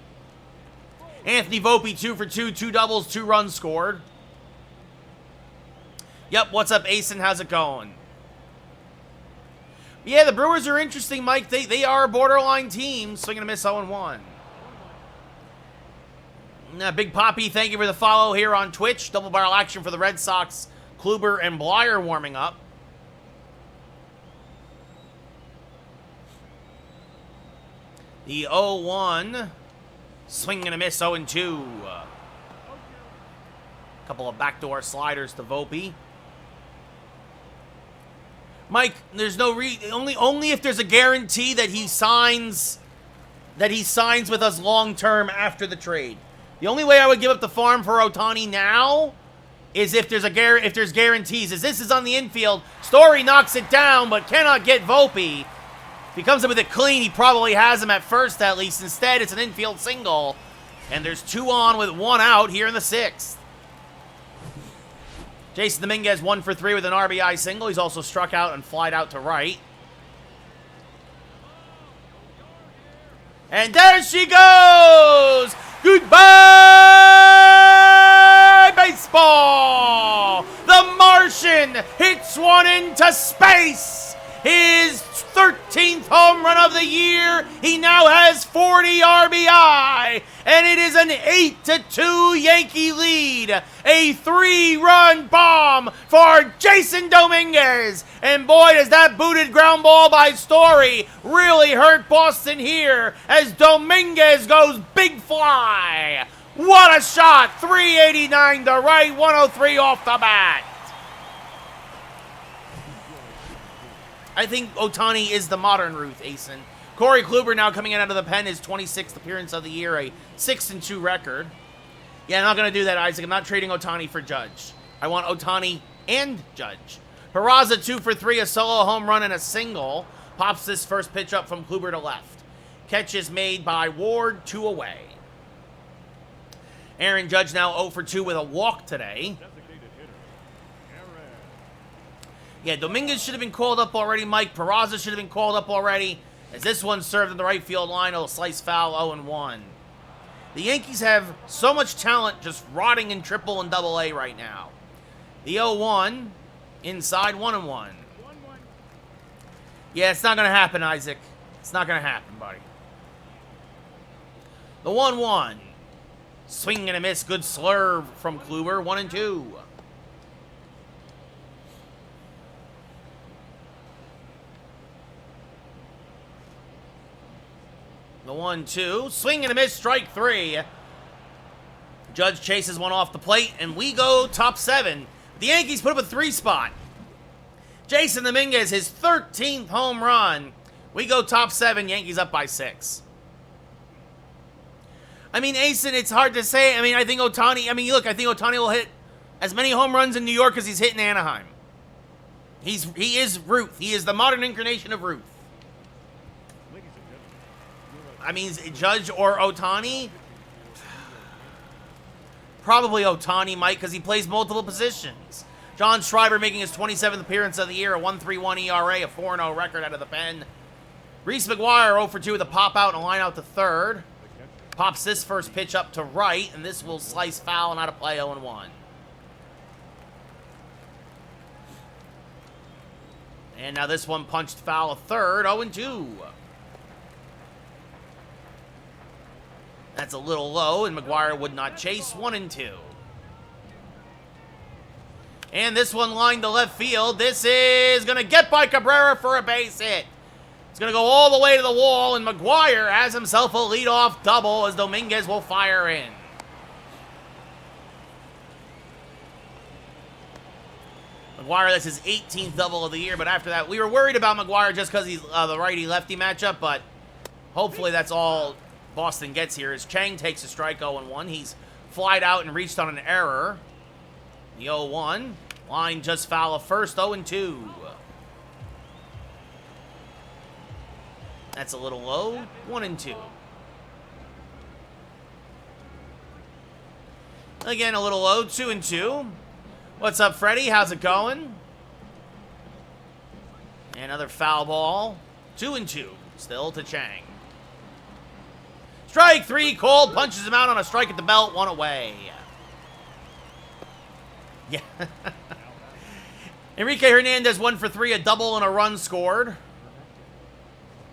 A: Anthony Volpe 2 for 2, 2 doubles, 2 runs scored. Yep, what's up, Asen? How's it going? Yeah, the Brewers are interesting, Mike. They are a borderline team. Swing and a miss, 0-1. Big Poppy, thank you for the follow here on Twitch. Double barrel action for the Red Sox. Kluber and Blyer warming up. The 0-1. Swing and a miss, 0-2. Couple of backdoor sliders to Volpe. Mike, there's no only if there's a guarantee that he signs with us long term after the trade. The only way I would give up the farm for Ohtani now is if there's guarantees. As this is on the infield, Story knocks it down but cannot get Volpe. If he comes in with it clean, he probably has him at first at least. Instead, it's an infield single, and there's 2 on with 1 out here in the 6th. Jason Dominguez 1 for 3 with an RBI single. He's also struck out and flied out to right. And there she goes! Goodbye, baseball! The Martian hits one into space! His 13th home run of the year. He now has 40 RBI, and it is an 8-2 Yankee lead. A 3-run bomb for Jason Dominguez. And boy, does that booted ground ball by Story really hurt Boston here as Dominguez goes big fly. What a shot! 389 to right, 103 off the bat. I think Ohtani is the modern Ruth Asen. Corey Kluber now coming in out of the pen, his 26th appearance of the year, a 6-2 record. Yeah, I'm not going to do that, Isaac. I'm not trading Ohtani for Judge. I want Ohtani and Judge. Peraza 2 for 3, a solo home run and a single. Pops this first pitch up from Kluber to left. Catch is made by Ward, 2 away. Aaron Judge now 0 for 2 with a walk today. Yeah, Dominguez should have been called up already, Mike. Peraza should have been called up already. As this one served in the right field line, it'll slice foul, 0-1. The Yankees have so much talent just rotting in triple and double A right now. The 0-1, inside, 1-1. Yeah, it's not going to happen, Isaac. It's not going to happen, buddy. The 1-1. Swing and a miss. Good slurve from Kluber. 1-2. The 1-2. Swing and a miss. Strike 3. Judge chases one off the plate, and we go top 7. The Yankees put up a 3 spot. Jason Dominguez, his 13th home run. We go top 7. Yankees up by 6. I mean, Asen, it's hard to say. I mean, I think Ohtani, I think Ohtani will hit as many home runs in New York as he's hit in Anaheim. He is Ruth. He is the modern incarnation of Ruth.
B: Ladies and gentlemen,
A: I mean, Judge or Ohtani? Probably Ohtani, Mike, because he plays multiple positions. John Schreiber making his 27th appearance of the year, a 1.31 ERA, a 4-0 record out of the pen. Reese McGuire 0 for 2 with a pop out and a line out to third. Pops this first pitch up to right, and this will slice foul and out of play 0-1. And now this one punched foul a third, 0-2. That's a little low, and McGuire would not chase, 1-2. And this one lined to left field. This is going to get by Cabrera for a base hit. It's going to go all the way to the wall, and McGuire has himself a leadoff double as Dominguez will fire in. McGuire, that's his 18th double of the year, but after that, we were worried about McGuire just because he's the righty-lefty matchup, but hopefully that's all Boston gets here as Chang takes a strike 0-1. He's flied out and reached on an error. The 0-1. Line just foul of first, 0-2. That's a little low, 1-2. Again, a little low, 2-2. What's up, Freddie? How's it going? Another foul ball, 2-2. Still to Chang. Strike 3 called, punches him out on a strike at the belt, 1 away. Yeah. Enrique Hernandez 1 for 3, a double and a run scored.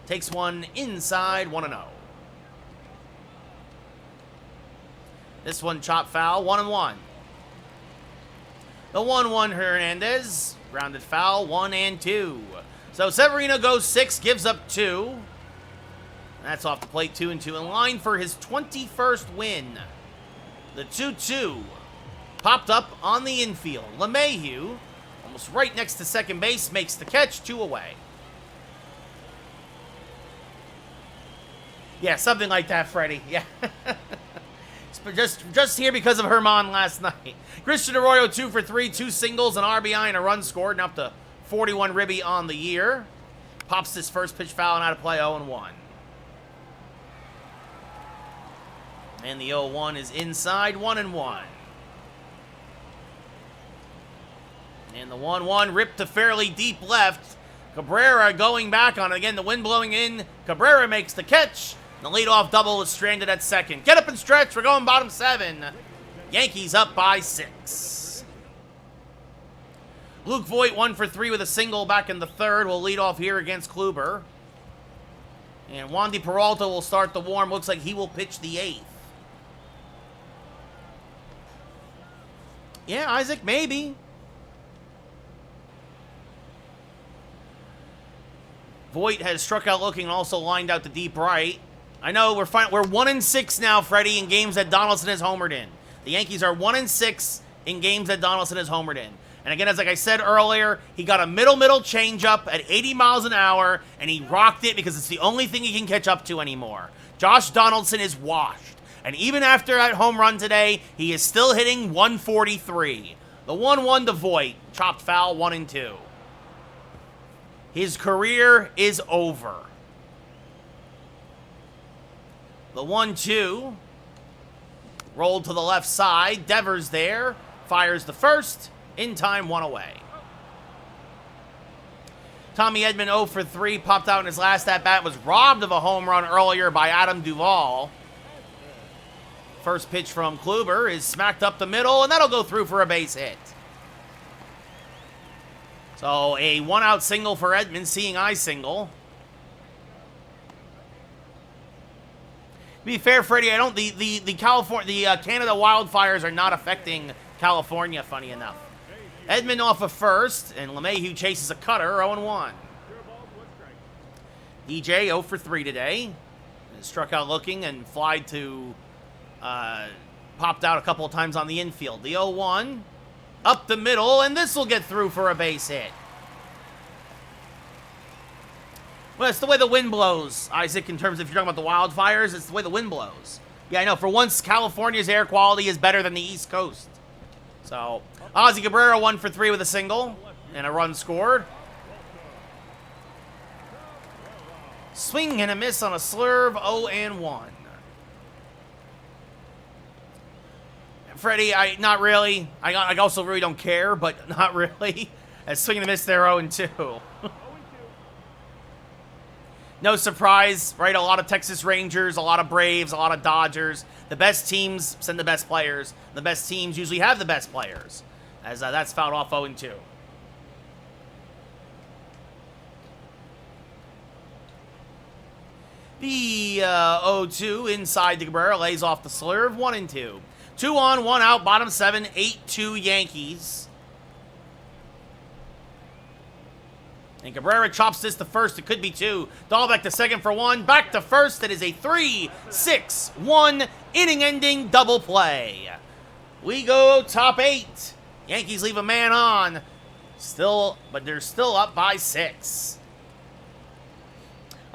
A: Takes one inside, 1-0. This one chop foul, 1-1. The 1-1 Hernandez, grounded foul, 1-2. So Severino goes 6, gives up 2. That's off the plate, 2-2. In line for his 21st win. The 2-2 popped up on the infield. LeMahieu, almost right next to second base, makes the catch, 2 away. Yeah, something like that, Freddie. Yeah. just here because of Herman last night. Christian Arroyo 2 for 3, 2 singles, an RBI, and a run scored, and up to 41 ribby on the year. Pops this first pitch foul and out of play, 0-1. And the 0-1 is inside, 1-1. And the 1-1 ripped to fairly deep left. Cabrera going back on it. Again, the wind blowing in. Cabrera makes the catch. The leadoff double is stranded at second. Get up and stretch. We're going bottom 7. Yankees up by 6. Luke Voit 1 for 3 with a single back in the third. Will lead off here against Kluber. And Wandy Peralta will start the warm. Looks like he will pitch the 8th. Yeah, Isaac, maybe. Voit has struck out looking and also lined out to deep right. I know we're 1-6 now, Freddie, in games that Donaldson has homered in. The Yankees are 1-6 in games that Donaldson has homered in. And again, as like I said earlier, he got a middle changeup at 80 miles an hour, and he rocked it because it's the only thing he can catch up to anymore. Josh Donaldson is washed. And even after that home run today, he is still hitting 143. The 1-1 to Voit, chopped foul, 1-2. His career is over. The 1-2 rolled to the left side. Devers there, fires the first, in time, 1 away. Tommy Edman 0 for 3, popped out in his last at-bat, was robbed of a home run earlier by Adam Duvall. First pitch from Kluber is smacked up the middle, and that'll go through for a base hit. So a 1-out single for Edman, seeing eye single. be fair, Freddie, I don't. The Canada wildfires are not affecting California. Funny enough, Edmund off of first, and LeMahieu chases a cutter, 0-1. DJ 0 for 3 today. Struck out looking and flied to, popped out a couple of times on the infield. The 0-1 up the middle, and this will get through for a base hit. Well, it's the way the wind blows, Isaac, in terms of if you're talking about the wildfires, it's the way the wind blows. Yeah, I know. For once, California's air quality is better than the East Coast. So, Ozzie Cabrera 1 for 3 with a single and a run scored. Swing and a miss on a slurve, 0-1. Freddie, not really. I also really don't care, but not really. As swing and a miss there, 0-2. No surprise, right? A lot of Texas Rangers, a lot of Braves, a lot of Dodgers. The best teams send the best players. The best teams usually have the best players. As that's fouled off 0-2. The 0-2 inside to Cabrera lays off the slurve, 1-2. 2 on, 1 out, bottom 7, 8-2 Yankees. And Cabrera chops this to first. It could be 2. Dahlbeck to second for 1. Back to first. It is a 3-6-1 inning-ending double play. We go top 8. Yankees leave a man on. But they're still up by 6.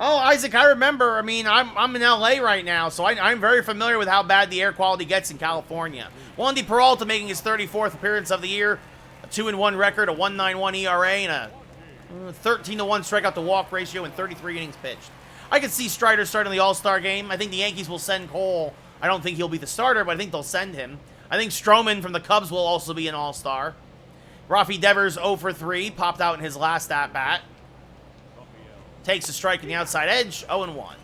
A: Oh, Isaac, I remember. I mean, I'm in L.A. right now, so I'm very familiar with how bad the air quality gets in California. Wandy Peralta making his 34th appearance of the year. A 2-1 record, a 1.91 ERA, and a 13-1 strikeout to walk ratio in 33 innings pitched. I could see Strider starting the All-Star game. I think the Yankees will send Cole. I don't think he'll be the starter, but I think they'll send him. I think Stroman from the Cubs will also be an All-Star. Rafi Devers 0 for 3, popped out in his last at-bat. Takes a strike in the outside edge, 0-1.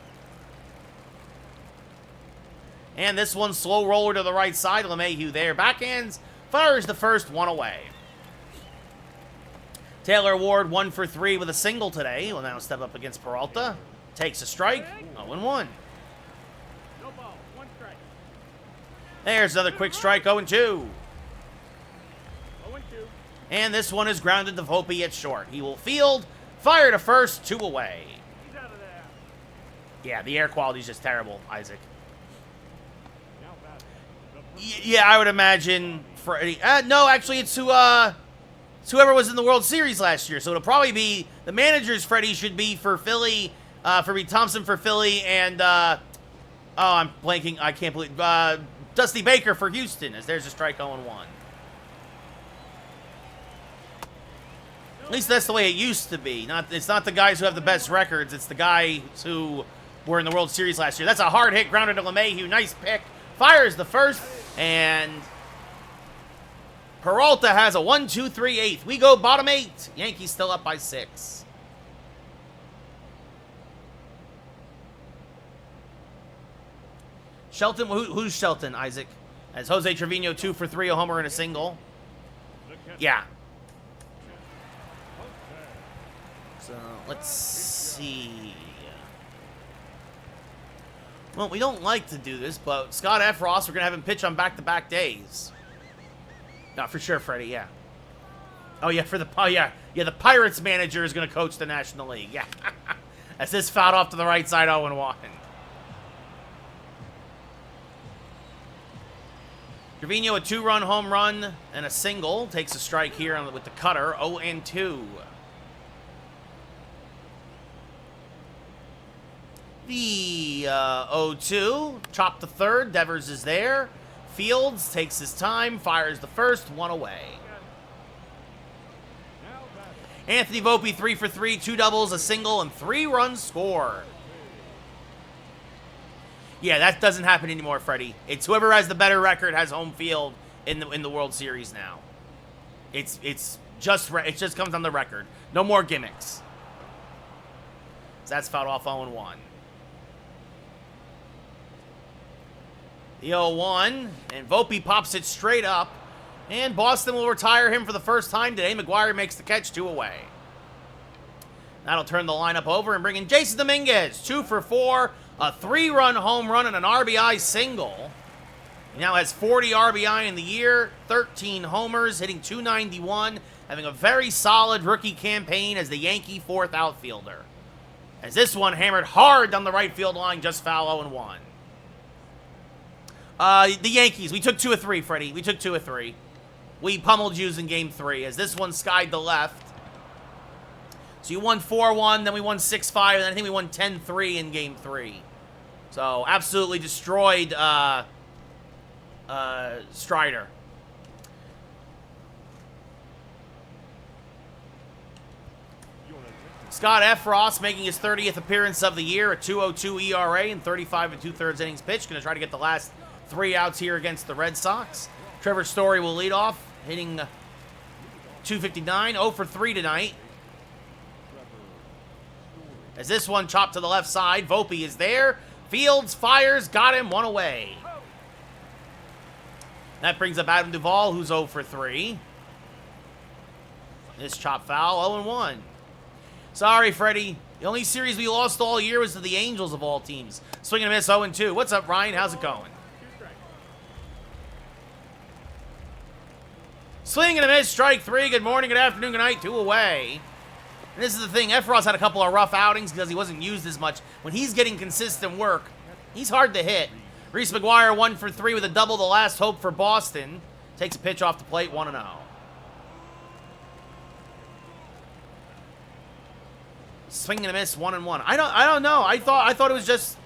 A: And this one, slow roller to the right side. LeMahieu there. Backhands, fires the first, 1 away. Taylor Ward 1 for 3 with a single today. Will now step up against Peralta. Takes a strike, 0-1.
B: No ball, 1 strike.
A: There's another quick strike, 0-2.
B: 0-2.
A: And this one is grounded to Volpe at short. He will field, fire to first, 2 away.
B: He's out of there.
A: Yeah, the air quality is just terrible, Isaac.
B: Now back.
A: Yeah, I would imagine Freddie. No, actually, it's whoever was in the World Series last year. So it'll probably be the managers. Freddie should be for Philly, for Reed Thompson for Philly, and oh, I'm blanking. I can't believe Dusty Baker for Houston. As there's a strike 0-1. At least that's the way it used to be. It's not the guys who have the best records. It's the guys who were in the World Series last year. That's a hard hit, grounded to LeMahieu. Nice pick. Fires the first, and Peralta has a 1-2-3-8. We go bottom 8. Yankees still up by 6. Shelton, who's Shelton, Isaac? As Jose Trevino 2 for 3, a homer and a single. Yeah. So, let's see. Well, we don't like to do this, but Scott Efros, we're going to have him pitch on back-to-back days. No, for sure, Freddie, yeah. Oh, yeah, the Pirates manager is going to coach the National League, yeah. As this fouled off to the right side, 0-1. Trevino, a 2-run home run and a single. Takes a strike here with the cutter, 0-2. The 0-2, chop the third, Devers is there. Fields takes his time, fires the first, 1 away. Anthony Volpe 3 for 3, 2 doubles, a single, and 3 runs scored. Yeah, that doesn't happen anymore, Freddie. It's whoever has the better record has home field in the World Series now. It just comes on the record. No more gimmicks. So that's fouled off 0-1. The 0-1, and Volpe pops it straight up, and Boston will retire him for the first time today. McGuire makes the catch, 2 away. That'll turn the lineup over and bring in Jason Dominguez, 2 for 4, a 3-run home run and an RBI single. He now has 40 RBI in the year, 13 homers, hitting .291, having a very solid rookie campaign as the Yankee 4th outfielder. As this one hammered hard down the right field line, just foul 0-1. The Yankees, we took 2 of 3, Freddie. We took 2 of 3. We pummeled you in Game 3, as this one skied the left. So you won 4-1, then we won 6-5, and then I think we won 10-3 in Game 3. So absolutely destroyed Strider. Scott Efros making his 30th appearance of the year, a 2.02 ERA and 35 2/3 innings pitched. Going to try to get the last 3 outs here against the Red Sox. Trevor Story will lead off, hitting .259, 0 for 3 tonight. As this one chopped to the left side, Volpe is there. Fields fires, got him, 1 away. That brings up Adam Duvall, who's 0 for 3. This chop foul, 0-1. Sorry, Freddie. The only series we lost all year was to the Angels of all teams. Swing and a miss, 0-2. What's up, Ryan? How's it going? Swing and a miss, strike 3. Good morning, good afternoon, good night, 2 away. And this is the thing. Efros had a couple of rough outings because he wasn't used as much. When he's getting consistent work, he's hard to hit. Reese McGuire 1 for 3 with a double, the last hope for Boston. Takes a pitch off the plate, 1-0. Swing and a miss, 1-1. I don't know. I thought it was just.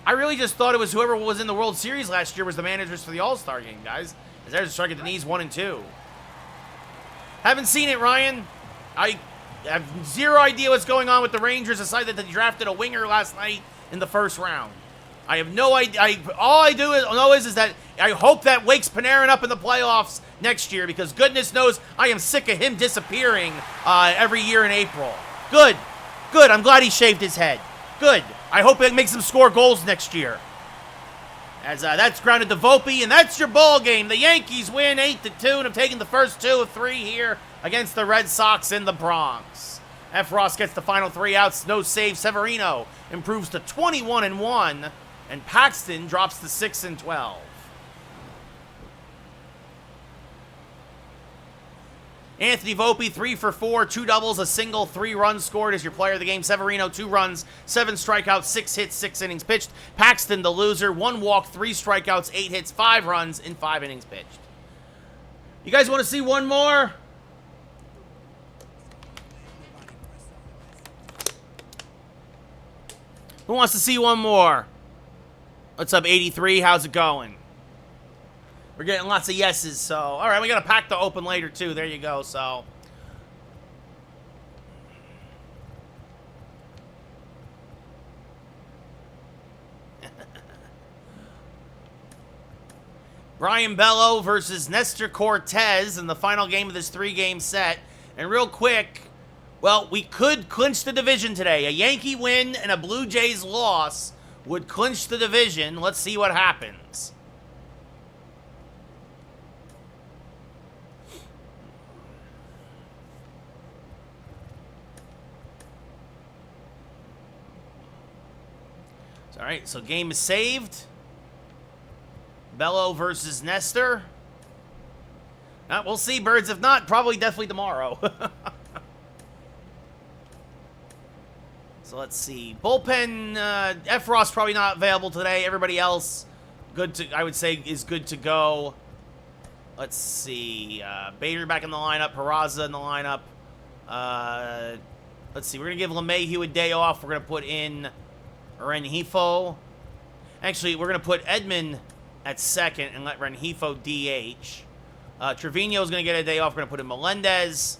A: I really just thought it was whoever was in the World Series last year was the managers for the All-Star game, guys. As there's a strike at the knees, 1-2. Haven't seen it, Ryan. I have zero idea what's going on with the Rangers aside that they drafted a winger last night in the first round. I have no idea. All I know is that I hope that wakes Panarin up in the playoffs next year because goodness knows I am sick of him disappearing every year in April. Good. Good. I'm glad he shaved his head. Good. I hope it makes him score goals next year. As that's grounded to Volpe, and that's your ball game. The Yankees win 8-2 and have taken the first 2 of 3 here against the Red Sox in the Bronx. Efros gets the final 3 outs, no save. Severino improves to 21-1, and Paxton drops to 6-12. Anthony Volpe, 3 for 4, 2 doubles, a single, 3 runs scored as your player of the game. Severino, 2 runs, 7 strikeouts, 6 hits, 6 innings pitched. Paxton, the loser, 1 walk, 3 strikeouts, 8 hits, 5 runs in 5 innings pitched. You guys want to see one more? Who wants to see one more? What's up, 83? How's it going? We're getting lots of yeses, so... All right, we got a pack to open later, too. There you go, so... Brian Bello versus Nestor Cortez in the final game of this 3-game set. And real quick, well, we could clinch the division today. A Yankee win and a Blue Jays loss would clinch the division. Let's see what happens. All right, so game is saved. Bello versus Nestor. We'll see, birds. If not, probably definitely tomorrow. So let's see. Bullpen, Efros probably not available today. Everybody else, good to, I would say, is good to go. Let's see. Bader back in the lineup. Peraza in the lineup. Let's see. We're going to give LeMahieu a day off. We're going to put in Rengifo. Actually, we're going to put Edman at second and let Rengifo DH. Trevino's going to get a day off. We're going to put in Melendez.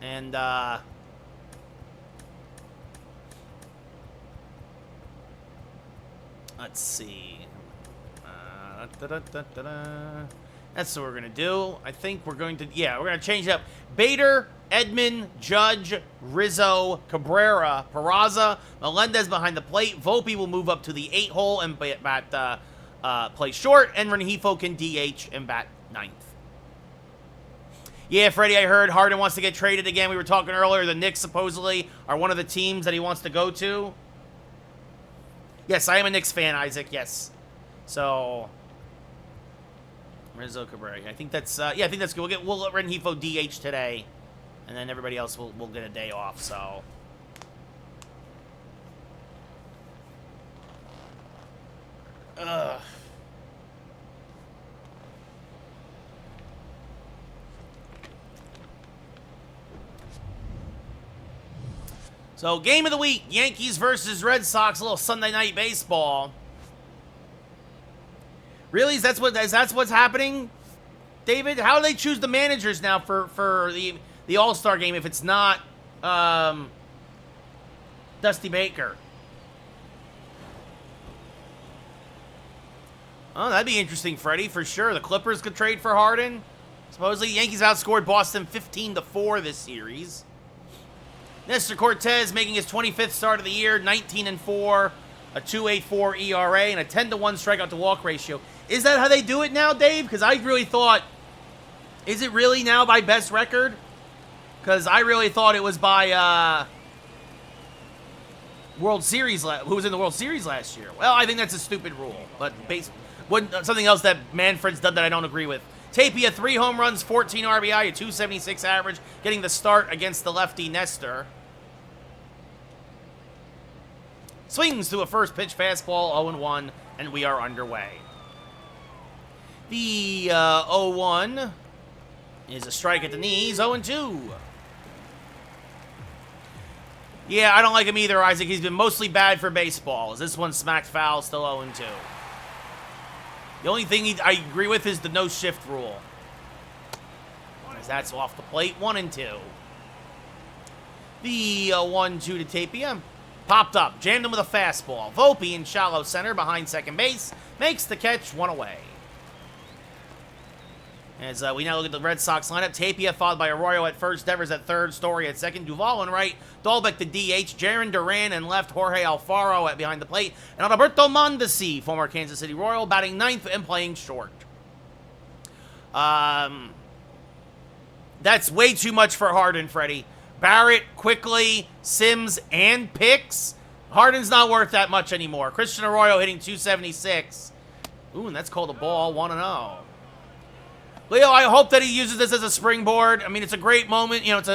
A: And, let's see. That's what we're going to do. I think we're going to, we're going to change it up. Bader, Edman, Judge, Rizzo, Cabrera, Peraza, Melendez behind the plate. Volpe will move up to the 8-hole and bat play short, and Rengifo can DH and bat 9th. Yeah, Freddie, I heard Harden wants to get traded again. We were talking earlier. The Knicks supposedly are one of the teams that he wants to go to. Yes, I am a Knicks fan, Isaac. Yes. So, Rizzo Cabrera. I think that's yeah, I think that's good. We'll let Renhefo DH today, and then everybody else will get a day off. So. Ugh. So, game of the week, Yankees versus Red Sox, a little Sunday night baseball. Really? That's what's happening, David? How do they choose the managers now for the All-Star game if it's not Dusty Baker? Oh, that'd be interesting, Freddie, for sure. The Clippers could trade for Harden. Supposedly, Yankees outscored Boston 15-4 this series. Nestor Cortez making his 25th start of the year, 19-4, a 2.84 ERA, and a 10-1 strikeout to walk ratio. Is that how they do it now, Dave? Because I really thought, is it really now by best record? Because I really thought it was by World Series, who was in the World Series last year. Well, I think that's a stupid rule, but something else that Manfred's done that I don't agree with. Tapia, 3 home runs, 14 RBI, a 276 average, getting the start against the lefty Nestor. Swings to a first pitch fastball, 0-1, and we are underway. The 0-1 is a strike at the knees, 0-2. Yeah, I don't like him either, Isaac. He's been mostly bad for baseball. Is this one smacked foul, still 0-2. The only thing I agree with is the no-shift rule. As that's off the plate, 1-2. The 1-2 to Tapia. Popped up, jammed him with a fastball. Volpe in shallow center behind second base. Makes the catch, 1 away. As we now look at the Red Sox lineup, Tapia followed by Arroyo at first, Devers at third, Story at second, Duvall in right, Dahlbeck to DH, Jaron Duran and left, Jorge Alfaro at behind the plate, and Alberto Mondesi, former Kansas City Royal, batting ninth and playing short. That's way too much for Harden, Freddie. Barrett, quickly, Sims, and picks. Harden's not worth that much anymore. Christian Arroyo hitting 276. Ooh, and that's called a ball, 1-0. Leo, I hope that he uses this as a springboard. I mean, it's a great moment. You know, it's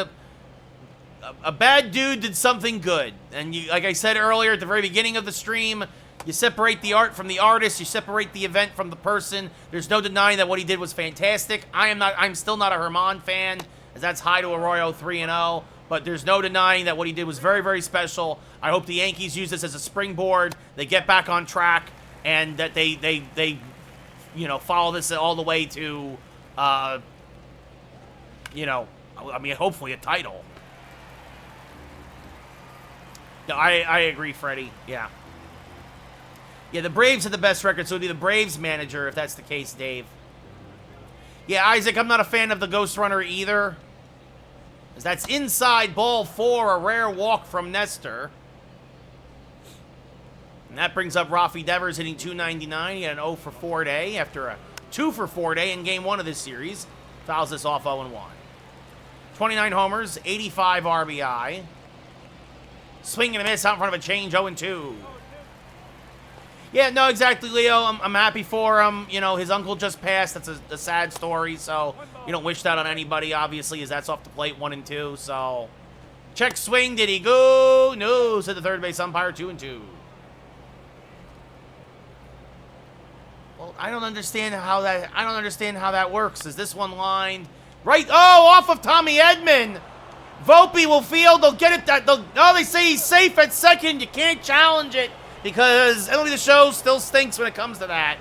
A: a bad dude did something good. And you, like I said earlier at the very beginning of the stream, you separate the art from the artist. You separate the event from the person. There's no denying that what he did was fantastic. I'm still not a Herman fan, as that's high to Arroyo 3-0. But there's no denying that what he did was very, very special. I hope the Yankees use this as a springboard. They get back on track, and that they you know, follow this all the way to, you know, I mean, hopefully a title. No, I agree, Freddie. Yeah. Yeah, the Braves have the best record, so it would be the Braves manager if that's the case, Dave. Yeah, Isaac, I'm not a fan of the Ghost Runner either. As that's inside, ball 4, a rare walk from Nestor. And that brings up Rafi Devers hitting 299. He had an 0-for-4 day after a 2-for-4 day in Game 1 of this series. Fouls this off 0-1. 29 homers, 85 RBI. Swing and a miss out in front of a change, 0-2. Yeah, no, exactly, Leo. I'm happy for him. You know, his uncle just passed. That's a sad story, so you don't wish that on anybody, obviously, as that's off the plate, 1-2. So, check swing. Did he go? No, said the third base umpire, 2-2. Well, I don't understand how that works. Is this one lined right? Oh, off of Tommy Edman. Volpe will field. They'll get it. They say he's safe at second. You can't challenge it, because MLB The Show still stinks when it comes to that.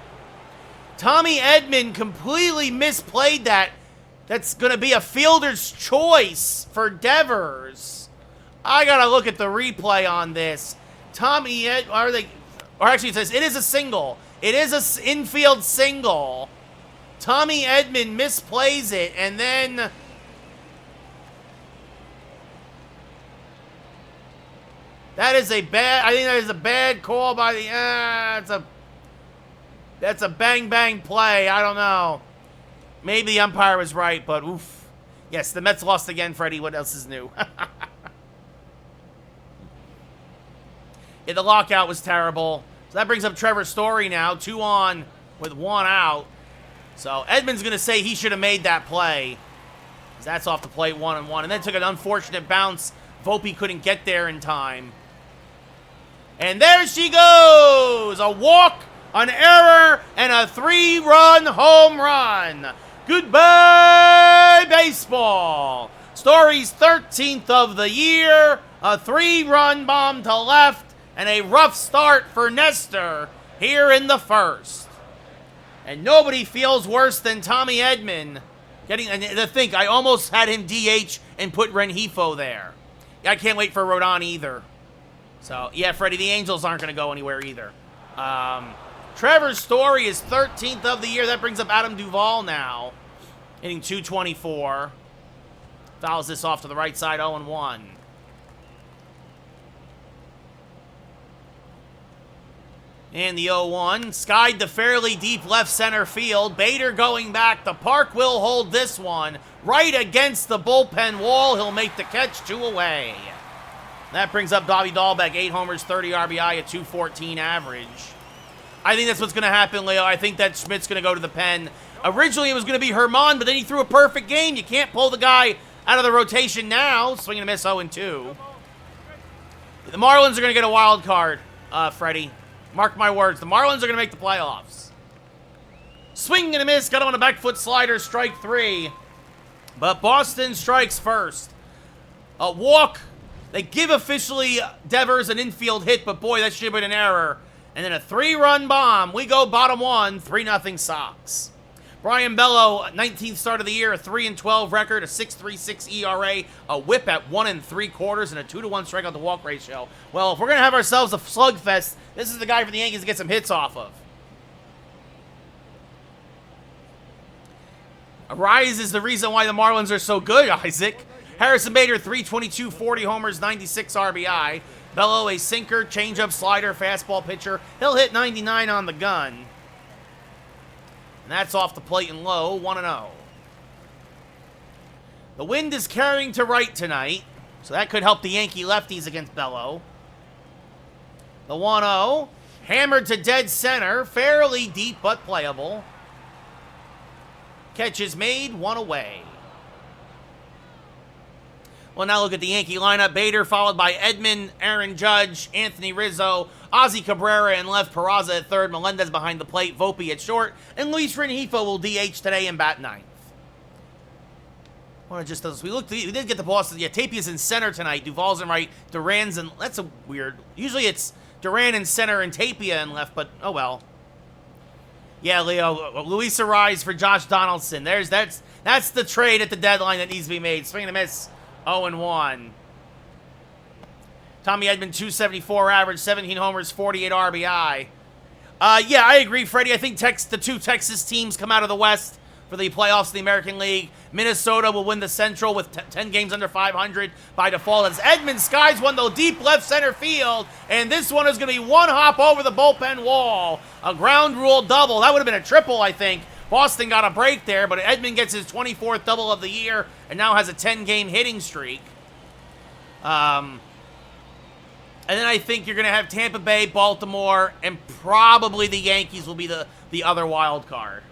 A: Tommy Edman completely misplayed that. That's going to be a fielder's choice for Devers. I got to look at the replay on this. Or actually it says it is a single. It is an infield single. Tommy Edman misplays it, and then that is a bad. I think that is a bad call by the. That's a bang bang play. I don't know. Maybe the umpire was right, but oof. Yes, the Mets lost again, Freddie. What else is new? Yeah, the lockout was terrible. So that brings up Trevor Story now. 2 on with 1 out. So Edman's going to say he should have made that play. That's off the plate, 1-1. And then took an unfortunate bounce. Volpe couldn't get there in time. And there she goes! A walk, an error, and a 3-run home run. Goodbye, baseball. Story's 13th of the year. A 3-run bomb to left, and a rough start for Nestor here in the first. And nobody feels worse than Tommy Edman. And to think, I almost had him DH and put Rengifo there. I can't wait for Rodon either. So, yeah, Freddie, the Angels aren't going to go anywhere either. Trevor Story is 13th of the year. That brings up Adam Duvall now, hitting .224. Fouls this off to the right side, 0-1. And the 0-1, skied to fairly deep left center field. Bader going back. The park will hold this one right against the bullpen wall. He'll make the catch, 2 away. That brings up Bobby Dahlbeck, 8 homers, 30 RBI, a .214 average. I think that's what's going to happen, Leo. I think that Schmidt's going to go to the pen. Originally, it was going to be Herman, but then he threw a perfect game. You can't pull the guy out of the rotation now. Swing and a miss, 0-2. The Marlins are going to get a wild card, Freddie. Mark my words. The Marlins are going to make the playoffs. Swing and a miss. Got him on a back foot slider. Strike 3. But Boston strikes first. A walk. They give officially Devers an infield hit, but boy, that should have been an error. And then a 3-run bomb. We go bottom 1. 3-0 Sox. Brian Bello, 19th start of the year, a 3-12 record, a 6.36 ERA, a whip at 1 3/4, and a 2-to-1 strikeout to walk ratio. Well, if we're going to have ourselves a slugfest, this is the guy for the Yankees to get some hits off of. Arise is the reason why the Marlins are so good, Isaac. Harrison Bader, 322, 40 homers, 96 RBI. Bello, a sinker, changeup, slider, fastball pitcher. He'll hit 99 on the gun. And that's off the plate and low, 1-0. The wind is carrying to right tonight, so that could help the Yankee lefties against Bello. The 1-0, hammered to dead center, fairly deep but playable. Catch is made, 1 away. Well, now look at the Yankee lineup. Bader followed by Edman, Aaron Judge, Anthony Rizzo, Ozzy Cabrera in left, Peraza at third, Melendez behind the plate, Volpe at short, and Luis Rengifo will DH today and bat 9th. Well, it just does. We did get the Boston. Yeah, Tapia's in center tonight. Duvall's in right. Duran's in. That's a weird. Usually it's Duran in center and Tapia in left, but oh well. Yeah, Leo. Luis Arise for Josh Donaldson. That's the trade at the deadline that needs to be made. Swing and a miss. 0-1. Tommy Edman, 274 average, 17 homers, 48 RBI. Yeah, I agree, Freddie. I think the 2 Texas teams come out of the West for the playoffs of the American League. Minnesota will win the Central with 10 games under 500 by default as Edman skies one to deep left center field, and this one is going to be 1 hop over the bullpen wall. A ground rule double. That would have been a triple, I think. Boston got a break there, but Edman gets his 24th double of the year and now has a 10-game hitting streak. And then I think you're going to have Tampa Bay, Baltimore, and probably the Yankees will be the other wild card.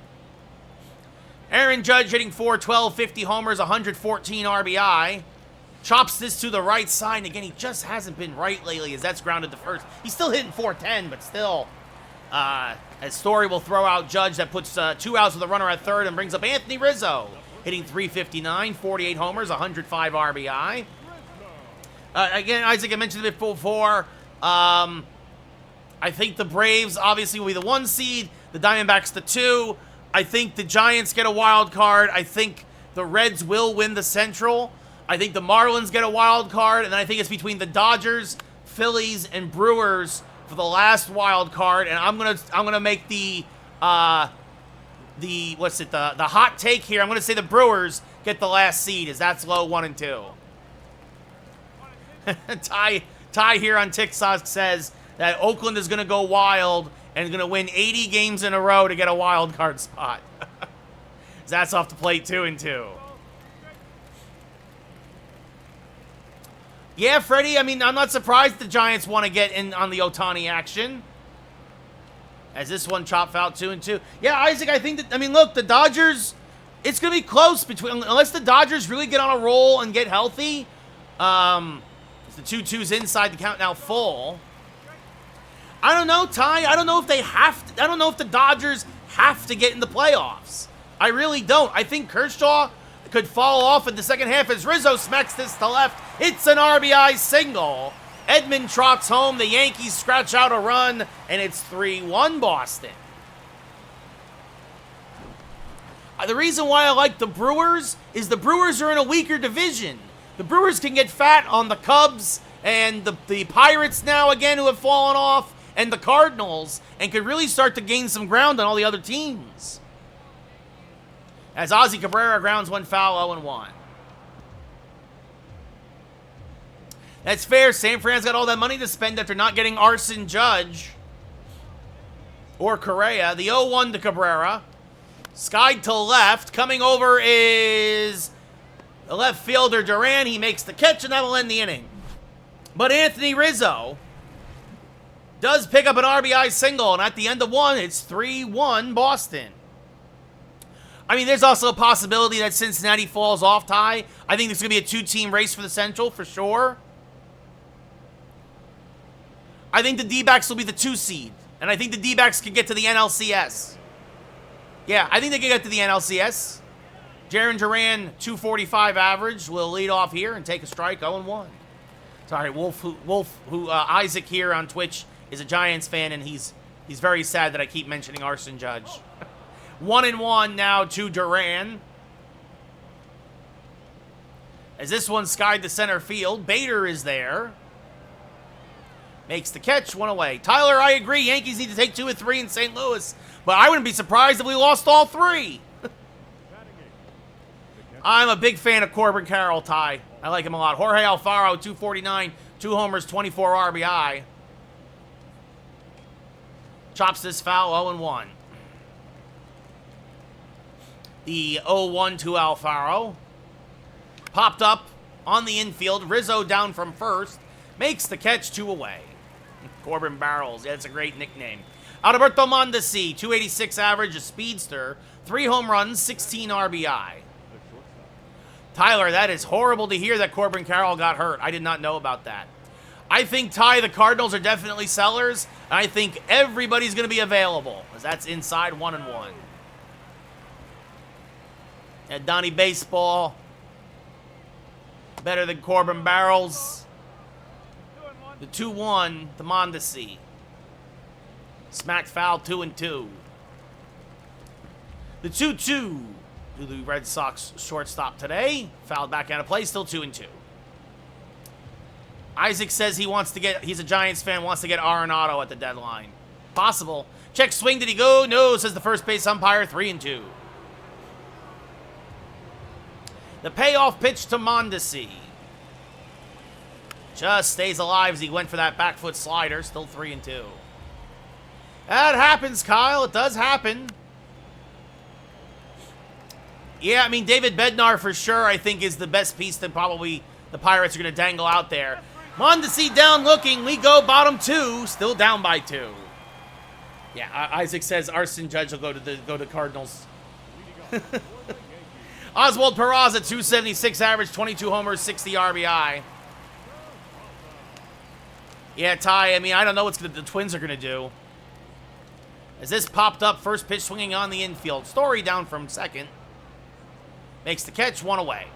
A: Aaron Judge hitting .412, 50 homers, 114 RBI. Chops this to the right side. Again, he just hasn't been right lately as that's grounded to first. He's still hitting .410, but still... as Story will throw out Judge, that puts 2 outs with a runner at third and brings up Anthony Rizzo, hitting .359, 48 homers, 105 RBI. Again, Isaac, I mentioned it before. I think the Braves obviously will be the 1 seed, the Diamondbacks the 2. I think the Giants get a wild card. I think the Reds will win the Central. I think the Marlins get a wild card, and then I think it's between the Dodgers, Phillies, and Brewers for the last wild card, and I'm gonna make the hot take here. I'm gonna say the Brewers get the last seed, as that's low 1 and 2. Ty here on TikTok says that Oakland is gonna go wild and is gonna win 80 games in a row to get a wild card spot. That's off the plate, 2 and 2. Yeah, Freddie, I mean, I'm not surprised the Giants want to get in on the Ohtani action. As this one chopped out 2-2. Yeah, Isaac, I think that, I mean, look, the Dodgers, it's going to be close between, unless the Dodgers really get on a roll and get healthy. The 2-2's inside, the count now full. I don't know, Ty. I don't know if they have to, I don't know if the Dodgers have to get in the playoffs. I really don't. I think Kershaw could fall off in the second half as Rizzo smacks this to left. It's an RBI single. Edman trots home. The Yankees scratch out a run, and it's 3-1 Boston. The reason why I like the Brewers is the Brewers are in a weaker division. The Brewers can get fat on the Cubs and the Pirates now again who have fallen off, and the Cardinals, and could really start to gain some ground on all the other teams. As Ozzie Cabrera grounds one foul, 0-1. That's fair. San Fran's got all that money to spend after not getting Arson Judge or Correa. The 0-1 to Cabrera. Skied to left. Coming over is the left fielder Duran. He makes the catch, and that'll end the inning. But Anthony Rizzo does pick up an RBI single, and at the end of one, it's 3-1 Boston. I mean, there's also a possibility that Cincinnati falls off, Ty. I think there's going to be a two-team race for the Central, for sure. I think the D-backs will be the 2 seed, and I think the D-backs can get to the NLCS. Yeah, I think they can get to the NLCS. Jarren Duran, 245 average, will lead off here and take a strike, 0-1. Sorry, Isaac here on Twitch is a Giants fan, and he's very sad that I keep mentioning Arson Judge. 1-1 now to Duran. As this one skied to center field, Bader is there. Makes the catch, one away. Tyler, I agree. Yankees need to take 2 of 3 in St. Louis, but I wouldn't be surprised if we lost all 3. I'm a big fan of Corbin Carroll, Ty. I like him a lot. Jorge Alfaro, 249, 2 homers, 24 RBI. Chops this foul, 0-1. The 0-1 to Alfaro. Popped up on the infield. Rizzo down from first. Makes the catch, 2 away. Corbin Barrels. Yeah, that's a great nickname. Alberto Mondesi, 286 average, a speedster. 3 home runs, 16 RBI. Tyler, that is horrible to hear that Corbin Carroll got hurt. I did not know about that. I think, Ty, the Cardinals are definitely sellers. And I think everybody's going to be available, as that's inside 1-1. And Donnie Baseball, better than Corbin Barrels. The 2-1 to Mondesi. Smacked foul, 2-2. The 2-2 to the Red Sox shortstop today. Fouled back out of play, still 2-2. Isaac says he's a Giants fan, wants to get Arenado at the deadline. Possible. Check swing, did he go? No, says the first base umpire, 3-2. The payoff pitch to Mondesi. Just stays alive as he went for that back foot slider. Still 3-2. That happens, Kyle. It does happen. Yeah, I mean, David Bednar for sure, I think, is the best piece that probably the Pirates are going to dangle out there. Mondesi down looking. We go bottom 2. Still down by 2. Yeah, Isaac says Arson Judge will go to Cardinals. Oswald Peraza, 276 average, 22 homers, 60 RBI. Yeah, Ty, I mean, I don't know what the Twins are going to do. As this popped up, first pitch swinging on the infield. Story down from second. Makes the catch, 1 away.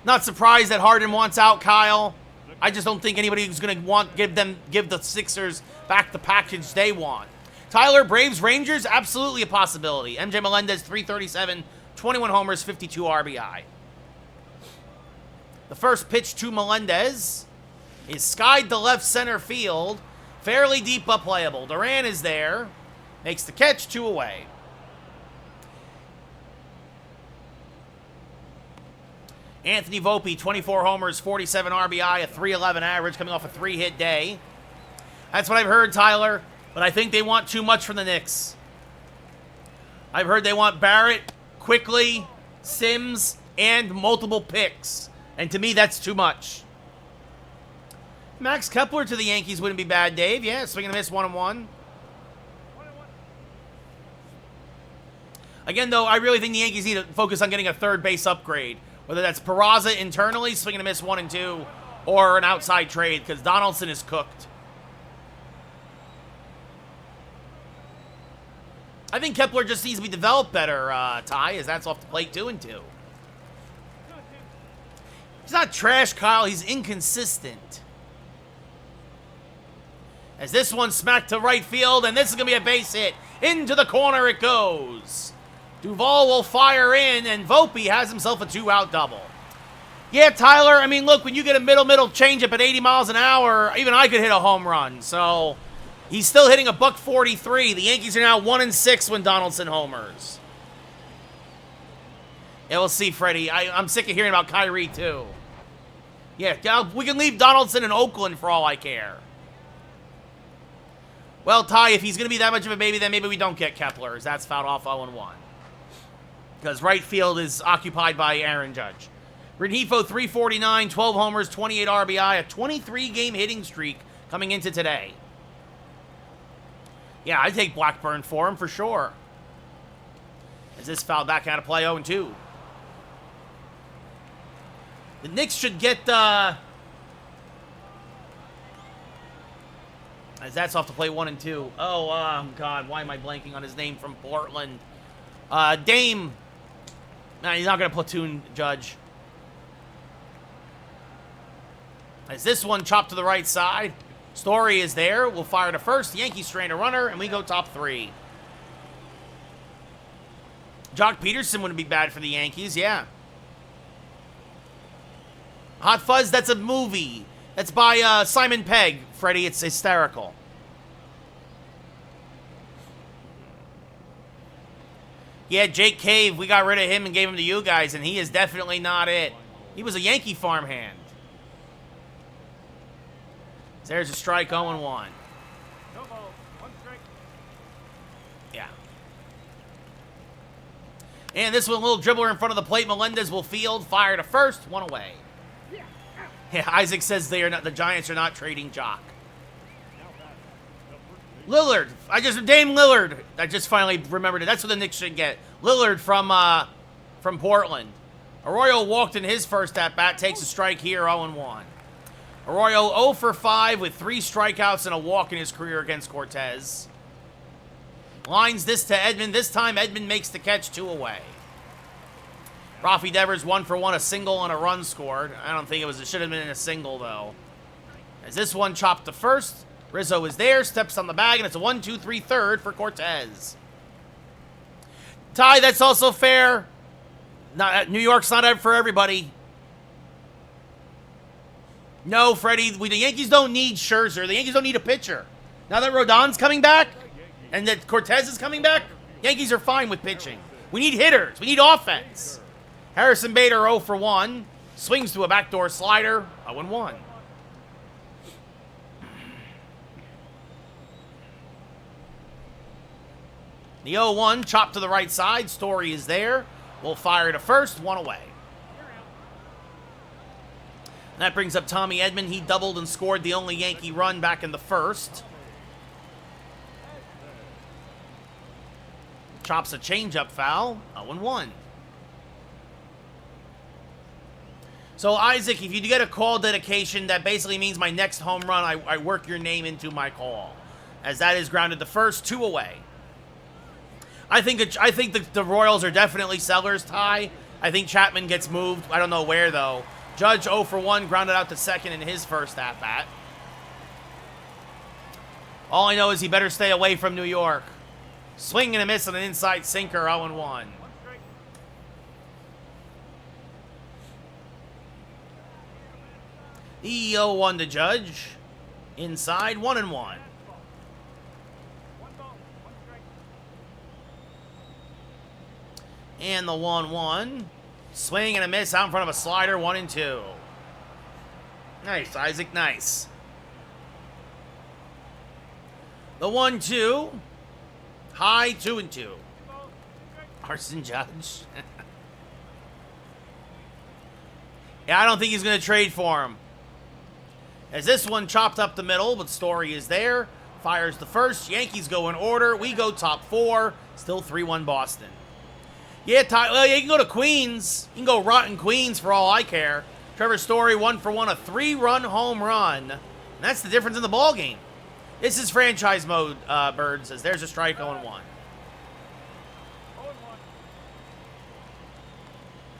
A: Not surprised that Harden wants out, Kyle. I just don't think anybody's going to give the Sixers back the package they want. Tyler, Braves, Rangers, absolutely a possibility. MJ Melendez, 337, 21 homers, 52 RBI. The first pitch to Melendez is skied to left center field. Fairly deep but playable. Duran is there. Makes the catch, 2 away. Anthony Volpe, 24 homers, 47 RBI, a 311 average, coming off a 3-hit day. That's what I've heard, Tyler. But I think they want too much from the Knicks. I've heard they want Barrett, Quickly, Sims, and multiple picks. And to me, that's too much. Max Kepler to the Yankees wouldn't be bad, Dave. Yeah, swing and a miss, 1-1. Again, though, I really think the Yankees need to focus on getting a third base upgrade. Whether that's Peraza internally, swing and a miss, 1-2, or an outside trade, because Donaldson is cooked. I think Kepler just needs to be developed better, Ty, as that's off the plate 2-2. He's not trash, Kyle. He's inconsistent. As this one smacked to right field, and this is going to be a base hit. Into the corner it goes. Duvall will fire in, and Volpe has himself a 2-out double. Yeah, Tyler, I mean, look, when you get a middle changeup at 80 miles an hour, even I could hit a home run. So, he's still hitting a .143. The Yankees are now 1-6 when Donaldson homers. Yeah, we'll see, Freddie. I'm sick of hearing about Kyrie, too. Yeah, we can leave Donaldson in Oakland for all I care. Well, Ty, if he's going to be that much of a baby, then maybe we don't get Kepler, as that's fouled off 0-1. Because right field is occupied by Aaron Judge. Rengifo, 349, 12 homers, 28 RBI, a 23-game hitting streak coming into today. Yeah, I'd take Blackburn for him for sure. As this foul back out of play, 0-2. The Knicks should get, as that's off to play 1-2. Oh, God, why am I blanking on his name from Portland? Dame. Nah, he's not going to platoon Judge. As this one chopped to the right side. Story is there. We'll fire to first. The Yankees strain a runner, and we go top 3. Jock Peterson wouldn't be bad for the Yankees, yeah. Hot Fuzz, that's a movie. That's by Simon Pegg, Freddie. It's hysterical. Yeah, Jake Cave, we got rid of him and gave him to you guys, and he is definitely not it. He was a Yankee farmhand. There's a strike, 0-1.
B: No ball, 1 strike.
A: Yeah. And this one, a little dribbler in front of the plate. Melendez will field, fire to first, 1 away. Yeah, Isaac says they are not. The Giants are not trading Jock. Lillard, Dame Lillard. I just finally remembered it. That's what the Knicks should get. Lillard from Portland. Arroyo walked in his first at bat. Takes a strike here, 0-1. Arroyo 0 for 5 with 3 strikeouts and a walk in his career against Cortez. Lines this to Edman. This time Edman makes the catch, 2 away. Rafi Devers 1 for 1, a single and a run scored. I don't think it should have been a single though. As this one chopped to first, Rizzo is there, steps on the bag, and it's a 1-2-3 third for Cortez. Ty, that's also fair. New York's not out for everybody. No, Freddie, the Yankees don't need Scherzer. The Yankees don't need a pitcher. Now that Rodon's coming back and that Cortez is coming back, Yankees are fine with pitching. We need hitters. We need offense. Harrison Bader 0 for 1. Swings to a backdoor slider, 0-1. The 0-1 chopped to the right side. Story is there. We'll fire to first, 1 away. That brings up Tommy Edman. He doubled and scored the only Yankee run back in the first. Chops a changeup foul, 0-1. So, Isaac, if you get a call dedication, that basically means my next home run, I work your name into my call. As that is grounded to first, 2 away. I think the Royals are definitely sellers, Ty. I think Chapman gets moved. I don't know where, though. Judge 0 for 1, grounded out to second in his first at-bat. All I know is he better stay away from New York. Swing and a miss on an inside sinker, 0-1. The 0-1 to Judge. Inside, 1-1. And the 1-1. Swing and a miss out in front of a slider, 1-2. Nice, Isaac, nice. The 1-2. High, 2-2. Arson Judge. Yeah, I don't think he's going to trade for him. As this one chopped up the middle, but Story is there. Fires the first. Yankees go in order. We go top 4. Still 3-1 Boston. Yeah, Ty, well, you can go to Queens. You can go rotten Queens for all I care. Trevor Story, 1 for 1, a 3-run home run. And that's the difference in the ball game. This is franchise mode, Bird says. There's a strike 0-1.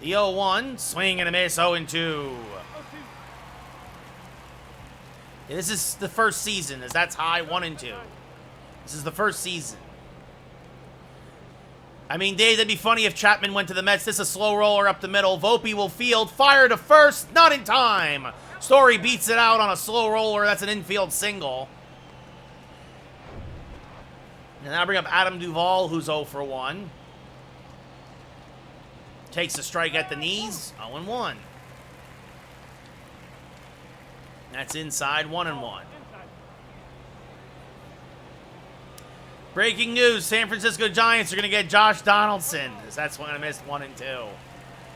A: The 0-1, swing and a miss, 0-2. Yeah, this is the first season, as that's high, 1-2. This is the first season. I mean, Dave, that'd be funny if Chapman went to the Mets. This is a slow roller up the middle. Volpe will field, fire to first, not in time. Story beats it out on a slow roller. That's an infield single. And now bring up Adam Duvall, who's 0 for 1. Takes a strike at the knees, 0-1. That's inside, 1-1. Breaking news, San Francisco Giants are going to get Josh Donaldson. That's when I missed 1-2.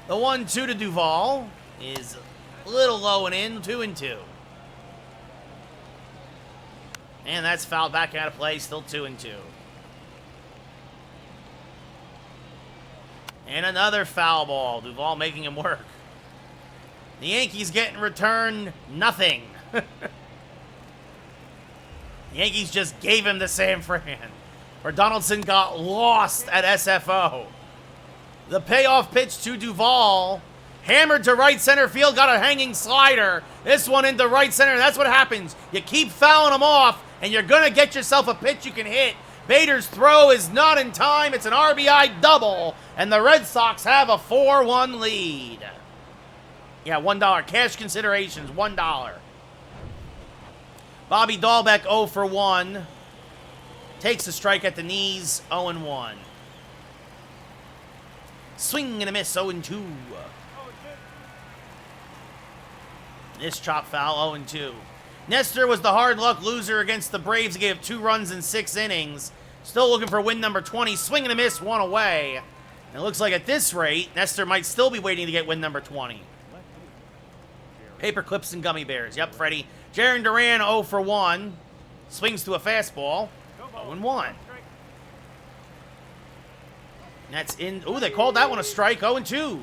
A: The 1-2 to Duvall is a little low and in, 2-2. And that's fouled back out of play, still 2-2. And another foul ball. Duvall making him work. The Yankees get in return nothing. The Yankees just gave him to San Fran, where Donaldson got lost at SFO. The payoff pitch to Duvall. Hammered to right center field, got a hanging slider. This one into right center. That's what happens. You keep fouling them off, and you're going to get yourself a pitch you can hit. Bader's throw is not in time. It's an RBI double, and the Red Sox have a 4-1 lead. Yeah, $1. Cash considerations, $1. Bobby Dahlbeck 0 for 1. Takes a strike at the knees, 0-1. Swing and a miss, 0-2. This chop foul, 0-2. Nestor was the hard luck loser against the Braves. He gave 2 runs in 6 innings. Still looking for win number 20. Swing and a miss, 1 away. And it looks like at this rate, Nestor might still be waiting to get win number 20. Paper clips and gummy bears. Yep, Freddie. Jarren Duran 0 for 1. Swings to a fastball. 0-1. That's in. Ooh, they called that one a strike. 0-2.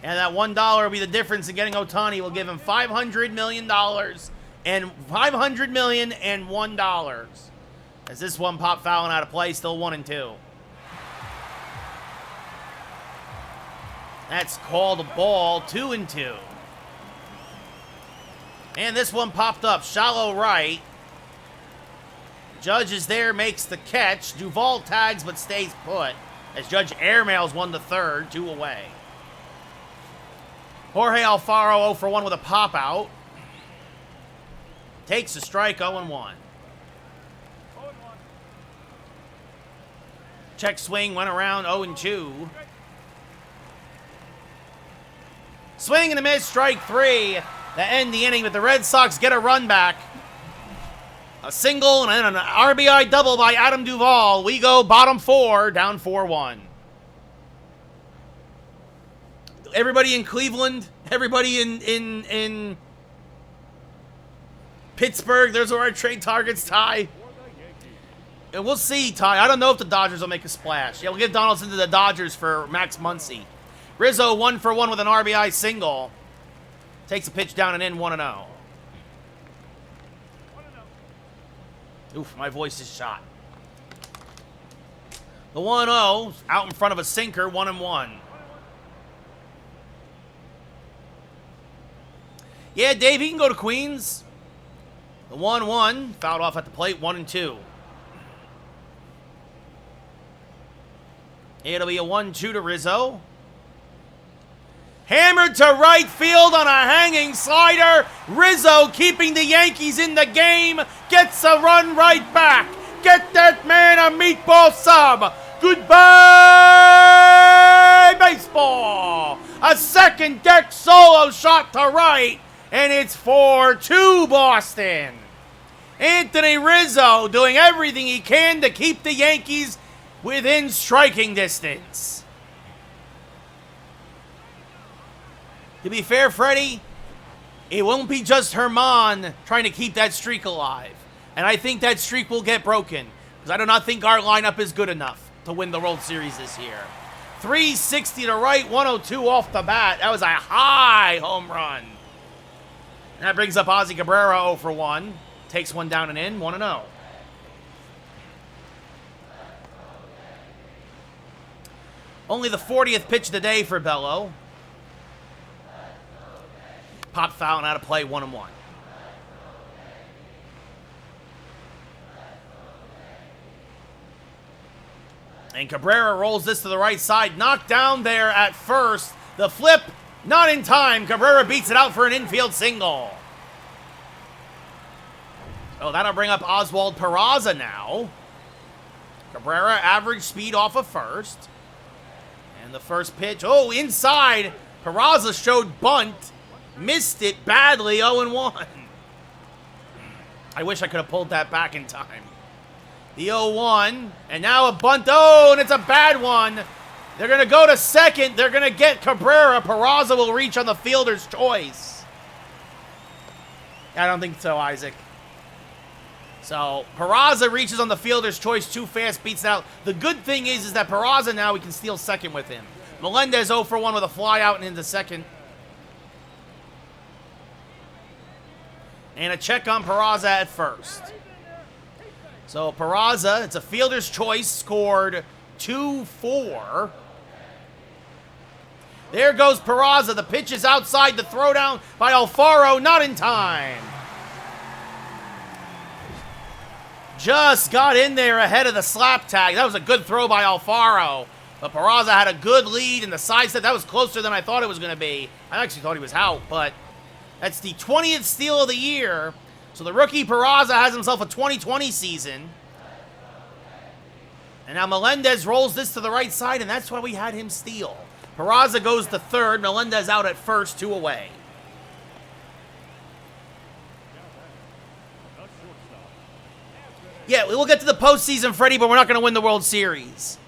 A: And that $1 will be the difference in getting Ohtani. We'll give him $500 million and $500 million and $1. As this one popped fouling out of play, still 1-2. That's called a ball, 2-2. And this one popped up, shallow right. Judge is there, makes the catch. Duvall tags but stays put as Judge airmails one to third, 2 away. Jorge Alfaro 0 for 1 with a pop out. Takes a strike, 0-1. Check swing, went around 0-2. Swing and a miss, strike 3 to end the inning, but the Red Sox get a run back. A single and then an RBI double by Adam Duvall. We go bottom 4, down 4-1. Everybody in Cleveland, everybody in Pittsburgh, those are our trade targets, Ty. And we'll see, Ty. I don't know if the Dodgers will make a splash. Yeah, we'll give Donaldson to the Dodgers for Max Muncy. Rizzo 1 for 1 with an RBI single. Takes a pitch down and in, 1-0. Oof, my voice is shot. The 1-0 out in front of a sinker, 1-1. Yeah, Dave, he can go to Queens. The 1-1 fouled off at the plate, 1-2. It'll be a 1-2 to Rizzo. Hammered to right field on a hanging slider. Rizzo keeping the Yankees in the game. Gets a run right back. Get that man a meatball sub. Goodbye, baseball. A second deck solo shot to right. And it's 4-2 Boston. Anthony Rizzo doing everything he can to keep the Yankees within striking distance. To be fair, Freddie, it won't be just Herman trying to keep that streak alive. And I think that streak will get broken. Because I do not think our lineup is good enough to win the World Series this year. 360 to right, 102 off the bat. That was a high home run. And that brings up Ozzie Cabrera 0 for 1. Takes one down and in, 1-0. Only the 40th pitch of the day for Bello. Pop foul and out of play, 1-1. And Cabrera rolls this to the right side. Knocked down there at first. The flip, not in time. Cabrera beats it out for an infield single. Oh, that'll bring up Oswald Peraza now. Cabrera average speed off of first. And the first pitch, oh, inside. Peraza showed bunt. Missed it badly, 0-1. I wish I could have pulled that back in time. The 0-1, and now a bunt. Oh, and it's a bad one. They're going to go to second. They're going to get Cabrera. Peraza will reach on the fielder's choice. I don't think so, Isaac. So, Peraza reaches on the fielder's choice too fast, beats it out. The good thing is that Peraza now, we can steal second with him. Melendez 0 for 1 with a fly out and into second. And a check on Peraza at first. So Peraza, it's a fielder's choice, scored 2-4. There goes Peraza. The pitch is outside. The throwdown by Alfaro, not in time. Just got in there ahead of the slap tag. That was a good throw by Alfaro. But Peraza had a good lead in the side step. That was closer than I thought it was going to be. I actually thought he was out, but that's the 20th steal of the year. So the rookie Peraza has himself a 2020 season. And now Melendez rolls this to the right side, and that's why we had him steal. Peraza goes to third. Melendez out at first, 2 away. Yeah, we'll get to the postseason, Freddie, but we're not going to win the World Series.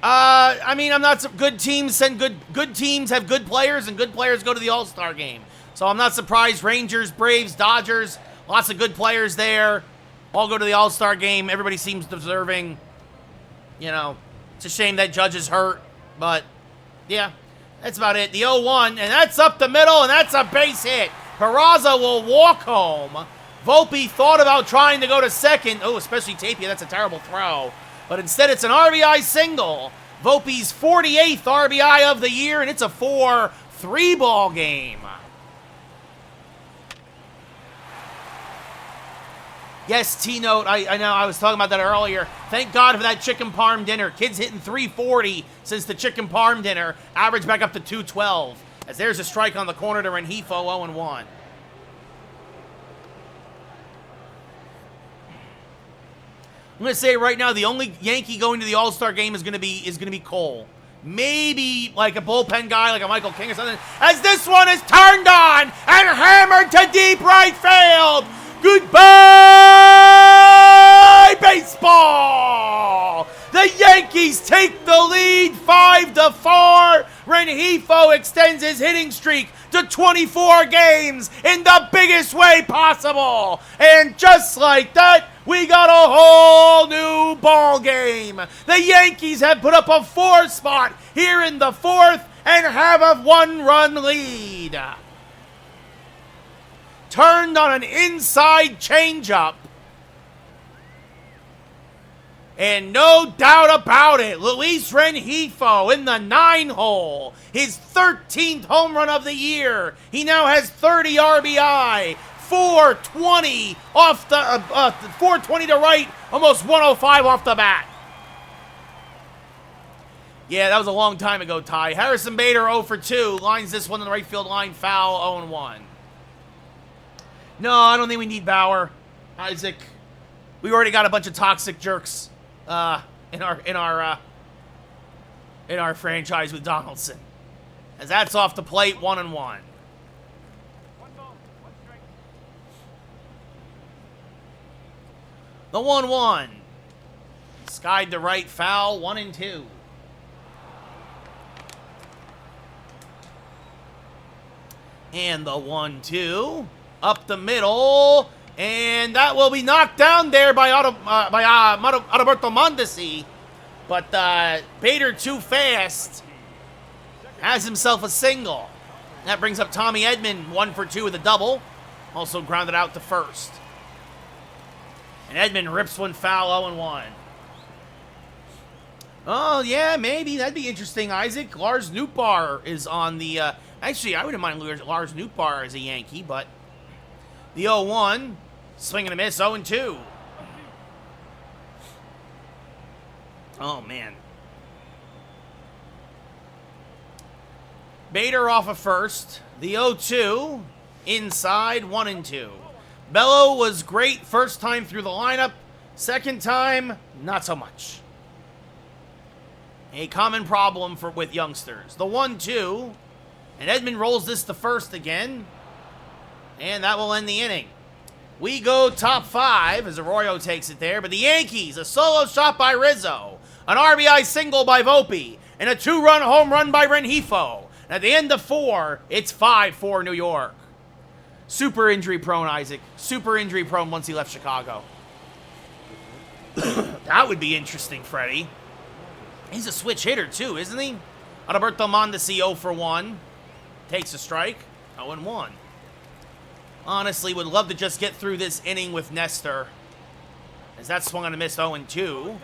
A: I mean, I'm not. Good teams send good teams have good players, and good players go to the All-Star game. So I'm not surprised. Rangers, Braves, Dodgers, lots of good players there. All go to the All-Star game. Everybody seems deserving. You know, it's a shame that Judge is hurt, but yeah, that's about it. The 0-1, and that's up the middle, and that's a base hit. Peraza will walk home. Volpe thought about trying to go to second. Oh, especially Tapia. That's a terrible throw. But instead, it's an RBI single. Volpe's 48th RBI of the year, and it's a 4-3 ball game. Yes, T-Note, I know, I was talking about that earlier. Thank God for that chicken parm dinner. Kids hitting 340 since the chicken parm dinner. Average back up to 212. As there's a strike on the corner to Rengifo, 0-1. I'm going to say right now, the only Yankee going to the All-Star game is going to be Cole. Maybe like a bullpen guy, like a Michael King or something. As this one is turned on and hammered to deep right field. Goodbye, baseball! The Yankees take the lead 5-4. Rengifo extends his hitting streak to 24 games in the biggest way possible. And just like that, we got a whole new ball game. The Yankees have put up a 4 spot here in the 4th and have a 1-run lead. Turned on an inside changeup. And no doubt about it, Luis Rengifo in the 9-hole. His 13th home run of the year. He now has 30 RBI. 420 off the 420 to right, almost 105 off the bat. Yeah, that was a long time ago, Ty. Harrison Bader 0 for 2. Lines this one in the right field line, foul, 0-1. No, I don't think we need Bauer. Isaac, we already got a bunch of toxic jerks in our franchise with Donaldson. As that's off the plate, 1-1. The 1-1. Skied to right, foul, 1-2. And the 1-2 up the middle, and that will be knocked down there by Adalberto Mondesi. But Bader too fast has himself a single. That brings up Tommy Edman 1 for 2 with a double. Also grounded out to first. And Edman rips one foul, 0-1. Oh, yeah, maybe. That'd be interesting, Isaac. Lars Nootbaar is on the... actually, I wouldn't mind Lars Nootbaar as a Yankee, but... The 0-1. Swing and a miss, 0-2. Oh, man. Bader off of first. The 0-2. Inside, 1-2. Bello was great first time through the lineup. Second time, not so much. A common problem with youngsters. The 1-2. And Edman rolls this to first again. And that will end the inning. We go top 5 as Arroyo takes it there. But the Yankees, a solo shot by Rizzo. An RBI single by Volpe. And a 2-run home run by Rengifo. And at the end of 4, it's 5-4 New York. Super injury prone, Isaac. Super injury prone once he left Chicago. That would be interesting, Freddie. He's a switch hitter, too, isn't he? Adalberto Mondesi 0 for 1. Takes a strike. 0-1. Honestly, would love to just get through this inning with Nestor. As that swung on a miss, 0-2.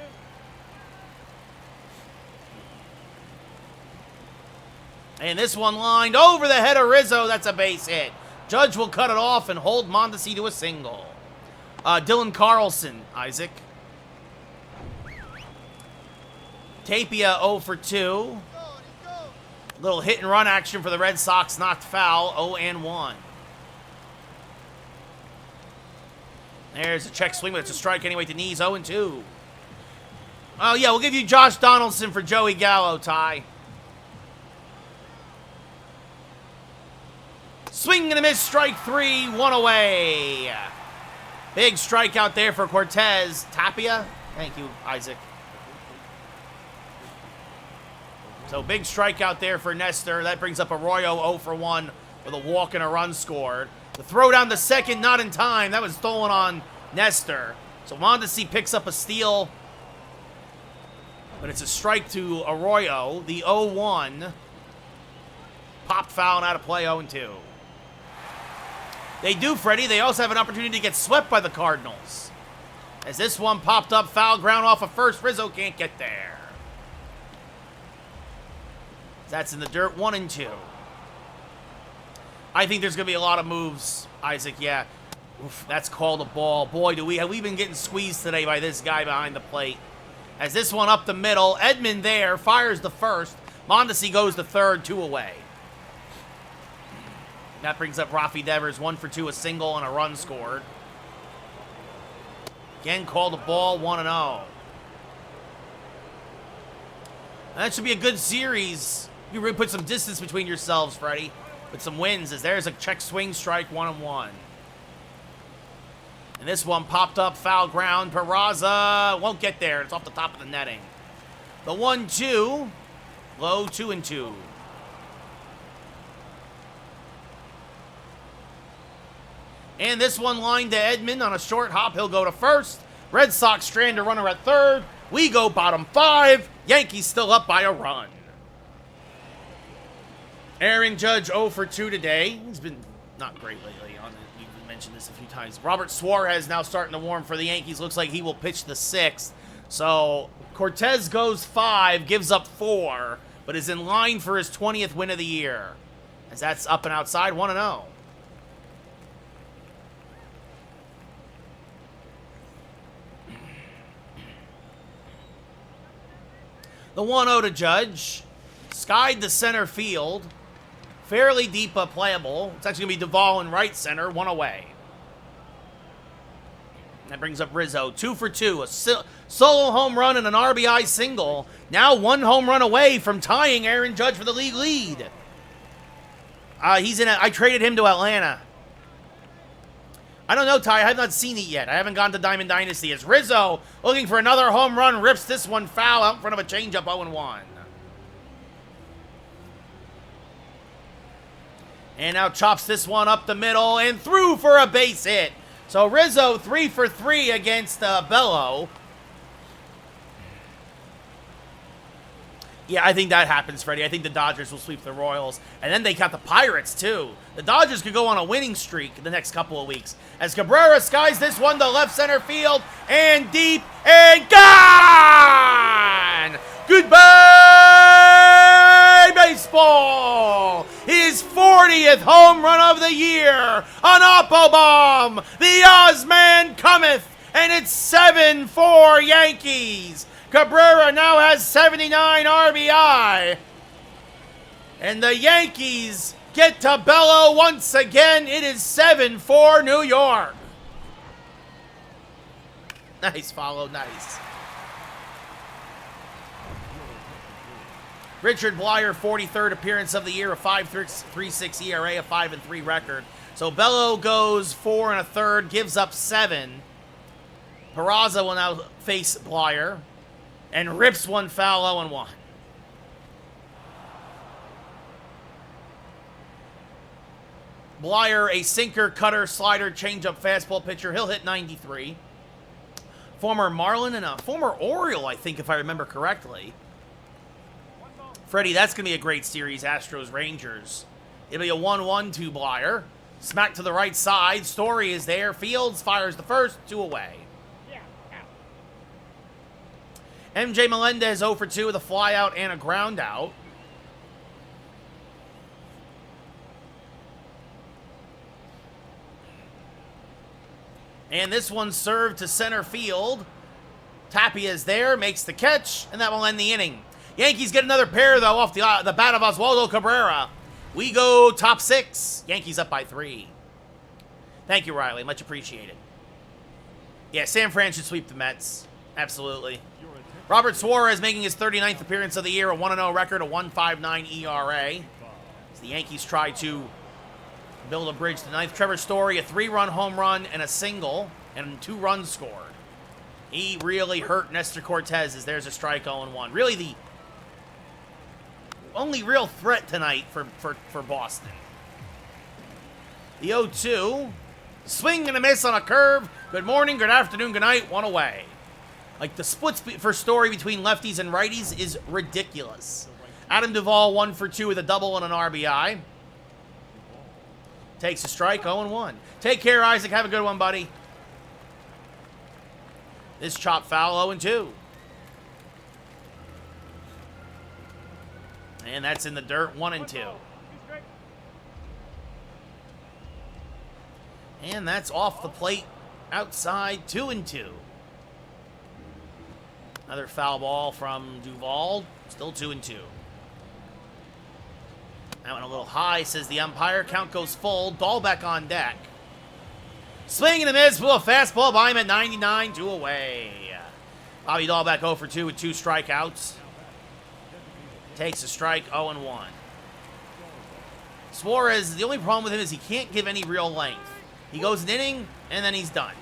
A: And this one lined over the head of Rizzo. That's a base hit. Judge will cut it off and hold Mondesi to a single. Dylan Carlson, Isaac. Tapia 0 for 2. Little hit and run action for the Red Sox, knocked foul, 0-1. There's a check swing, but it's a strike anyway to knees, 0-2. Oh, yeah, we'll give you Josh Donaldson for Joey Gallo, Ty. Swing and a miss, strike 3, 1 away. Big strikeout there for Cortez. Tapia? Thank you, Isaac. So big strikeout there for Nestor. That brings up Arroyo 0 for 1 with a walk and a run scored. The throw down to second, not in time. That was stolen on Nestor. So Mondesi picks up a steal. But it's a strike to Arroyo. The 0-1. Popped foul and out of play, 0-2. They do, Freddie. They also have an opportunity to get swept by the Cardinals. As this one popped up, foul ground off of first. Rizzo can't get there. That's in the dirt, 1-2. I think there's going to be a lot of moves, Isaac, yeah. Oof, that's called a ball. Boy, have we been getting squeezed today by this guy behind the plate. As this one up the middle, Edman there, fires the first. Mondesi goes to third, 2 away. That brings up Rafi Devers, 1 for 2, a single and a run scored. Again, called a ball, 1-0. That should be a good series. You really put some distance between yourselves, Freddie, with some wins, as there's a check swing strike, 1-1. And this one popped up, foul ground. Peraza won't get there. It's off the top of the netting. The 1-2, low, 2-2. And this one lined to Edman on a short hop. He'll go to first. Red Sox strand a runner at third. We go bottom 5. Yankees still up by a run. Aaron Judge 0 for 2 today. He's been not great lately. We've mentioned this a few times. Robert Suarez now starting to warm for the Yankees. Looks like he will pitch the 6th. So Cortez goes 5, gives up 4, but is in line for his 20th win of the year. As that's up and outside, 1-0. The 1-0 to Judge. Skied to center field. Fairly deep playable. It's actually going to be Duvall in right center. 1 away. That brings up Rizzo. 2 for 2. A solo home run and an RBI single. Now 1 home run away from tying Aaron Judge for the league lead. I traded him to Atlanta. I don't know, Ty. I have not seen it yet. I haven't gone to Diamond Dynasty. As Rizzo, looking for another home run, rips this one foul out in front of a changeup, 0-1. And now chops this one up the middle and through for a base hit. So Rizzo 3 for 3 against Bello. Yeah, I think that happens, Freddie. I think the Dodgers will sweep the Royals. And then they got the Pirates, too. The Dodgers could go on a winning streak the next couple of weeks. As Cabrera skies this one to left center field. And deep and gone! Goodbye, baseball! His 40th home run of the year. An Oppo bomb. The Ozman cometh. And it's 7-4 Yankees. Cabrera now has 79 RBI. And the Yankees get to Bello once again. It is 7-4 New York. Nice follow, nice. Richard Blyer, 43rd appearance of the year, a 5.36 ERA, a 5-3 record. So Bello goes 4 1/3, gives up 7. Peraza will now face Blyer. And rips one foul 0-1. Blyer, a sinker, cutter, slider, changeup, fastball pitcher. He'll hit 93. Former Marlin and a former Oriole, I think, if I remember correctly. Freddie, that's going to be a great series, Astros-Rangers. It'll be a 1-1 to Blyer. Smack to the right side. Story is there. Fields fires the first, 2 away. MJ Melendez 0 for 2 with a flyout and a ground out. And this one served to center field. Tapia is there, makes the catch, and that will end the inning. Yankees get another pair, though, off the bat of Oswaldo Cabrera. We go top 6. Yankees up by 3. Thank you, Riley. Much appreciated. Yeah, San Fran should sweep the Mets. Absolutely. Robert Suarez making his 39th appearance of the year, a 1-0 record, a 1.59 ERA. As the Yankees try to build a bridge to ninth. Trevor Story, a 3-run home run and a single, and 2 runs scored. He really hurt Nestor Cortez as there's a strike 0-1. Really the only real threat tonight for Boston. The 0-2. Swing and a miss on a curve. Good morning, good afternoon, good night. 1 away. Like, the splits for Story between lefties and righties is ridiculous. Adam Duvall 1 for 2 with a double and an RBI. Takes a strike, 0-1. Take care, Isaac. Have a good one, buddy. This chop foul, 0-2. And that's in the dirt, 1-2. And that's off the plate, outside, 2-2. Another foul ball from Duvall. Still 2-2. That went a little high, says the umpire. Count goes full. Dahlbeck on deck. Swing and a miss. Blew a fastball by him at 99. 2 away. Bobby Dahlbeck 0 for 2 with 2 strikeouts. Takes a strike, 0-1. Suarez, the only problem with him is he can't give any real length. He goes an inning, and then he's done.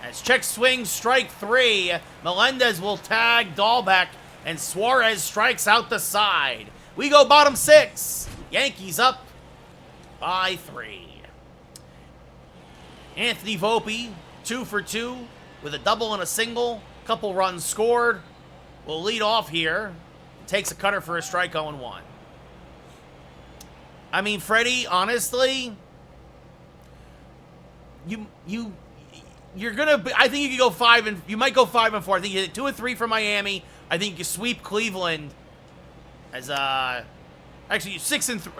A: As check swing, strike 3. Melendez will tag Dahlbeck, and Suarez strikes out the side. We go bottom 6. Yankees up by 3. Anthony Volpe, 2 for 2, with a double and a single. Couple runs scored. Will lead off here. Takes a cutter for a strike, 0-1. I mean, Freddie, honestly, you're gonna. I think you could go 5 and you might go 5 and 4. I think you hit 2 and 3 for Miami. I think you sweep Cleveland as actually 6 and 3.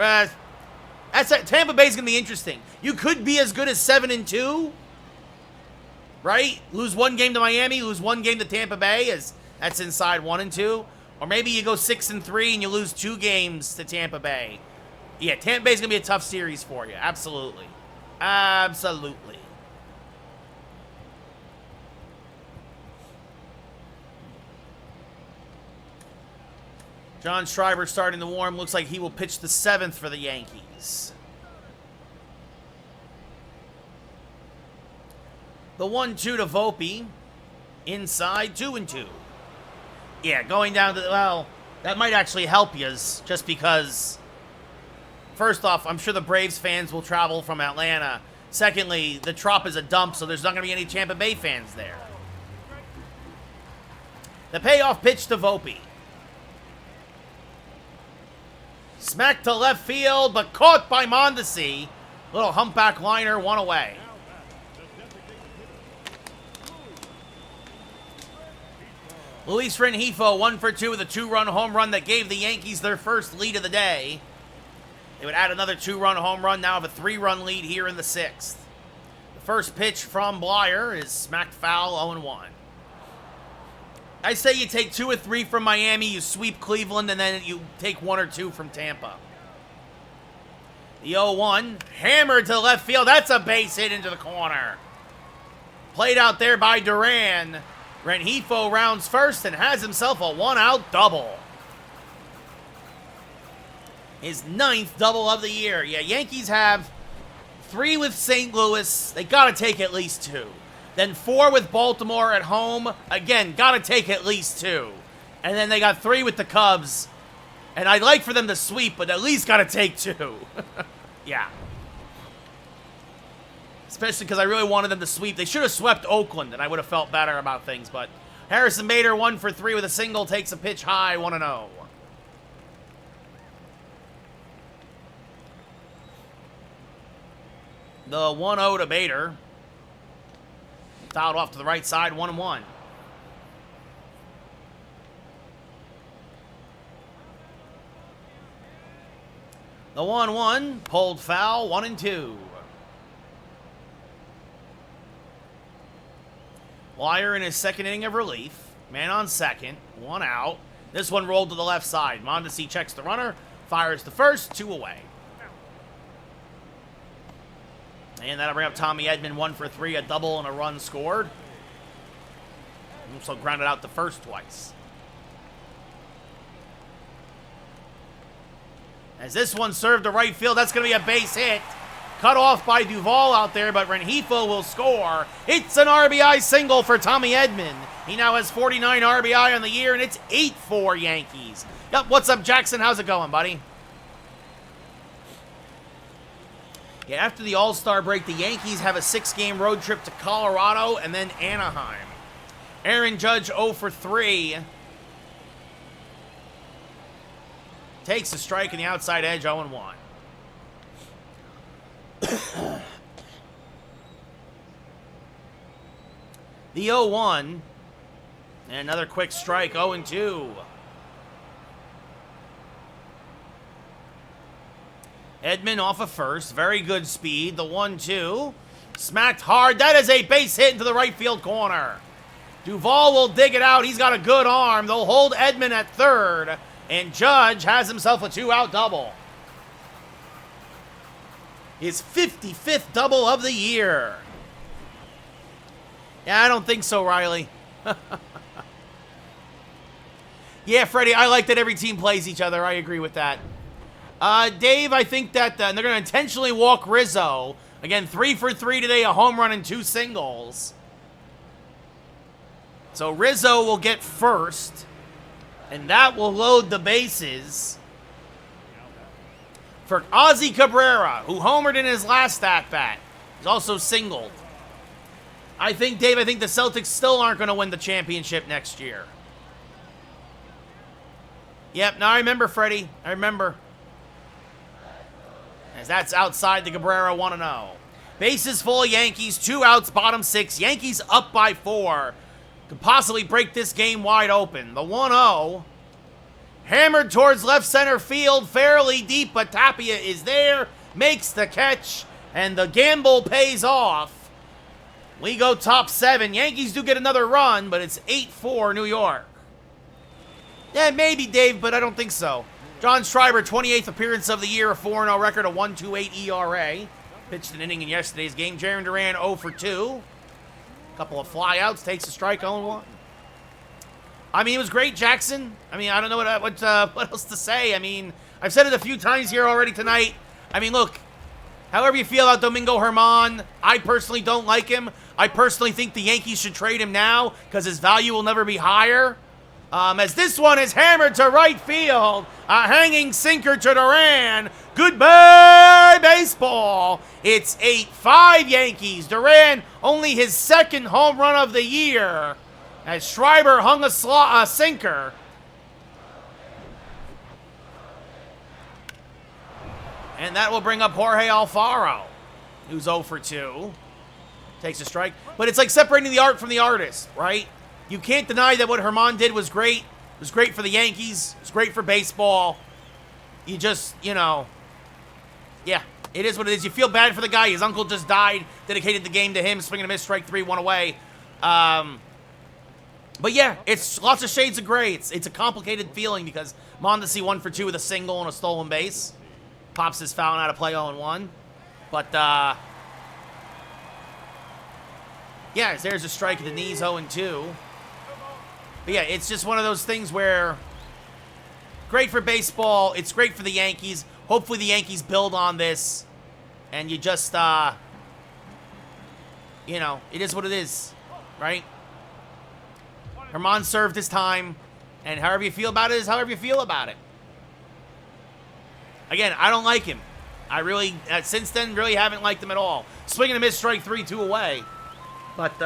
A: Tampa Bay's gonna be interesting. You could be as good as 7 and 2, right? Lose 1 game to Miami, lose 1 game to Tampa Bay, as that's inside 1 and 2. Or maybe you go 6 and 3 and you lose 2 games to Tampa Bay. Yeah, Tampa Bay's gonna be a tough series for you. Absolutely. Absolutely. John Schreiber starting to warm. Looks like he will pitch the 7th for the Yankees. The 1-2 to Volpe. Inside, 2 and 2. Yeah, going down to, well, that might actually help you just because First off, I'm sure the Braves fans will travel from Atlanta. Secondly, the Trop is a dump, so there's not going to be any Tampa Bay fans there. The payoff pitch to Volpe. Smacked to left field, but caught by Mondesi. Little humpback liner, one away. Luis Rengifo, 1 for 2 with a 2-run home run that gave the Yankees their first lead of the day. They would add another 2-run home run, now have a 3-run lead here in the 6th. The first pitch from Blyer is smacked foul, 0-1. I say you take 2 or 3 from Miami, you sweep Cleveland, and then you take 1 or 2 from Tampa. The 0-1, hammered to left field. That's a base hit into the corner. Played out there by Duran. Rengifo rounds first and has himself a 1-out double. His 9th double of the year. Yeah, Yankees have 3 with St. Louis. They got to take at least 2. Then 4 with Baltimore at home. Again, got to take at least 2. And then they got 3 with the Cubs. And I'd like for them to sweep, but at least got to take 2. Yeah. Especially because I really wanted them to sweep. They should have swept Oakland, and I would have felt better about things. But Harrison Bader, 1 for 3 with a single, takes a pitch high, 1-0. The 1-0 to Bader. Fouled off to the right side, 1-1. The 1-1, pulled foul, 1-2. Blyer in his second inning of relief. Man on second, 1 out. This one rolled to the left side. Mondesi checks the runner, fires the first, 2 away. And that'll bring up Tommy Edman, 1 for 3, a double and a run scored. Also grounded out the first twice. As this one served to right field, that's going to be a base hit. Cut off by Duvall out there, but Rengifo will score. It's an RBI single for Tommy Edman. He now has 49 RBI on the year, and it's 8-4 Yankees. Yep, what's up, Jackson? How's it going, buddy? Yeah, after the All-Star break, the Yankees have a 6-game road trip to Colorado and then Anaheim. Aaron Judge 0 for 3. Takes a strike in the outside edge, 0-1. The 0-1. And another quick strike, 0-2. Edman off of first. Very good speed. The 1-2. Smacked hard. That is a base hit into the right field corner. Duvall will dig it out. He's got a good arm. They'll hold Edman at third. And Judge has himself a 2-out double. His 55th double of the year. Yeah, I don't think so, Riley. Yeah, Freddie, I like that every team plays each other. I agree with that. Dave, I think that they're going to intentionally walk Rizzo. Again, 3 for 3 today, a home run and 2 singles. So Rizzo will get first, and that will load the bases for Ozzie Cabrera, who homered in his last at-bat. He's also singled. I think, Dave, the Celtics still aren't going to win the championship next year. Yep, now I remember, Freddie. I remember. As that's outside the Cabrera 1-0. Bases full, Yankees, 2 outs, bottom 6. Yankees up by 4. Could possibly break this game wide open. The 1-0. Hammered towards left center field, fairly deep, but Tapia is there, makes the catch, and the gamble pays off. We go top 7. Yankees do get another run, but it's 8-4 New York. Yeah, maybe, Dave, but I don't think so. John Schreiber, 28th appearance of the year, a 4-0 record, a 1.28 ERA. Pitched an inning in yesterday's game. Jarren Duran 0 for 2. Couple of flyouts, takes a strike, 0-1. I mean, it was great, Jackson. I mean, I don't know what else to say. I mean, I've said it a few times here already tonight. I mean, look, however you feel about Domingo Germán, I personally don't like him. I personally think the Yankees should trade him now because his value will never be higher. As this one is hammered to right field. A hanging sinker to Duran. Goodbye, baseball. It's 8-5 Yankees. Duran only his second home run of the year. As Schreiber hung a sinker. And that will bring up Jorge Alfaro, who's 0 for 2. Takes a strike. But it's like separating the art from the artist, right? You can't deny that what Herman did was great. It was great for the Yankees. It was great for baseball. You just, you know, yeah, it is what it is. You feel bad for the guy. His uncle just died. Dedicated the game to him. Swing and a miss, strike 3, 1 away. But yeah, it's lots of shades of gray. It's a complicated feeling because Mondesi 1 for 2 with a single and a stolen base. Pops his foul out of play 0-1. But, yeah, there's a strike at the knees 0-2. But yeah, it's just one of those things where great for baseball. It's great for the Yankees. Hopefully the Yankees build on this. And you just, you know, it is what it is, right? Herman served his time. And however you feel about it is however you feel about it. Again, I don't like him. I really, since then, really haven't liked him at all. Swing and a miss, strike 3, 2 away. But,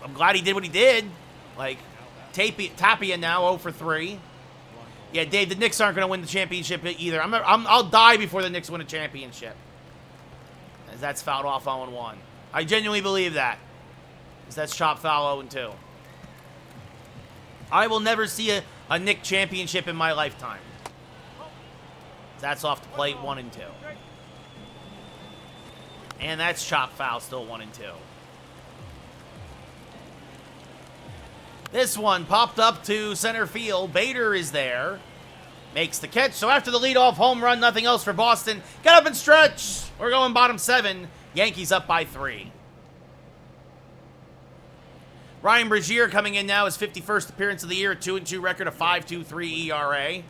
A: I'm glad he did what he did. Like, Tapia now 0 for 3. Yeah, Dave, the Knicks aren't going to win the championship either. I'll die before the Knicks win a championship. As that's fouled off 0-1. I genuinely believe that. As that's chop foul 0-2. I will never see a Knicks championship in my lifetime. That's off the plate 1-2. And that's chop foul, still 1-2. This one popped up to center field. Bader is there. Makes the catch. So after the leadoff home run, nothing else for Boston. Get up and stretch. We're going bottom 7. Yankees up by 3. Ryan Brazier coming in now, his 51st appearance of the year, a 2-2 record, a 5.23 ERA.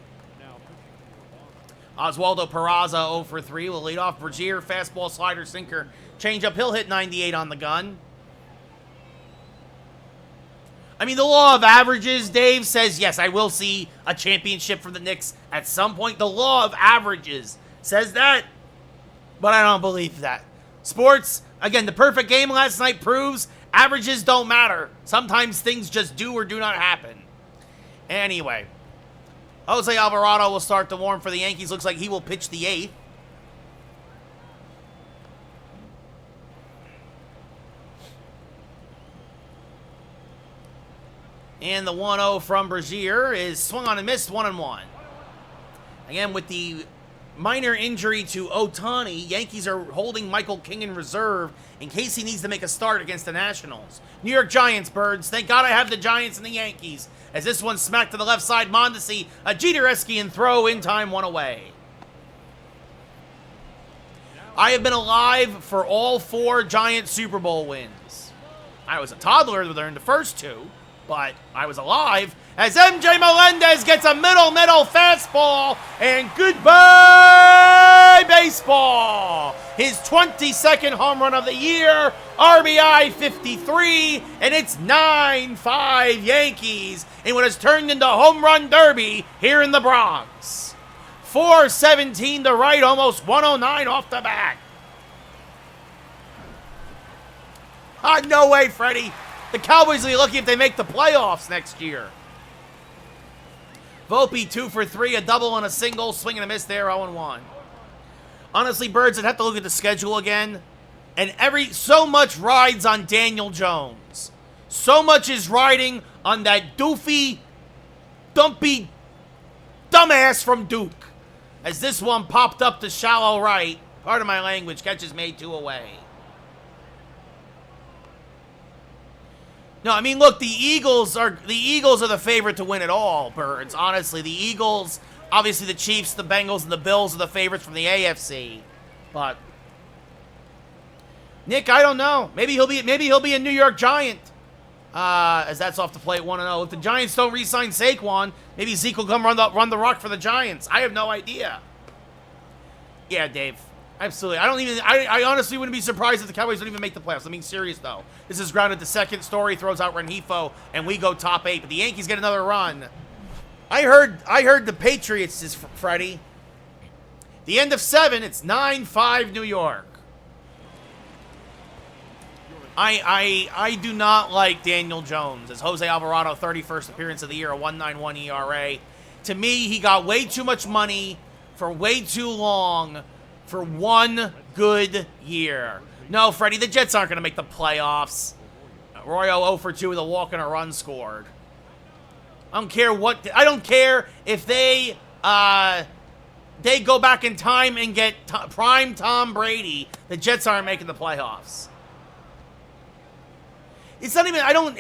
A: Oswaldo Peraza 0 for 3 will lead off. Brazier, fastball, slider, sinker, changeup. He'll hit 98 on the gun. I mean, the law of averages, Dave, says, yes, I will see a championship for the Knicks at some point. The law of averages says that, but I don't believe that. Sports, again, the perfect game last night proves averages don't matter. Sometimes things just do or do not happen. Anyway, Jose Alvarado will start to warm for the Yankees. Looks like he will pitch the 8th. And the 1-0 from Brazier is swung on and missed, 1-1. Again, with the minor injury to Ohtani, Yankees are holding Michael King in reserve in case he needs to make a start against the Nationals. New York Giants, Birds. Thank God I have the Giants and the Yankees. As this one smacked to the left side, Mondesi, a Jeter-esque throw in time, 1 away. I have been alive for all 4 Giant Super Bowl wins. I was a toddler during the first 2. But I was alive as MJ Melendez gets a middle fastball and goodbye baseball. His 22nd home run of the year, RBI 53, and it's 9-5 Yankees in what has turned into home run derby here in the Bronx. 417 to right, almost 109 off the bat. No way, Freddie. The Cowboys will be lucky if they make the playoffs next year. Volpe 2 for 3, a double and a single, swing and a miss there, 0-1. Honestly, Birds, I'd have to look at the schedule again. And so much rides on Daniel Jones. So much is riding on that doofy, dumpy, dumbass from Duke. As this one popped up to shallow right. Pardon my language, catch is made 2 away. No, I mean, look, the Eagles are the favorite to win it all, Birds. Honestly, the Eagles, obviously the Chiefs, the Bengals, and the Bills are the favorites from the AFC. But Nick, I don't know. Maybe he'll be a New York Giant. As that's off the plate 1-0. If the Giants don't re-sign Saquon, maybe Zeke will come run the rock for the Giants. I have no idea. Yeah, Dave. Absolutely. I honestly wouldn't be surprised if the Cowboys don't even make the playoffs. I'm being serious, though. This is grounded to second. Story throws out Rengifo, and we go top 8. But the Yankees get another run. I heard the Patriots is Freddie. The end of 7, it's 9-5 New York. I do not like Daniel Jones as Jose Alvarado, 31st appearance of the year, a 1.91 ERA. To me, he got way too much money for way too long for one good year. No, Freddie, the Jets aren't going to make the playoffs. Royo 0 for 2 with a walk and a run scored. I don't care if they go back in time and get prime Tom Brady. The Jets aren't making the playoffs. It's not even, I don't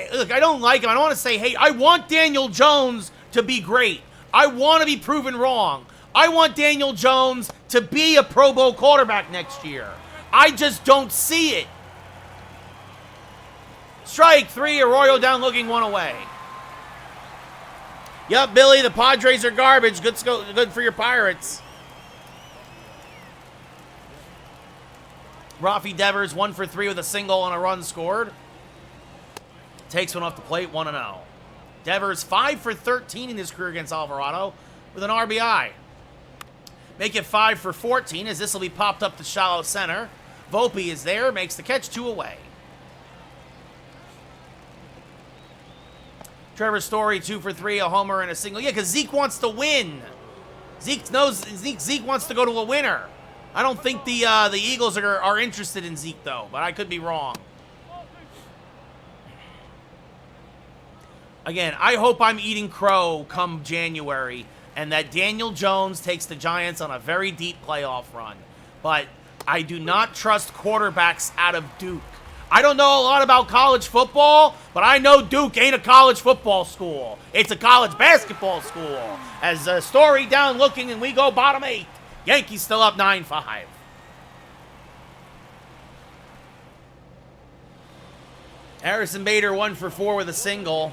A: like him. I don't want to say, hey, I want Daniel Jones to be great. I want to be proven wrong. I want Daniel Jones to be a Pro Bowl quarterback next year. I just don't see it. Strike 3, Arroyo down looking 1 away. Yup, Billy, the Padres are garbage. Good for your Pirates. Rafi Devers 1 for 3 with a single and a run scored. Takes one off the plate, 1-0. Devers 5 for 13 in his career against Alvarado with an RBI. Make it 5 for 14 as this will be popped up to shallow center. Volpe is there, makes the catch, 2 away. Trevor Story 2 for 3, a homer and a single. Yeah, because Zeke wants to win. Zeke wants to go to a winner. I don't think the Eagles are interested in Zeke though, but I could be wrong. Again, I hope I'm eating crow come January and that Daniel Jones takes the Giants on a very deep playoff run. But I do not trust quarterbacks out of Duke. I don't know a lot about college football, but I know Duke ain't a college football school. It's a college basketball school. As a Story down looking and we go bottom 8. Yankees still up 9-5. Harrison Bader 1 for 4 with a single.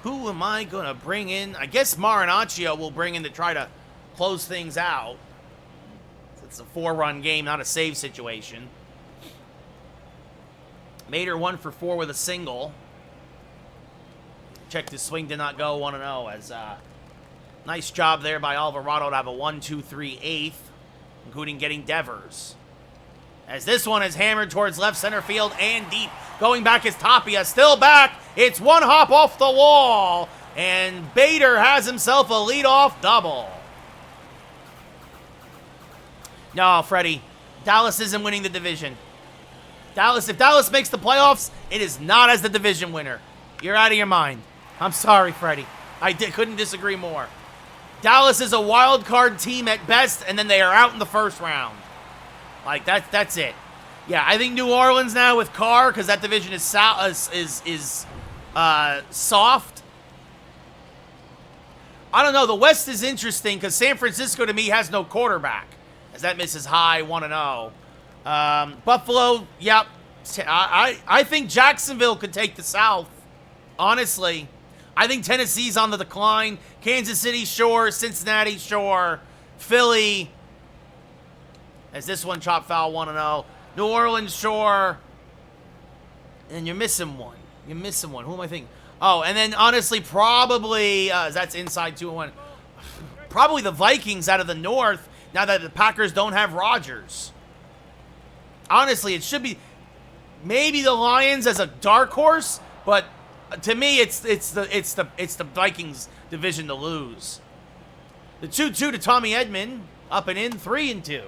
A: Who am I going to bring in? I guess Marinaccio will bring in to try to close things out. It's a 4-run game, not a save situation. Bader 1 for 4 with a single. Checked his swing, did not go 1-0 as nice job there by Alvarado to have a 1-2-3 8th, including getting Devers. As this one is hammered towards left center field and deep. Going back is Tapia, still back. It's one hop off the wall, and Bader has himself a leadoff double. No, Freddie, Dallas isn't winning the division. If Dallas makes the playoffs, it is not as the division winner. You're out of your mind. I'm sorry, Freddie. Couldn't disagree more. Dallas is a wild card team at best, and then they are out in the first round. Like, that's it. Yeah, I think New Orleans now with Carr, because that division is soft. I don't know. The West is interesting because San Francisco, to me, has no quarterback, as that misses high 1-0. Buffalo, yep. I think Jacksonville could take the South, honestly. I think Tennessee's on the decline. Kansas City, sure. Cincinnati, sure. Philly, as this one chopped foul 1-0. New Orleans, sure. And you're missing one. You're missing one. Who am I thinking? Oh, and then honestly, probably, that's inside 2-1. Probably the Vikings out of the North, now that the Packers don't have Rodgers. Honestly, it should be maybe the Lions as a dark horse, but to me, it's the Vikings division to lose. The 2-2 to Tommy Edman, up and in, 3-2.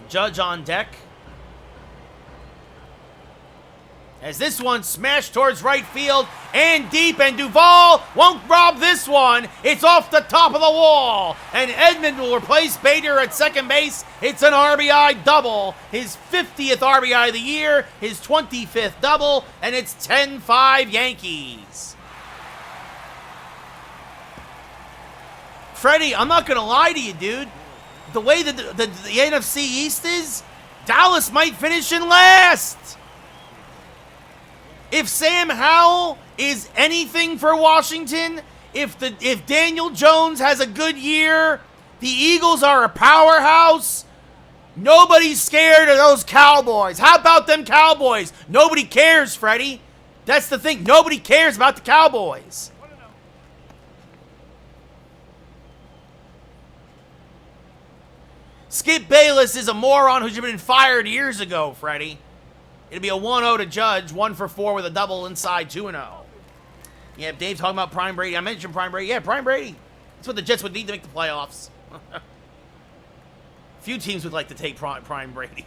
A: Judge on deck. As this one smashed towards right field and deep, and Duvall won't rob this one. It's off the top of the wall, and Edmund will replace Bader at second base. It's an RBI double, his 50th RBI of the year, his 25th double, and it's 10-5 Yankees. Freddie, I'm not going to lie to you, dude. The way that the NFC East is, Dallas might finish in last. If Sam Howell is anything for Washington, if Daniel Jones has a good year, the Eagles are a powerhouse. Nobody's scared of those Cowboys. How about them Cowboys? Nobody cares, Freddie. That's the thing. Nobody cares about the Cowboys. Skip Bayless is a moron who should have been fired years ago, Freddie. It'd be a 1-0 to Judge, 1 for 4 with a double inside 2-0. Yeah, Dave's talking about Prime Brady. I mentioned Prime Brady. Yeah, Prime Brady. That's what the Jets would need to make the playoffs. Few teams would like to take Prime Brady.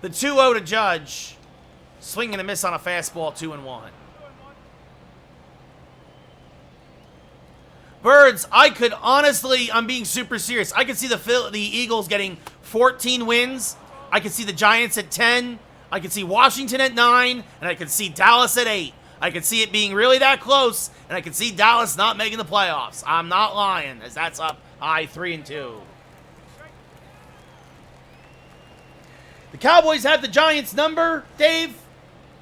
A: The 2-0 to Judge. Swing and a miss on a fastball, 2-1. Birds, I could honestly, I'm being super serious. I could see the Eagles getting 14 wins. I could see the Giants at 10. I could see Washington at 9. And I could see Dallas at 8. I could see it being really that close. And I could see Dallas not making the playoffs. I'm not lying, as that's up high 3-2. The Cowboys have the Giants number, Dave.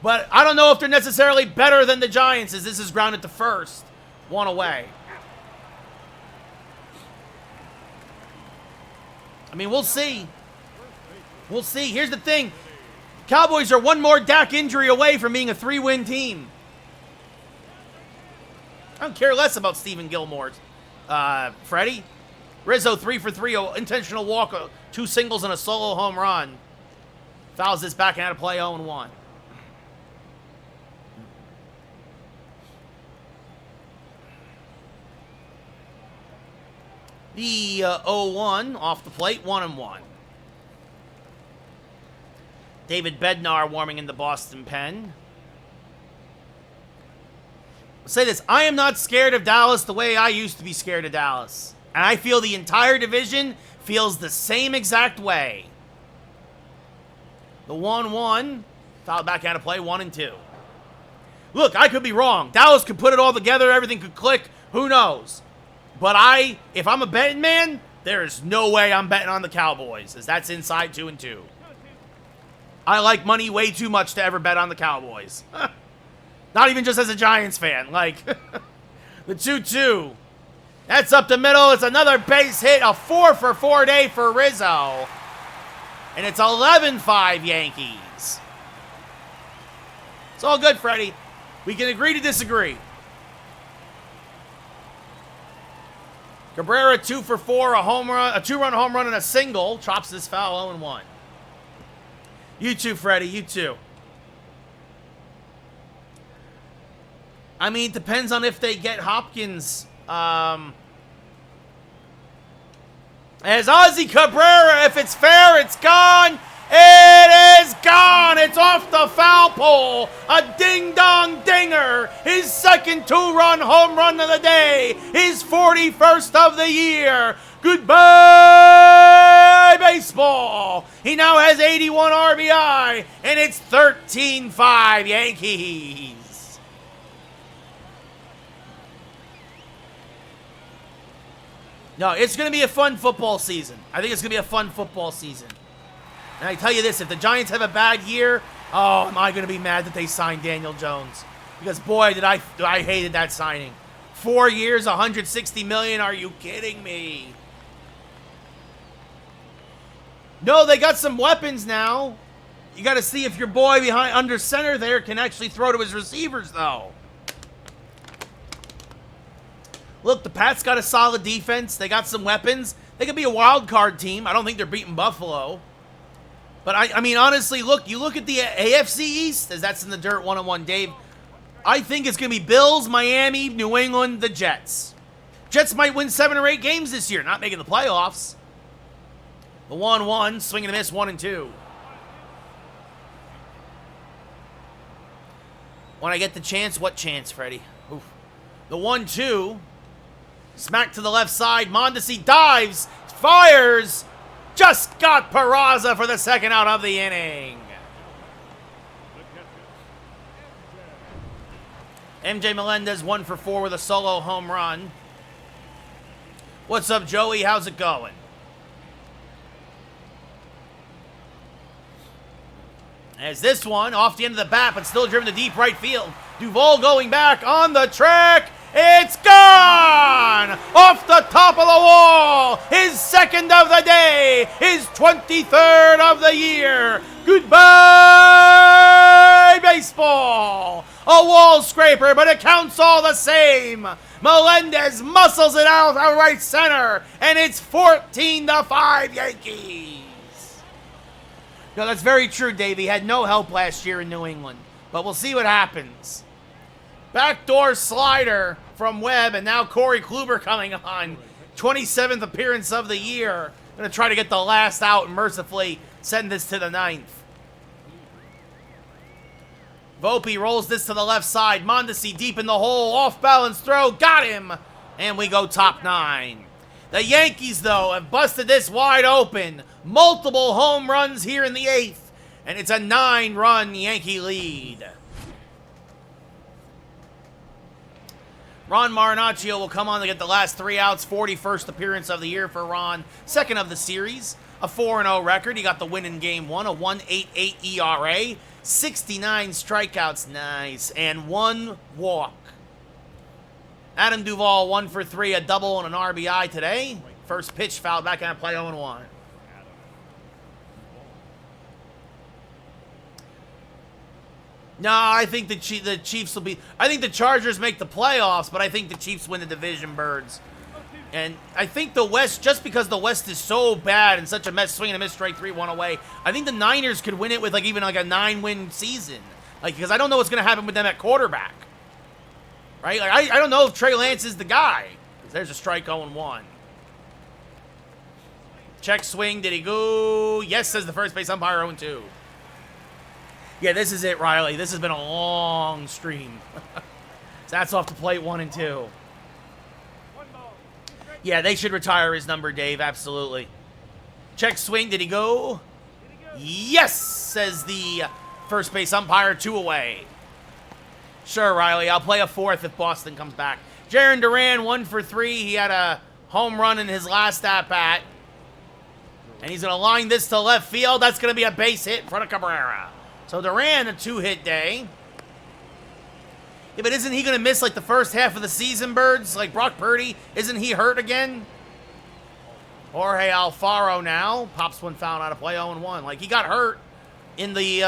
A: But I don't know if they're necessarily better than the Giants, as this is grounded to first. 1 away. I mean, we'll see. We'll see. Here's the thing. Cowboys are 1 more Dak injury away from being a 3-win team. I don't care less about Stephen Gilmore. Freddie? Rizzo 3 for 3, intentional walk, 2 singles and a solo home run. Fouls this back and out of play, 0-1. The 0-1 off the plate, 1-1. David Bednar warming in the Boston pen. I'll say this, I am not scared of Dallas the way I used to be scared of Dallas. And I feel the entire division feels the same exact way. The 1-1, foul back out of play, 1-2. Look, I could be wrong. Dallas could put it all together, everything could click, who knows? But if I'm a betting man, there is no way I'm betting on the Cowboys, as that's inside 2-2. I like money way too much to ever bet on the Cowboys. Not even just as a Giants fan. Like, the 2-2. That's up the middle. It's another base hit. A 4 for 4 day for Rizzo. And it's 11-5 Yankees. It's all good, Freddie. We can agree to disagree. Cabrera 2 for 4, a 2-run home run and a single. Chops this foul, 0-1. You too, Freddie. You too. I mean, it depends on if they get Hopkins. As Ozzy Cabrera, if it's fair, it's gone. It is gone. It's off the foul pole. A ding-dong dinger. His second 2-run home run of the day. His 41st of the year. Goodbye, baseball. He now has 81 RBI, and it's 13-5 Yankees. No, it's going to be a fun football season. I think it's going to be a fun football season. And I tell you this, if the Giants have a bad year, oh, am I going to be mad that they signed Daniel Jones. Because, boy, I hated that signing. 4 years, $160 million. Are you kidding me? No, they got some weapons now. You got to see if your boy behind under center there can actually throw to his receivers, though. Look, the Pats got a solid defense. They got some weapons. They could be a wild card team. I don't think they're beating Buffalo. But, I mean, honestly, look, you look at the AFC East, as that's in the dirt 1-on-1, Dave. I think it's going to be Bills, Miami, New England, the Jets. Jets might win 7 or 8 games this year, not making the playoffs. The 1-1, swing and a miss, 1-2. When I get the chance, what chance, Freddie? Oof. The 1-2, smack to the left side, Mondesi dives, fires, just got Peraza for the second out of the inning. MJ Melendez 1 for 4 with a solo home run. What's up, Joey? How's it going? As this one, off the end of the bat, but still driven to deep right field. Duvall going back on the track. It's gone! Off the top of the wall! His second of the day! His 23rd of the year! Goodbye, baseball! A wall scraper, but it counts all the same! Melendez muscles it out of right center, and it's 14-5 Yankees! No, that's very true, Dave. He had no help last year in New England, but we'll see what happens. Backdoor slider from Webb, and now Corey Kluber coming on. 27th appearance of the year. Going to try to get the last out and mercifully send this to the 9th. Volpe rolls this to the left side. Mondesi deep in the hole. Off balance throw. Got him. And we go top 9. The Yankees, though, have busted this wide open. Multiple home runs here in the 8th. And it's a 9-run Yankee lead. Ron Marinaccio will come on to get the last 3 outs. 41st appearance of the year for Ron. Second of the series. A 4-0 record. He got the win in Game 1. A 1.88 ERA. 69 strikeouts. Nice. And 1 walk. Adam Duvall 1 for 3. A double and an RBI today. First pitch fouled back and a play 0-1. No, I think the Chiefs will be... I think the Chargers make the playoffs, but I think the Chiefs win the division, Birds. And I think the West, just because the West is so bad and such a mess, swing and a miss, strike 3-1 away, I think the Niners could win it with even a 9-win season. Because I don't know what's going to happen with them at quarterback. Right? I don't know if Trey Lance is the guy. There's a strike 0-1. Check swing. Did he go? Yes, says the first base umpire 0-2. Yeah, this is it, Riley. This has been a long stream. So that's off the plate 1 and 2. Yeah, they should retire his number, Dave. Absolutely. Check swing. Did he go? Yes, says the first base umpire. 2 away. Sure, Riley. I'll play a 4th if Boston comes back. Jarren Duran 1 for 3. He had a home run in his last at-bat. And he's going to line this to left field. That's going to be a base hit in front of Cabrera. So Duran, a 2-hit day. Yeah, but isn't he going to miss the first half of the season, Birds? Like Brock Purdy, isn't he hurt again? Jorge Alfaro now. Pops one foul out of play 0-1. He got hurt in the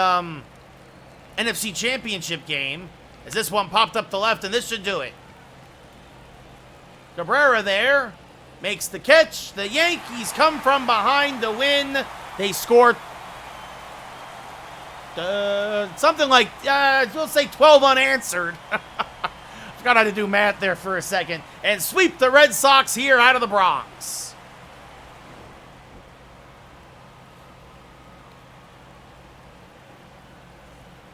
A: NFC Championship game. As this one popped up the left, and this should do it. Cabrera there. Makes the catch. The Yankees come from behind to win. They scored something like, we'll say 12 unanswered. Forgot how to do math there for a second. And sweep the Red Sox here out of the Bronx.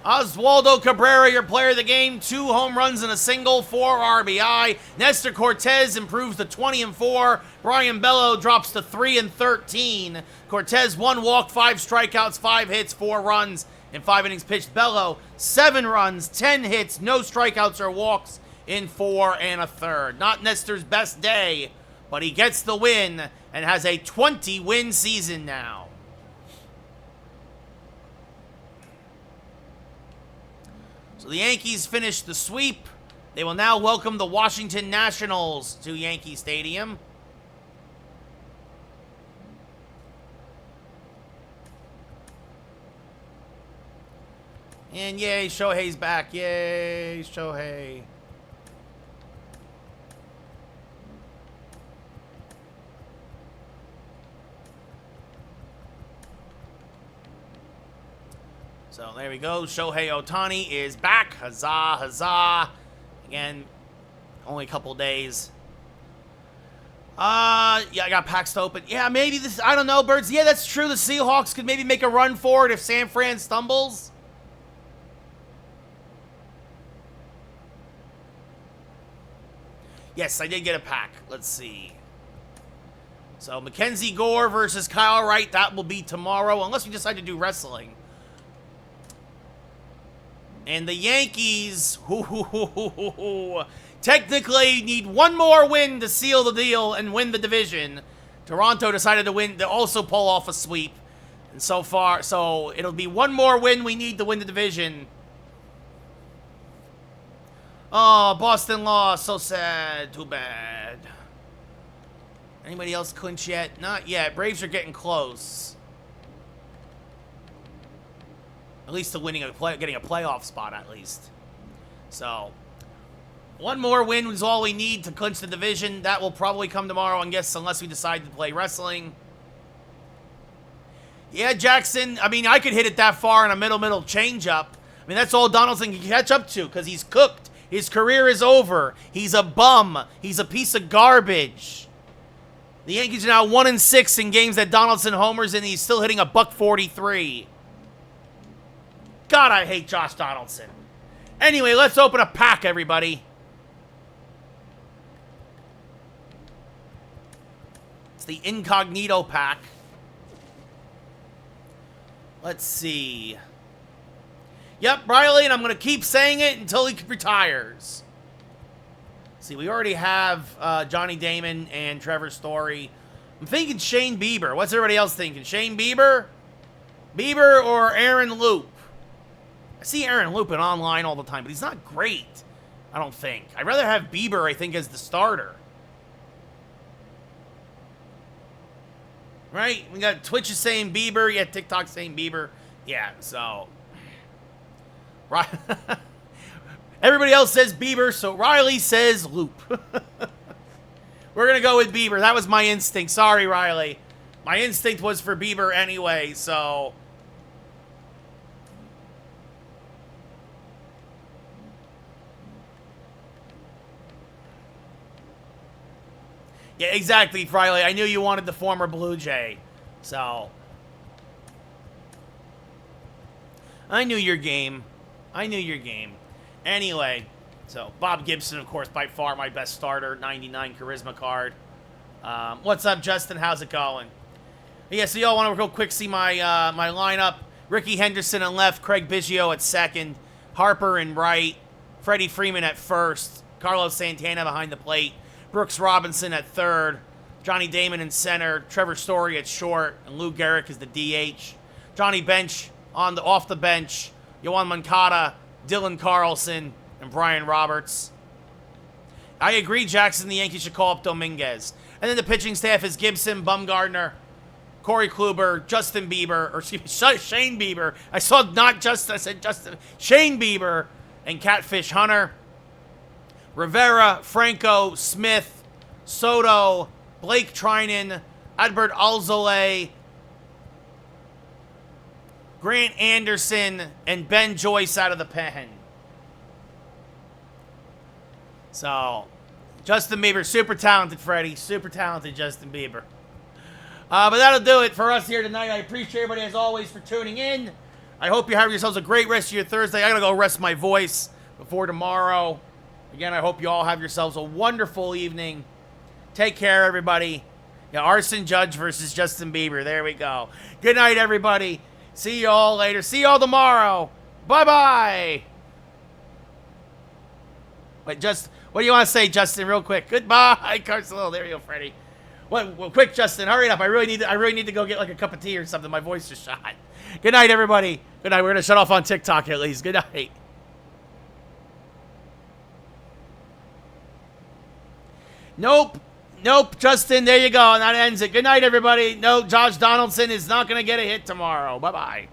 A: Oswaldo Cabrera, your player of the game. 2 home runs and a single, 4 RBI. Nestor Cortez improves to 20-4. Brian Bello drops to 3-13. Cortez 1 walk, 5 strikeouts, 5 hits, 4 runs. In 5 innings pitched, Bello 7 runs, 10 hits, no strikeouts or walks in 4 1/3. Not Nestor's best day, but he gets the win and has a 20-win season now. So the Yankees finish the sweep. They will now welcome the Washington Nationals to Yankee Stadium. And yay, Shohei's back. Yay, Shohei. So there we go. Shohei Ohtani is back. Huzzah, huzzah. Again, only a couple days. Yeah, I got packs to open. Yeah, maybe this, I don't know, Birds. Yeah, that's true. The Seahawks could maybe make a run for it if San Fran stumbles. Yes, I did get a pack. Let's see. So, Mackenzie Gore versus Kyle Wright. That will be tomorrow, unless we decide to do wrestling. And the Yankees, technically need 1 more win to seal the deal and win the division. Toronto decided to win, to also pull off a sweep. And so far, so it'll be one more win we need to win the division. Oh, Boston lost. So sad. Too bad. Anybody else clinch yet? Not yet. Braves are getting close. At least to winning getting a playoff spot, at least. So, one more win is all we need to clinch the division. That will probably come tomorrow, I guess, unless we decide to play wrestling. Yeah, Jackson, I mean, I could hit it that far in a middle changeup. I mean, that's all Donaldson can catch up to because he's cooked. His career is over. He's a bum. He's a piece of garbage. The Yankees are now 1-6 in games that Donaldson homers, and he's still hitting a .143. God, I hate Josh Donaldson. Anyway, let's open a pack, everybody. It's the Incognito pack. Let's see. Yep, Riley, and I'm going to keep saying it until he retires. See, we already have Johnny Damon and Trevor Story. I'm thinking Shane Bieber. What's everybody else thinking? Shane Bieber? Bieber or Aaron Loop? I see Aaron Looping online all the time, but he's not great, I don't think. I'd rather have Bieber, I think, as the starter. Right? We got Twitch is saying Bieber. Yeah, TikTok saying Bieber. Yeah, so... Right. Everybody else says Bieber, so Riley says Loop. We're going to go with Bieber. That was my instinct. Sorry, Riley. My instinct was for Bieber anyway, so... Yeah, exactly, Riley. I knew you wanted the former Blue Jay, so... I knew your game. I knew your game. Anyway, so Bob Gibson, of course, by far my best starter, 99 charisma card. What's up, Justin? How's it going? Yeah, so y'all want to real quick see my my lineup. Ricky Henderson in left, Craig Biggio at second, Harper in right, Freddie Freeman at first, Carlos Santana behind the plate, Brooks Robinson at third, Johnny Damon in center, Trevor Story at short, and Lou Gehrig is the DH. Johnny Bench off the bench, Yoan Moncada, Dylan Carlson, and Brian Roberts. I agree, Jackson. The Yankees should call up Dominguez. And then the pitching staff is Gibson, Bumgarner, Corey Kluber, Justin Bieber, or excuse me, Shane Bieber. I saw not Justin, I said Justin. Shane Bieber and Catfish Hunter. Rivera, Franco, Smith, Soto, Blake Trinan, Adbert Alzolay, Grant Anderson, and Ben Joyce out of the pen. So, Justin Bieber, super talented, Freddie. Super talented, Justin Bieber. But that'll do it for us here tonight. I appreciate everybody, as always, for tuning in. I hope you're having yourselves a great rest of your Thursday. I gotta go rest my voice before tomorrow. Again, I hope you all have yourselves a wonderful evening. Take care, everybody. Yeah, Arson Judge versus Justin Bieber. There we go. Good night, everybody. See you all later. See you all tomorrow. Bye-bye. Wait, what do you want to say, Justin, real quick? Goodbye, Carcelo. There you go, Freddie. Well, quick, Justin, hurry up. I really need to go get like a cup of tea or something. My voice is shot. Good night, everybody. Good night. We're going to shut off on TikTok at least. Good night. Nope, Justin. There you go. And that ends it. Good night, everybody. No, Josh Donaldson is not going to get a hit tomorrow. Bye-bye.